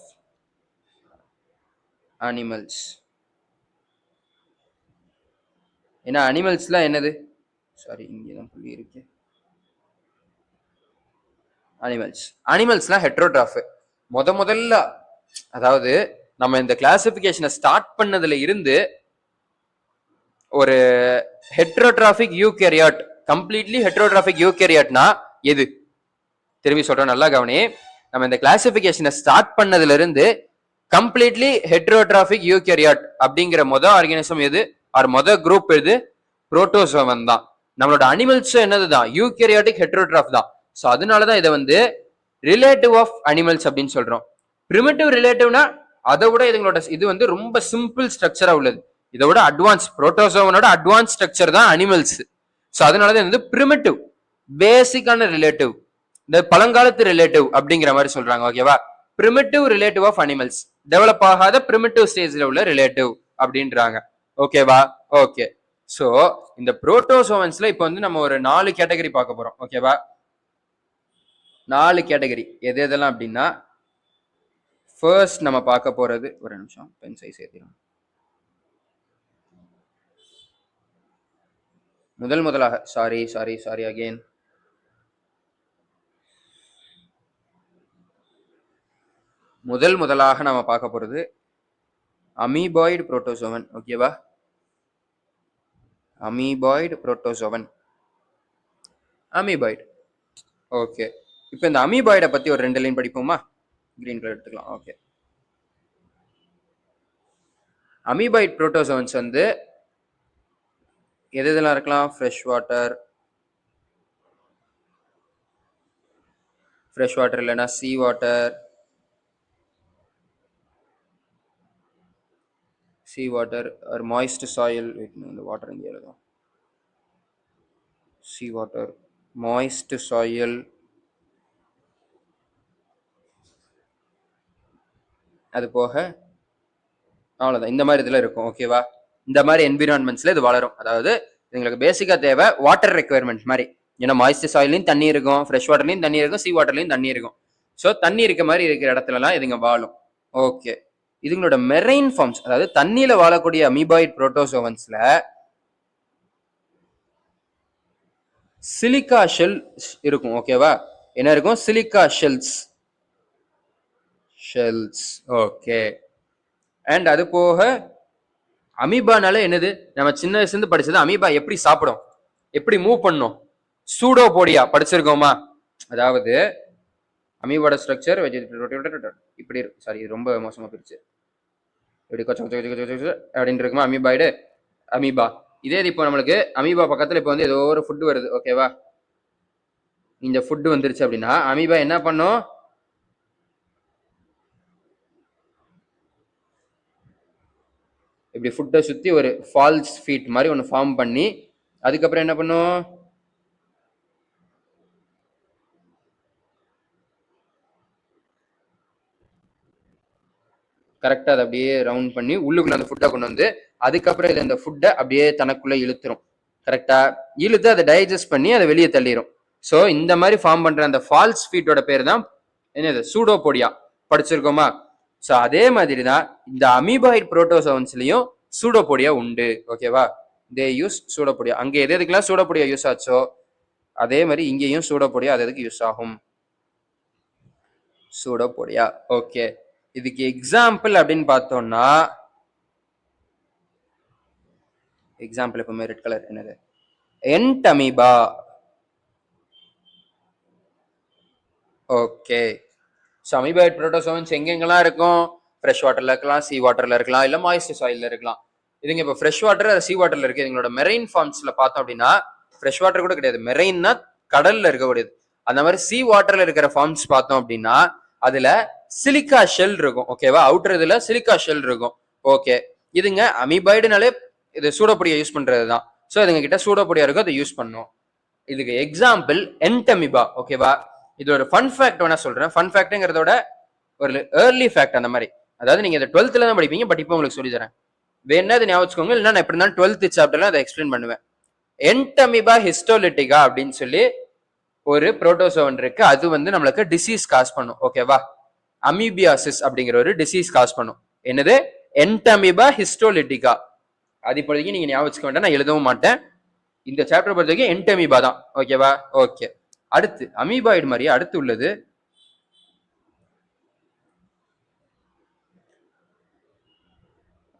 animals. ஏன்னா அனிமல்ஸ்லாம் என்னது? சாரி, இங்கதான் புள்ளி இருக்கு. அனிமல்ஸ்லாம் ஹெட்ரோட்ராஃப். முதல்ல அதாவது நம்ம இந்த கிளாசிபிகேஷனை ஸ்டார்ட் பண்ணதுல இருந்து ஒரு ஹெட்ரோட்ராஃபிக் யூகேரியாட், கம்ப்ளீட்லி ஹெட்ரோட்ராஃபிக் யூகேரியாட்னா எது? திரும்பி சொல்றோம், நல்லா கவனி. நம்ம இந்த கிளாசிபிகேஷனை ஸ்டார்ட் பண்ணதுல இருந்து கம்ப்ளீட்லி ஹெட்ரோட்ராஃபிக் யூகேரியாட் அப்படிங்கிற ஆர்கானிசம் எது, ஆர் குரூப் எது? புரோட்டோசோவன் தான். நம்மளோட அனிமல்ஸ் என்னதுதான்? யூகேரியாட்டிக் ஹெட்ரோட்ராஃப் தான். ஸோ அதனாலதான் இதை வந்து ரிலேட்டிவ் ஆஃப் அனிமல்ஸ் அப்படின்னு சொல்றோம். பிரிமிட்டிவ் ரிலேட்டிவ்னா அதை விட இதுங்களோட இது வந்து ரொம்ப சிம்பிள் ஸ்ட்ரக்சரா உள்ளது. இதை விட அட்வான்ஸ், புரோட்டோசோவனோட அட்வான்ஸ் ஸ்ட்ரக்சர் தான் அனிமல்ஸ். ஸோ அதனாலதான் இது வந்து பிரிமிட்டிவ், பேசிக்கான ரிலேட்டிவ், இந்த பழங்காலத்து ரிலேட்டிவ் அப்படிங்கிற மாதிரி சொல்றாங்க. ஓகேவா? Primitive relative of animals, develop ஆகாத பிரிமிட்டிவ் ஸ்டேஜ்ல உள்ள ரிலேட்டிவ் அப்படின்றாங்க. ஓகேவா? ஓகே. ஸோ இந்த புரோட்டோசோவன்ஸ்ல இப்போ வந்து நம்ம ஒரு 4 கேட்டகரி பார்க்க போறோம். ஓகேவா? 4 கேட்டகரி எது எதெல்லாம் அப்படின்னா, ஃபர்ஸ்ட் நம்ம பார்க்க போறது, ஒரு நிமிஷம் பென் சைஸ் ஏற்றிடும். முதலாக சாரி அகெயின். முதலாக நம்ம பார்க்க போறது அமீபாய்டு புரோட்டோசோவன். ஓகேவா? Amoeboid protozoan. அமீபாய்டு. ஓகே, இப்போ இந்த அமீபாய்டை பத்தி ஒரு 2 லைன் படிப்போமா? கிரீன் கலர் எடுத்துக்கலாம். ஓகே, அமீபாய்டு புரோட்டோசோவன்ஸ் வந்து எது இதெல்லாம் இருக்கலாம்? ஃப்ரெஷ் வாட்டர் இல்லைன்னா sea water, or moist soil. இந்த வாட்டர் இங்கே எழுதும். சீ வாட்டர், மாய்ஸ்ட் சாயில், அது போக அவ்வளோதான். இந்த மாதிரி இதில் இருக்கும். ஓகேவா? இந்த மாதிரி என்விரான்மெண்ட்ஸில் இது வளரும். அதாவது எங்களுக்கு பேசிக்காக தேவை வாட்டர் ரெக்குயர்மெண்ட் மாதிரி. ஏன்னா மாய்ஸ்ட் சாயிலையும் தண்ணி இருக்கும், ஃப்ரெஷ் வாட்டர்லையும் தண்ணி இருக்கும், சீ வாட்டர்லையும் தண்ணி இருக்கும். ஸோ தண்ணி இருக்க மாதிரி இருக்கிற இடத்துலலாம் இதுங்க வாழும். ஓகே, இதுங்களோட மெரைன் ஃபார்ம்ஸ், அதாவது தண்ணியில வாழக்கூடிய அமீபாய்ட் புரோட்டோசோவன்ஸ்ல சிலிக்கா ஷெல் இருக்கும். ஓகேவா? என்ன இருக்கும்? Silica shells. ஓகே. அண்ட் அது போக அமீபானால என்னது, நம்ம சின்ன வயசுல இருந்து படிச்சது, அமீபா எப்படி சாப்பிடும், எப்படி மூவ் பண்ணும், சூடோபோடியா படிச்சிருக்கோமா? அதாவது அமீபாவோட ஸ்ட்ரக்சர் இப்படி இருக்கு. சாரி, ரொம்ப மோசமா போயிடுச்சு. இப்படி கொச்ச கொச்ச கொச்ச கொச்ச அப்படின்னு இருக்குமா அமீபா. இதே இப்போ நம்மளுக்கு அமீபா பக்கத்துல இப்போ வந்து ஏதோ ஒரு ஃபுட் வருது. ஓகேவா? இந்த ஃபுட் வந்துருச்சு அப்படின்னா அமீபா என்ன பண்ணும்? இப்படி ஃபுட்டை சுற்றி ஒரு ஃபால்ஸ் ஃபீட் மாதிரி ஒன்று ஃபார்ம் பண்ணி அதுக்கப்புறம் என்ன பண்ணும், கரெக்டாக அதை அப்படியே ரவுண்ட் பண்ணி உள்ளுக்குள்ள அந்த ஃபுட்டை கொண்டு வந்து அதுக்கப்புறம் இது அந்த ஃபுட்டை அப்படியே தனக்குள்ளே இழுத்துரும். கரெக்டாக இழுத்து அதை டைஜஸ்ட் பண்ணி அதை வெளியே தள்ளிடும். ஸோ இந்த மாதிரி ஃபார்ம் பண்ணுற அந்த ஃபால்ஸ் ஃபீட்டோட பேர் தான் என்னது, சூடோபோடியா. படிச்சிருக்கோமா? ஸோ அதே மாதிரி தான் இந்த அமீபாய்ட் புரோட்டோசோவன்ஸ்லையும் சூடோபோடியா உண்டு. ஓகேவா? They use pseudopodia. அங்கே எது எதுக்கெல்லாம் சூடோபோடியா யூஸ் ஆச்சோ அதே மாதிரி இங்கேயும் சூடோபோடியா அது எதுக்கு யூஸ் ஆகும், சூடோபோடியா. ஓகே, இதுக்கு எக்ஸாம்பிள் அப்படின்னு பார்த்தோம்னா, எக்ஸாம்பிள் எப்பவுமே ரெட் கலர், என்னது, என்டமீபா. ஓகே, ஸோ அமீபாய்ட் புரோட்டோசோவன்ஸ் எங்கெங்கெல்லாம் இருக்கும், ஃப்ரெஷ் வாட்டர்ல இருக்கலாம், சி வாட்டர்ல இருக்கலாம், இல்லை மாய்ஸ்ட் சாயில்ல இருக்கலாம். இதுங்க இப்போ ஃப்ரெஷ் வாட்டர் சி வாட்டர்ல இருக்கு. எங்களோட மெரைன் ஃபார்ம்ஸ்ல பார்த்தோம் அப்படின்னா ஃப்ரெஷ் வாட்டர் கூட கிடையாது, மெரைன்னா கடல்ல இருக்கக்கூடியது. அந்த மாதிரி சி வாட்டர்ல இருக்கிற ஃபார்ம்ஸ் பார்த்தோம் அப்படின்னா அதுல சிலிக்கா ஷெல் இருக்கும். ஓகேவா? அவுட்டர் இதுல சிலிக்கா ஷெல் இருக்கும். ஓகே, இதுங்க அமீபாய்டுனாலே இது சூடோபோடியா யூஸ் பண்றது தான். ஸோ இதுங்க கிட்ட சூடோபோடியா இருக்கும், அதை யூஸ் பண்ணும். இதுக்கு எக்ஸாம்பிள் என்டமீபா. ஓகேவா? இது ஒரு ஃபன் ஃபேக்ட் வேணா சொல்றேன். ஃபன் ஃபேக்ட்ங்கிறதோட ஒரு ஏர்லி ஃபேக்ட் அந்த மாதிரி. அதாவது நீங்க இதை 12th தான் படிப்பீங்க, பட் இப்போ உங்களுக்கு சொல்லி தரேன். வேணா இது ஞாபகம் வச்சுக்கோங்க, இல்லைன்னா நான் எப்படி இருந்தாலும் 12th சாப்டர்ல அதை எக்ஸ்பிளைன் பண்ணுவேன். என்டமீபா ஹிஸ்டோலிட்டிகா அப்படின்னு சொல்லி ஒரு புரோட்டோசோவன் இருக்கு. அது வந்து நம்மளுக்கு டிசீஸ் காஸ் பண்ணும். ஓகேவா? அமீபியாசிஸ் அப்படிங்கிற ஒரு டிசீஸ் காஸ் பண்ணும். என்னது? என்டமீபா ஹிஸ்டோலிட்டிகா. அது இப்போதைக்கு நீங்க ஞாபகம் வச்சுக்க வேண்டாம், நான் எழுதவும் மாட்டேன். இந்த சாப்டர் பொறுத்த வரைக்கும் என்டமீபா தான். ஓகேவா? ஓகே, அடுத்து அமீபாய்டு மாதிரியே அடுத்து உள்ளது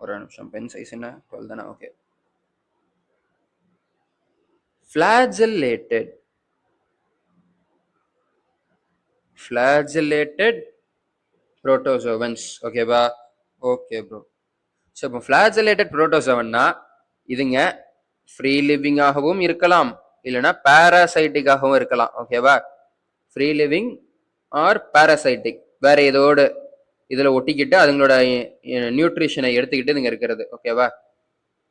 ஒரு நிமிஷம், பென் சைஸ் என்ன 12 தானே? Okay, flagellated protozoans. ஓகேவா? Okay bro. ஸோ இப்போ ஃபிளாஜிலேட்டட் புரோட்டோசோவன்னா இதுங்க ஃப்ரீ லிவிங்காகவும் இருக்கலாம், இல்லைன்னா பாராசைட்டிக்காகவும் இருக்கலாம். ஓகேவா? ஃப்ரீ லிவிங் ஆர் பாராசைட்டிக், வேற ஏதோடு இதில் ஒட்டிக்கிட்டு அதுங்களோட நியூட்ரிஷனை எடுத்துக்கிட்டு இதுங்க இருக்கிறது. ஓகேவா?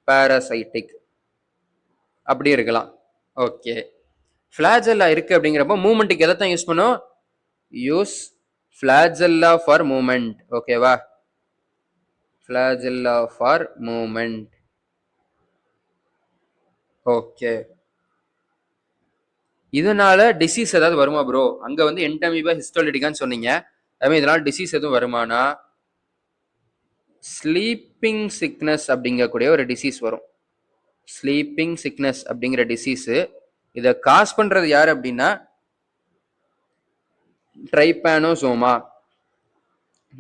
பாராசைட்டிக் அப்படி இருக்கலாம். ஓகே, ஃபிளாஜெல்லா இருக்கு அப்படிங்கிறப்போ மூமெண்ட்டுக்கு எதை தான் யூஸ் பண்ணும், யூஸ் ஃபிளாஜெல்லா ஃபார் மூமெண்ட். ஓகேவா? flagella for movement. ஓகே, இதனால டிசீஸ் ஏதாவது வருமா ப்ரோ? அங்க வந்து என்டமீபா ஹிஸ்டோலிட்டிகான்னு சொன்னீங்க, அதுமாதிரி இதனால டிசீஸ் எதுவும் வருமானா? ஸ்லீப்பிங் சிக்னஸ் அப்படிங்கக்கூடிய ஒரு டிசீஸ் வரும். ஸ்லீப்பிங் சிக்னஸ் அப்படிங்கிற டிசீஸ். இதை காஸ் பண்றது யாரு அப்படின்னா ட்ரைபானோசோமா.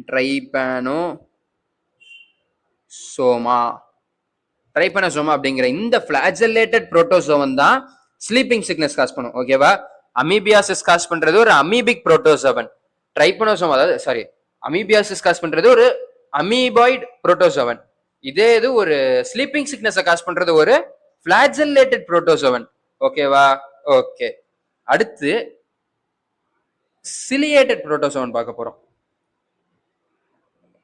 ட்ரைபானோசோமா அப்படிங்கிற இந்த ஃபிளாஜெல்லேட்டட் புரோட்டோசோவன் தான் ஸ்லீப்பிங் சிக்னஸ் காஸ் பண்ணும். ஓகேவா? அமீபியாசிஸ் காஸ் பண்றது ஒரு அமீபிக் புரோட்டோசோவன். ட்ரைபானோசோமா, அதாவது சாரி, அமீபியாசிஸ் காஸ் பண்றது ஒரு அமீபாய்டு புரோட்டோசோவன். இதே இது ஒரு ஸ்லீப்பிங் சிக்னஸை காஸ் பண்றது ஒரு ஃபிளாஜெல்லேட்டட் புரோட்டோசோவன். ஓகேவா? ஓகே, அடுத்து சிலியேட்டட் புரோட்டோசோவன் பார்க்க போறோம்.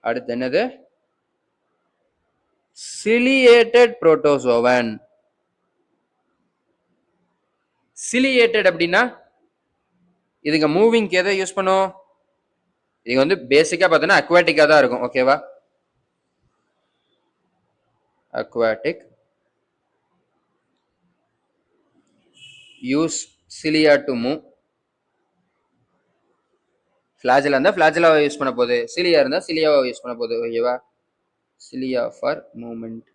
அடுத்து என்னது? Ciliated protozoan. சிலியேட்டட் அப்படின்னா இதுங்க மூவிங்க்கு எதை யூஸ் பண்ணும், இது வந்து பேசிக்கா பார்த்தோன்னா அக்வாட்டிக்கா தான் இருக்கும். ஓகேவா? Aquatic, use cilia to move. Flagella இருந்தா ஃபிளாஜெல்லாவை யூஸ் பண்ண போகுது, சிலியா இருந்தா சிலியாவை யூஸ் பண்ண போகுது. ஓகேவா? சிலியா ஃபார் மூவ்மெண்ட்.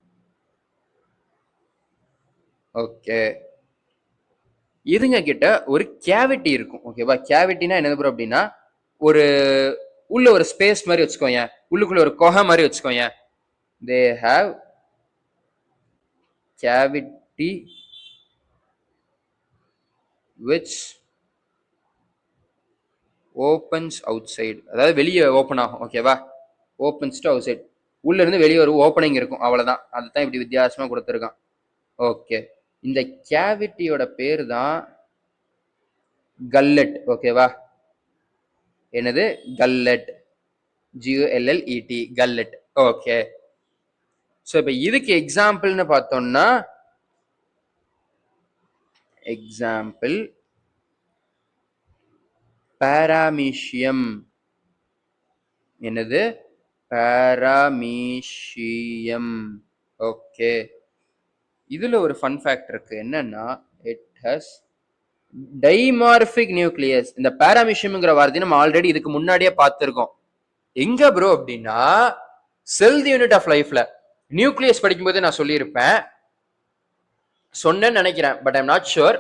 ஓகே, இதுங்க கிட்ட ஒரு கேவிட்டி இருக்கும். ஓகேவா? கேவிட்டினா என்னது ப்ரோ அப்படின்னா ஒரு உள்ள ஒரு ஸ்பேஸ் மாதிரி வச்சுக்கோங்க, உள்ளுக்குள்ள ஒரு குகை மாதிரி வச்சுக்கோங்க. They have cavity which opens outside, அதாவது வெளியே ஓப்பன் ஆகும். ஓகேவா? ஓப்பன்ஸ் டு அவுட் சைட், உள்ள இருந்து வெளியே ஒரு ஓப்பனிங் இருக்கும், அவ்வளவுதான். அதுதான் இப்படி வித்தியாசமா கொடுத்துருக்கான். ஓகே, இந்த கேவிட்டியோட பேர் தான் கல்லெட். ஓகேவா? என்னது? கல்லெட், GULLET, கல்லெட். ஓகே, ஸோ இப்போ இதுக்கு எக்ஸாம்பிள்னு பார்த்தோம்னா எக்ஸாம்பிள் பாராமீஷியம். என்னது? பாராமீஷியம். ஓகே, இதுல ஒரு ஃபன் ஃபேக்ட் இருக்கு. என்னன்னா இட் ஹஸ் டைமார்பிக் நியூக்ளியஸ். இந்த பாராமீஷியம்ங்கிற வார்த்தையை நம்ம ஆல்ரெடி இதுக்கு முன்னாடியே பார்த்திருக்கோம். எங்க ப்ரோ அப்படின்னா செல் தி யூனிட் ஆஃப் லைஃப்ல நியூக்ளியஸ் படிக்கும்போது நான் சொல்லியிருப்பேன், சொன்னேன்னு நினைக்கிறேன், பட் ஐம் நாட் ஷுர்.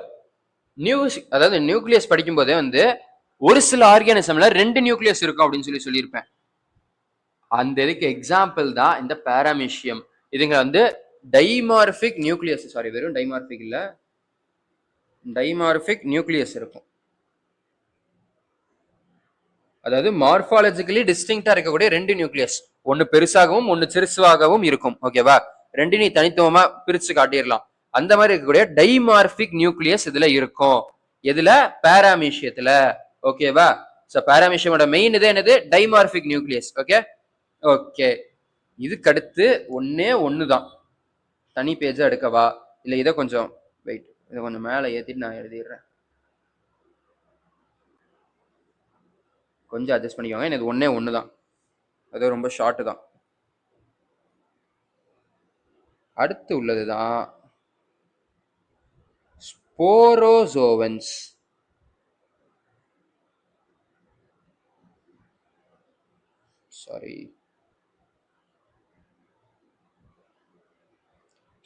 அதாவது நியூக்ளியஸ் படிக்கும்போதே வந்து ஒரு சில ஆர்கானிசம்ல 2 நியூக்ளியஸ் இருக்கும் அப்படின்னு சொல்லியிருப்பேன். அந்த இதுக்கு எக்ஸாம்பிள் தான் இந்த பாராமீஷியம். இதுங்க வந்து டைமார்பிக் நியூக்ளியஸ், சாரி வெறும் டைமார்பிக் இல்ல, டைமார்பிக் நியூக்ளியஸ் இருக்கும். அதாவது மார்பாலஜிக்கலி டிஸ்டிங்டா இருக்கக்கூடிய 2 நியூக்ளியஸ், ஒன்னு பெருசாகவும் ஒன்னு சிறுசாகவும் இருக்கும். ஓகேவா? 2 நீ தனித்துவமா பிரிச்சு காட்டிடலாம். அந்த மாதிரி இருக்கக்கூடிய டைமார்பிக் நியூக்ளியஸ் இதுல இருக்கும். எதுல? பாராமீஷியத்துல. ஓகேவா? சோ பாராமீஷியமோட மெயின் இது என்னது? Dimorphic nucleus. ஓகே ஓகே, இதுக்கு அடுத்து ஒன்னே ஒண்ணுதான். தனி பேஜா எடுக்கவா இல்ல இதை கொஞ்சம் வெயிட், இதை கொஞ்சம் மேல ஏத்திட்டு நான் எழுதிடுறேன். கொஞ்சம் அட்ஜஸ்ட் பண்ணிக்கோங்க, எனக்கு ஒன்னே ஒண்ணுதான், அது ரொம்ப ஷார்ட் தான். அடுத்து உள்ளதுதான் ஸ்போரோசோவன்ஸ். சாரி,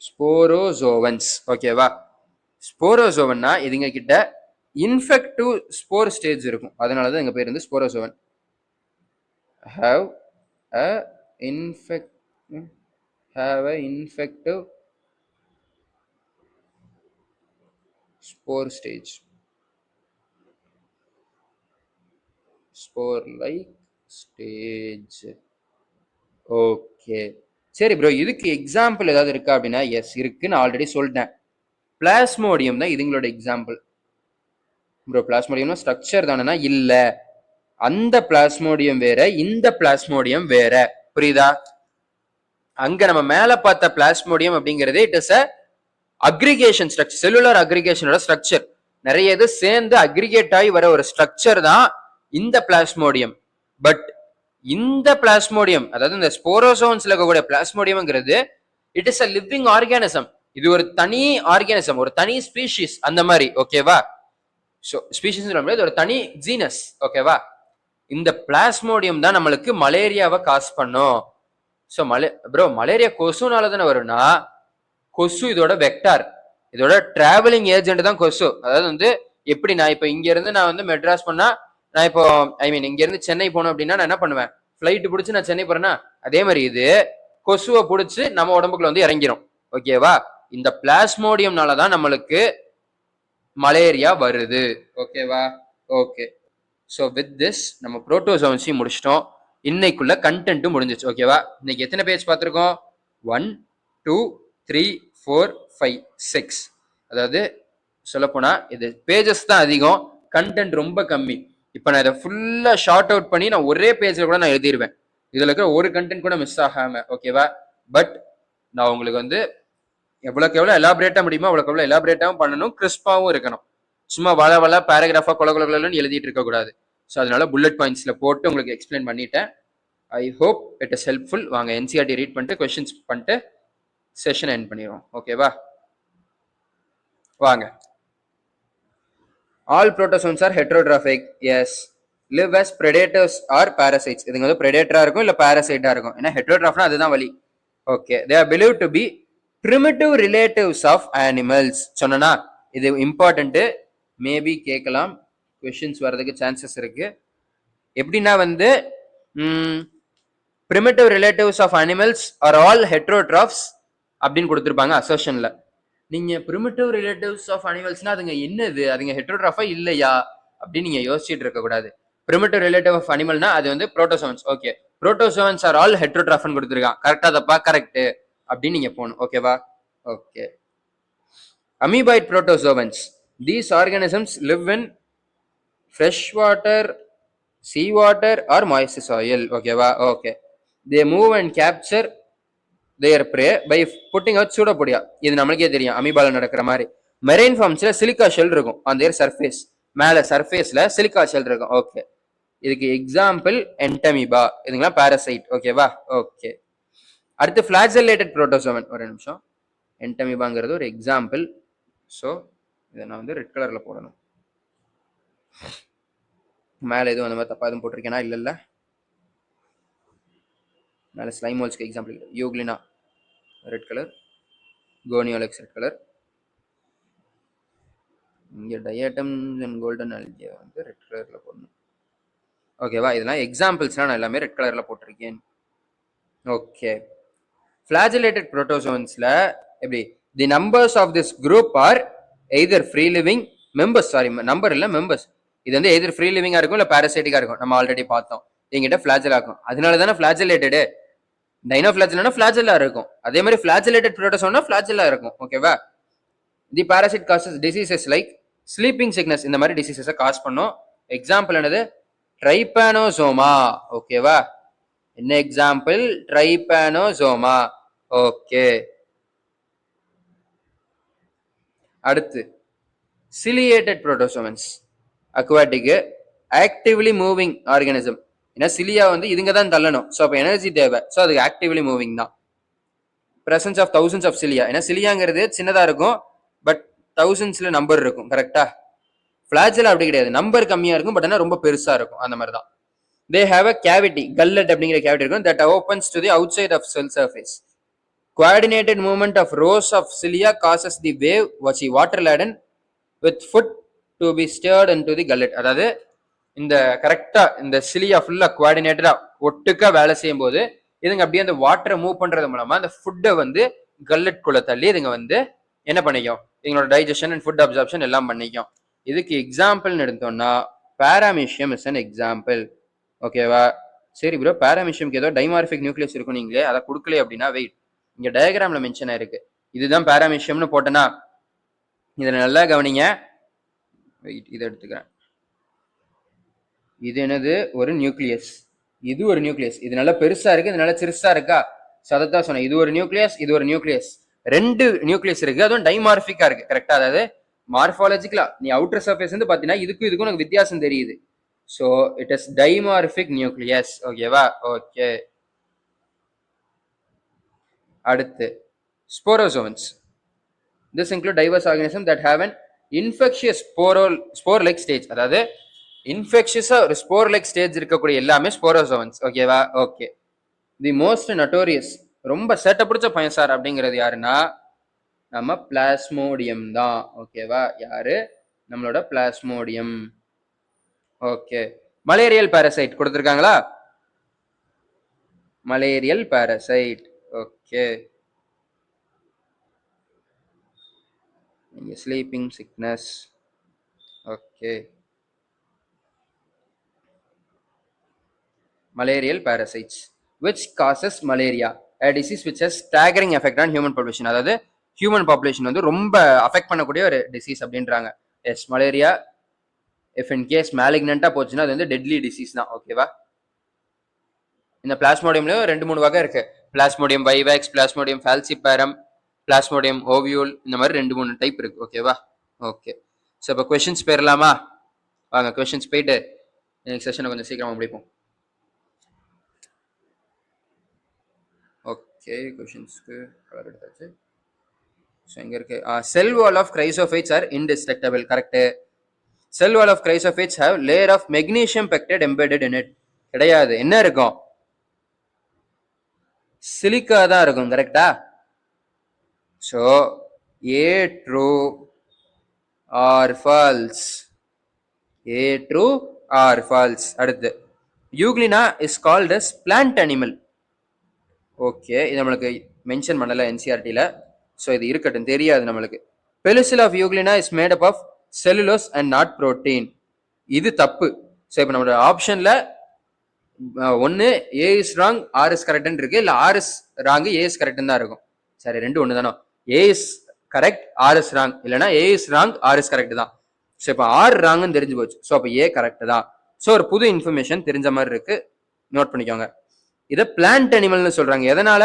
ஸ்போரோசோவன்ஸ். ஓகேவா? ஸ்போரோசோவன்னா இதுங்க கிட்ட இன்ஃபெக்டிவ் ஸ்போர் ஸ்டேஜ் இருக்கும், அதனாலதான் எங்க பேர் வந்து ஸ்போரோசோவன். have a infective spore stage, spore like stage. Okay சரி ப்ரோ, இதுக்கு எக்ஸாம்பிள் ஏதாவது இருக்கா அப்படின்னா எஸ் இருக்கு, நான் ஆல்ரெடி சொல்லிட்டேன். பிளாஸ்மோடியம் தான் இதுங்களோட எக்ஸாம்பிள். ப்ரோ பிளாஸ்மோடியம்னா ஸ்ட்ரக்சர் தானேனா? இல்ல, அந்த பிளாஸ்மோடியம் வேற, இந்த பிளாஸ்மோடியம் வேற. புரியுதா? அங்க நம்ம மேல பார்த்த பிளாஸ்மோடியம் அப்படிங்கிறது it is a aggregation structure, cellular அக்ரிகேஷனோட ஸ்ட்ரக்சர். நிறைய இது சேர்ந்து அக்ரிகேட் ஆகி வர ஒரு ஸ்ட்ரக்சர் தான் இந்த பிளாஸ்மோடியம். பட் இந்த பிளாஸ்மோடியம், அதாவது இந்த ஸ்போரோசோன்ஸ்ல இருக்கக்கூடிய பிளாஸ்மோடியம்ங்கிறது it is a living organism. இது ஒரு தனி ஆர்கானிசம், ஒரு தனி ஸ்பீஷிஸ் அந்த மாதிரி. ஓகேவா? ஸோ ஸ்பீஷிஸ் ஒரு தனி ஜீனஸ். ஓகேவா? இந்த பிளாஸ்மோடியம் தான் நம்மளுக்கு மலேரியாவை காஸ் பண்ணும். ஸோ ப்ரோ மலேரியா கொசுனால தானே வரும்னா, கொசு இதோட வெக்டார், இதோட டிராவலிங் ஏஜென்ட் தான் கொசு. அதாவது வந்து எப்படி நான் இப்போ இங்க இருந்து நான் வந்து மெட்ராஸ் பண்ணா, நான் இப்போ ஐ மீன் இங்க இருந்து சென்னை போனோம் அப்படின்னா நான் என்ன பண்ணுவேன்? ஃபிளைட் பிடிச்சி நான் சென்னை போறேன்னா, அதே மாதிரி இது கொசுவை பிடிச்சி நம்ம உடம்புக்குள்ள வந்து இறங்கிரும். ஓகேவா? இந்த பிளாஸ்மோடியம்னால தான் நம்மளுக்கு மலேரியா வருது. ஓகேவா? ஓகே, ஸோ வித் திஸ் நம்ம புரோட்டோசோவன்ஸையும் முடிச்சிட்டோம். இன்னைக்குள்ள கண்டென்ட்டும் முடிஞ்சிச்சு. ஓகேவா? இன்னைக்கு எத்தனை பேஜ் பார்த்துருக்கோம்? 1 2 3 4 5 6. அதாவது சொல்லப்போனா இது பேஜஸ் தான் அதிகம், கண்டென்ட் ரொம்ப கம்மி. இப்போ நான் இதை ஃபுல்லா ஷார்ட் அவுட் பண்ணி நான் ஒரே பேஜ்ல கூட நான் எழுதிடுவேன், இதுல இருக்கிற ஒரு கண்டென்ட் கூட மிஸ் ஆகாம. ஓகேவா? பட் நான் உங்களுக்கு வந்து எவ்வளோக்கு எவ்வளோ எலாபரேட்டா முடியுமோ அவ்வளோக்கு எவ்வளோ எலாபரேட்டாவும் பண்ணணும், கிறிஸ்பாவும் இருக்கணும். சும்மா வள பேராகிராஃபா கொலன்னு எழுதிட்டு இருக்க கூடாது. ஸோ அதனால புல்லட் பாயிண்ட்ஸ்ல போட்டு உங்களுக்கு எக்ஸ்பிளைன் பண்ணிட்டேன். I hope it is helpful. வாங்க என்சிஆர்டி ரீட் பண்ணிட்டு கொஸ்டின்ஸ் பண்ணிட்டு செஷன் எண்ட் பண்ணிடுவோம். ஓகேவா? வாங்க. All protozoans are heterotrophic. Yes. Live as predators or parasites. இதுங்க வந்து predator இருக்கும் இல்ல parasite இருக்கும். ஏன்னா ஹெட்ரோட்ராஃப்னா அதுதான் வழி. Okay, they are believed to be primitive relatives of animals. சொன்னா இது இம்பார்ட்டன்ட், மேபி கேட்கலாம், கொஸ்டின்ஸ் வர்றதுக்கு சான்சஸ் இருக்கு. எப்படின்னா வந்து primitive relatives of animals are all heterotrophs அப்படின்னு கொடுத்துருப்பாங்க அசர்ஷன்ல. நீங்க primitive relatives of animalsனா அதுங்க என்னது, அதுங்க ஹெட்ரோட்ராஃபா இல்லையா அப்படின்னு நீங்க யோசிச்சுட்டு இருக்க கூடாது. primitive relative of animalனா அது வந்து protozoans. Okay, protozoans are all ஹெட்ரோட்ராஃப்னு கொடுத்துருக்கான். கரெக்டா தப்பா? கரெக்ட் அப்படின்னு நீங்க போகணும். ஓகேவா? Okay. Amoeboid protozoans. These organisms live in fresh water, sea water or moist soil. ஓகேவா? Okay. They move and capture their prey by putting out pseudopodia. இது நம்மளுக்கே தெரியும், அமீபால நடக்கிற மாதிரி. மெரைன் ஃபார்ம்ஸ்ல சிலிக்கா ஷெல் இருக்கும் ஆன் தேர் சர்ஃபேஸ். மேல சர்ஃபேஸ்ல சிலிக்கா ஷெல் இருக்கும். ஓகே, இதுக்கு எக்ஸாம்பிள் என்டமீபா. இதுங்களாம் பாரசைட். ஓகேவா? ஓகே. அடுத்து ஃபிளாஜெல்லேட்டட் புரோட்டோசோவன். ஒரு நிமிஷம். என்டமீபாங்கிறது ஒரு எக்ஸாம்பிள். ஸோ இதை நான் வந்து ரெட் கலர்ல போடணும். மேலே எதுவும் அந்த மாதிரி தப்பா எதுவும் போட்டிருக்கேனா? இல்லைல்ல. மேலே ஸ்லைம் ஹோல்ஸ்க்கு example Euglena red colour, Gonyaulax red colour. இங்கே டயட்டம்ஸ் அண்ட் கோல்டன் அல்ஜியா வந்து ரெட் கலர்ல போடணும். ஓகேவா? இதெல்லாம் எக்ஸாம்பிள்ஸ்லாம் நான் எல்லாமே ரெட் கலர்ல போட்டிருக்கேன். ஓகே. ஃபிளாஜெல்லேட்டட் புரோட்டோசோவன்ஸ்ல எப்படி the numbers of this group are either free living members. Sorry, number இல்லை, மெம்பர்ஸ். இது வந்து எய்தர் ஃப்ரீ லிவிங்கா இருக்கும் இல்லை பாராசைட்டிக்கா இருக்கும். நம்ம ஆல்ரெடி பார்த்தோம். எங்கிட்ட ஃபிளாஜெல் ஆகும். அதனால தானே ஃபிளாஜெல்லேட்டடு. டைனோஃபிளாஜெல்னா ஃபிளாஜெல்லா இருக்கும். அதே மாதிரி ஃபிளாஜெல்லேட்டட் புரோட்டோசோவனா ஃபிளாஜெல்லா இருக்கும். ஓகேவா? The parasite causes diseases like sleeping sickness. இந்த மாதிரி டிசீசஸை காஸ் பண்ணும். எக்ஸாம்பிள் என்னது? ட்ரைபானோசோமா. ஓகேவா? என்ன எக்ஸாம்பிள்? ட்ரைபானோசோமா. ஓகே. அடுத்து ciliated protozoans. Aquatic actively moving organism. ஏன்னா சிலியா வந்து இதுங்க தான் தள்ளணும். ஸோ அப்போ எனர்ஜி தேவை. ஸோ அதுக்கு ஆக்டிவ்லி மூவிங் தான். Presence of thousands of cilia. ஏன்னா சிலியாங்கிறது சின்னதாக இருக்கும், பட் தௌசண்ட்ஸ்ல நம்பர் இருக்கும். கரெக்டா? ஃபிளாஜெல்லா அப்படி கிடையாது, நம்பர் கம்மியா இருக்கும், பட் ஆனால் ரொம்ப பெருசா இருக்கும். அந்த மாதிரி தான். தே ஹேவ் அ கேவிட்டி, கல்லட் அப்படிங்கிற கேவிட்டி இருக்கும், that opens to the outside of cell surface. Coordinated movement of rows of cilia causes the wave water laden with foot to be stirred into the gullet. அதாவது இந்த கரெக்டா இந்த சிலியா ஃபுல்லா குவாடினேட்டடா ஒட்டுக்கா வேலை செய்யும் போது இதுங்க அப்படியே அந்த வாட்டரை மூவ் பண்றது மூலமா அந்த ஃபுட்டை வந்து கல்லட் குள்ள தள்ளி இதுங்க வந்து என்ன பண்ணிக்கும்? எங்களோட டைஜஷன் அண்ட் ஃபுட் அப்சார்ப்ஷன் எல்லாம் பண்ணிக்கும். இதுக்கு எக்ஸாம்பிள்னு எடுத்தோம்னா பாராமீஷியம் இஸ் அன் எக்ஸாம்பிள். ஓகேவா? சரி ப்ரோ, பாராமீஷியம்க்கு ஏதோ டைமார்பிக் நியூக்ளியஸ் இருக்கும், நீங்களே அதை கொடுக்கல அப்படின்னா வெயிட், இங்க டயக்ராம்ல மென்ஷன் ஆயிருக்கு. இதுதான் பாராமீஷியம்னு போட்டேன்னா இதை நல்லா கவனிங்க. வெயிட், இதை எடுத்துக்கிறேன். இது என்னது? ஒரு நியூக்ளியஸ். இது ஒரு நியூக்ளியஸ். இது நல்லா பெருசா இருக்கு, இது நல்லா சிறுசா இருக்கா? சதத்தான் சொன்னேன். இது ஒரு நியூக்ளியஸ், இது ஒரு நியூக்ளியஸ். ரெண்டு நியூக்ளியஸ் இருக்கு, அதுவும் டைமார்பிக்கா இருக்கு. கரெக்டா? அதாவது மார்பாலஜிக்கலா நீ அவுட்டர் சர்ஃபேஸ் வந்து பாத்தீங்கன்னா இதுக்கும் இதுக்கும் எனக்கு வித்தியாசம் தெரியுது. So it is dimorphic nucleus. ஓகேவா? ஓகே. அடுத்து ஸ்போரோசோவன்ஸ். This include diverse organisms that have an infectious spore-like stage. அதாவது இன்ஃபெக்ஷியஸா ஒரு ஸ்போர் லைக் ஸ்டேஜ் இருக்கக்கூடிய எல்லாமே ஸ்போரோசோவன்ஸ். ஓகேவா? ஓகே. தி மோஸ்ட் நட்டோரியஸ், ரொம்ப சேட்டை பிடிச்ச பையன் சார் அப்படிங்கிறது யாருன்னா நம்ம பிளாஸ்மோடியம் தான். ஓகேவா? யாரு? நம்மளோட பிளாஸ்மோடியம். ஓகே. மலேரியல் பாரசைட் கொடுத்துருக்காங்களா? Malarial parasite. Okay. Sleeping sickness. Okay. malarial parasites which causes malaria, a disease which has staggering effect on human population. அதாவது ஹியூமன் பாப்புலேஷன் வந்து ரொம்ப அஃபெக்ட் பண்ணக்கூடிய ஒரு டிசீஸ் அப்படின்றாங்க. Yes, malaria if in case மேலிக்னண்டா போச்சுன்னா அது வந்து டெட்லி டிசீஸ் தான். ஓகேவா? இந்த பிளாஸ்மோடியம்லயும் 2-3 வகை இருக்கு. Plasmodium vivax, plasmodium falciparum, plasmodium ovule, இந்த மாதிரி 2-3 டைப் இருக்கு. ஓகேவா? ஓகே. ஸோ இப்போ கொஸ்டின்ஸ் போயிடலாமா? வாங்க கொஸ்டின்ஸ் போயிட்டு நெக்ஸ்ட் செஷனை கொஞ்சம் சீக்கிரமா முடிப்போம். ஓகே, கொஷின்ஸ்க்கு கலர் எடுத்தாச்சு. ஸோ இங்கே இருக்கு cell wall of chrysophytes are indestructible. Correct. Cell wall of chrysophytes have layer of magnesium pectate embedded in it. கிடையாது. என்ன இருக்கும்? சிலிக்கா தான் இருக்கும். கரெக்டா? So A true R false. A true R false. அடுத்து Euglena is called as plant animal. Okay, இது நம்மளுக்கு mention பண்ணல என்சிஆர்டில. ஸோ இது இருக்கட்டும், தெரியாது நம்மளுக்கு. Pellicle of Euglena is made up of cellulose and not protein. இது தப்பு. ஸோ இப்போ நம்மளோட ஆப்ஷன்ல ஒன்று A is wrong R is கரெக்ட்னு இருக்கு, இல்லை R is wrong A is கரெக்ட்னு தான் இருக்கும். சரி, ரெண்டு ஒன்று தானோ. A is correct R is wrong, இல்லைனா A is wrong R is correct தான். ஸோ இப்போ ஆர் ராங்னு தெரிஞ்சு போச்சு. ஸோ அப்போ ஏ கரெக்ட் தான். ஸோ ஒரு புது இன்ஃபர்மேஷன் தெரிஞ்ச மாதிரி இருக்கு, நோட் பண்ணிக்கோங்க. இதை பிளான்ட் அனிமல்னு சொல்றாங்க. எதனால?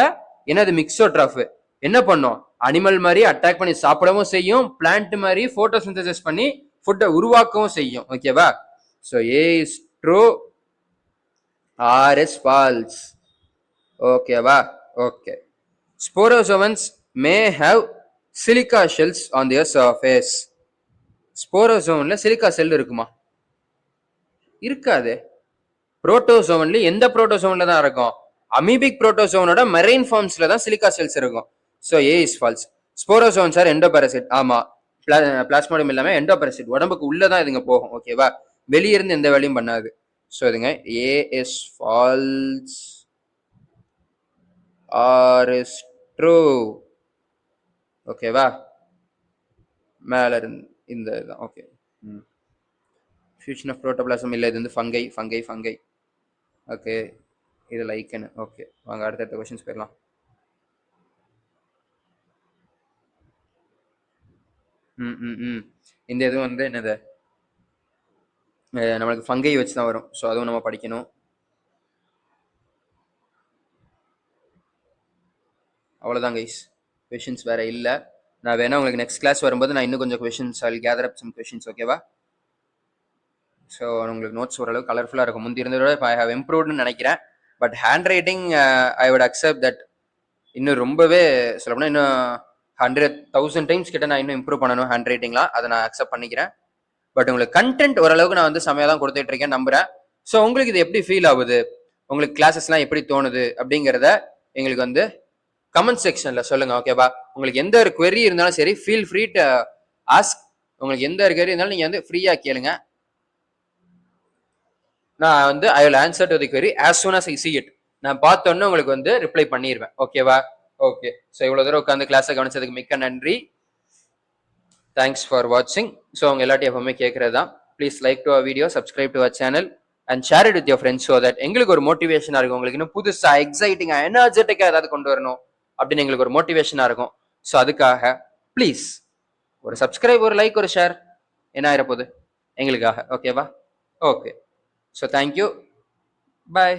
என்னது மிக்ஸோட்ராஃப் என்ன பண்ணும், அனிமல் மாதிரி அட்டாக் பண்ணி சாப்பிடவும் செய்யும், பிளான்ட் மாதிரி போட்டோசிந்தசிஸ் பண்ணி ஃபுட்டை உருவாக்கவும் செய்யும். ஓகேவா? So A is true, R is false. ஓகேவா? Okay. Sporozoans may have silica shells on their surface. ஸ்போரோசோவன்ல சிலிக்கா செல் இருக்குமா? இருக்காது. புரோட்டோசோவன்ல எந்த புரோட்டோசோவன்ல தான் இருக்கும்? அமீபிக் புரோட்டோசோவனோட மெரைன் ஃபார்ம்ஸ்ல தான் சிலிக்கா செல்ஸ் இருக்கும். So A is false. Sporozoans are endoparasite. ஆமா, பிளாஸ்மோடியம் இல்லாம எண்டோபாரசிட், உடம்புக்கு உள்ளதான் இதுங்க போகும். ஓகேவா? வெளியிருந்து எந்த வேலையும் பண்ணாது. ஸோ இதுங்க A is false, R is true. ஓகேவா? மேல இருந்து இந்த இதுதான். ஓகே. ஃபியூஷன் ஆஃப் புரோட்டோபிளாசம் இல்லை, இது வந்து ஃபங்கை ஃபங்கை ஃபங்கை. ஓகே, இது லைக்கன். ஓகே, வாங்க அடுத்த கொஸ்டின்ஸ் போயிடலாம். இந்த இது வந்து என்னது, நம்மளுக்கு ஃபங்கை வச்சு தான் வரும். ஸோ அதுவும் நம்ம படிக்கணும். அவ்வளோதான் கைஸ், கொஷின்ஸ் வேற இல்லை. நான் வேணா உங்களுக்கு நெக்ஸ்ட் கிளாஸ் வரும்போது நான் இன்னும் கொஞ்சம் questions I gather up some questions. ஓகேவா? ஸோ உங்களுக்கு நோட்ஸ் ஓரளவு கலர்ஃபுல்லாக இருக்கும். முந்தி இருந்ததோட ஐ ஹவ் இம்ப்ரூவ்டுன்னு நினைக்கிறேன். But handwriting I would accept that இன்னும் ரொம்பவே சொல்லப்போனால் இன்னும் 100,000 டைம்ஸ் கிட்ட நான் இன்னும் இம்ப்ரூவ் பண்ணணும் ஹேண்ட் ரைட்டிங்லாம். அதை நான் அக்செப்ட் பண்ணிக்கிறேன். பட் உங்களுக்கு கண்டென்ட் ஓரளவுக்கு நான் வந்து செமையாக தான் கொடுத்துட்டு இருக்கேன் நம்புறேன். ஸோ உங்களுக்கு இது எப்படி ஃபீல் ஆகுது, உங்களுக்கு கிளாஸஸ்லாம் எப்படி தோணுது அப்படிங்கிறத எங்களுக்கு வந்து கமெண்ட் செக்ஷன்ல சொல்லுங்க. ஓகேவா? உங்களுக்கு எந்த ஒரு query இருந்தாலும் சரி, ஃபீல் ஃப்ரீ டு ஆஸ்க். உங்களுக்கு எந்த ஒரு query இருந்தாலும் நீங்க வந்து ஃப்ரீயா கேளுங்க. நான் வந்து I will answer to the query as soon as I see it. நான் பார்த்தோன்னே உங்களுக்கு வந்து ரிப்ளை பண்ணிடுவேன். ஓகேவா? ஓகே. ஸோ இவ்வளோ தூரம் உட்காந்து கிளாஸை கவனிச்சதுக்கு மிக்க நன்றி. தேங்க்ஸ் ஃபார் வாட்சிங். ஸோ அவங்க எல்லாத்தையும் எப்பவுமே கேட்கறது தான், please like to our video, subscribe to our channel and share it with your friends. So that எங்களுக்கு ஒரு மோட்டிவேஷனாக இருக்கும். உங்களுக்கு இன்னும் புதுசாக எக்ஸைட்டிங்காக எனர்ஜெட்டிக்காக ஏதாவது கொண்டு வரணும் அப்படின்னு எங்களுக்கு ஒரு மோட்டிவேஷனாக இருக்கும். ஸோ அதுக்காக ப்ளீஸ் ஒரு சப்ஸ்கிரைப், ஒரு லைக், ஒரு ஷேர் என்ன ஆயிரப்போகுது எங்களுக்காக. ஓகேவா? ஓகே. ஸோ தேங்க்யூ, பாய்.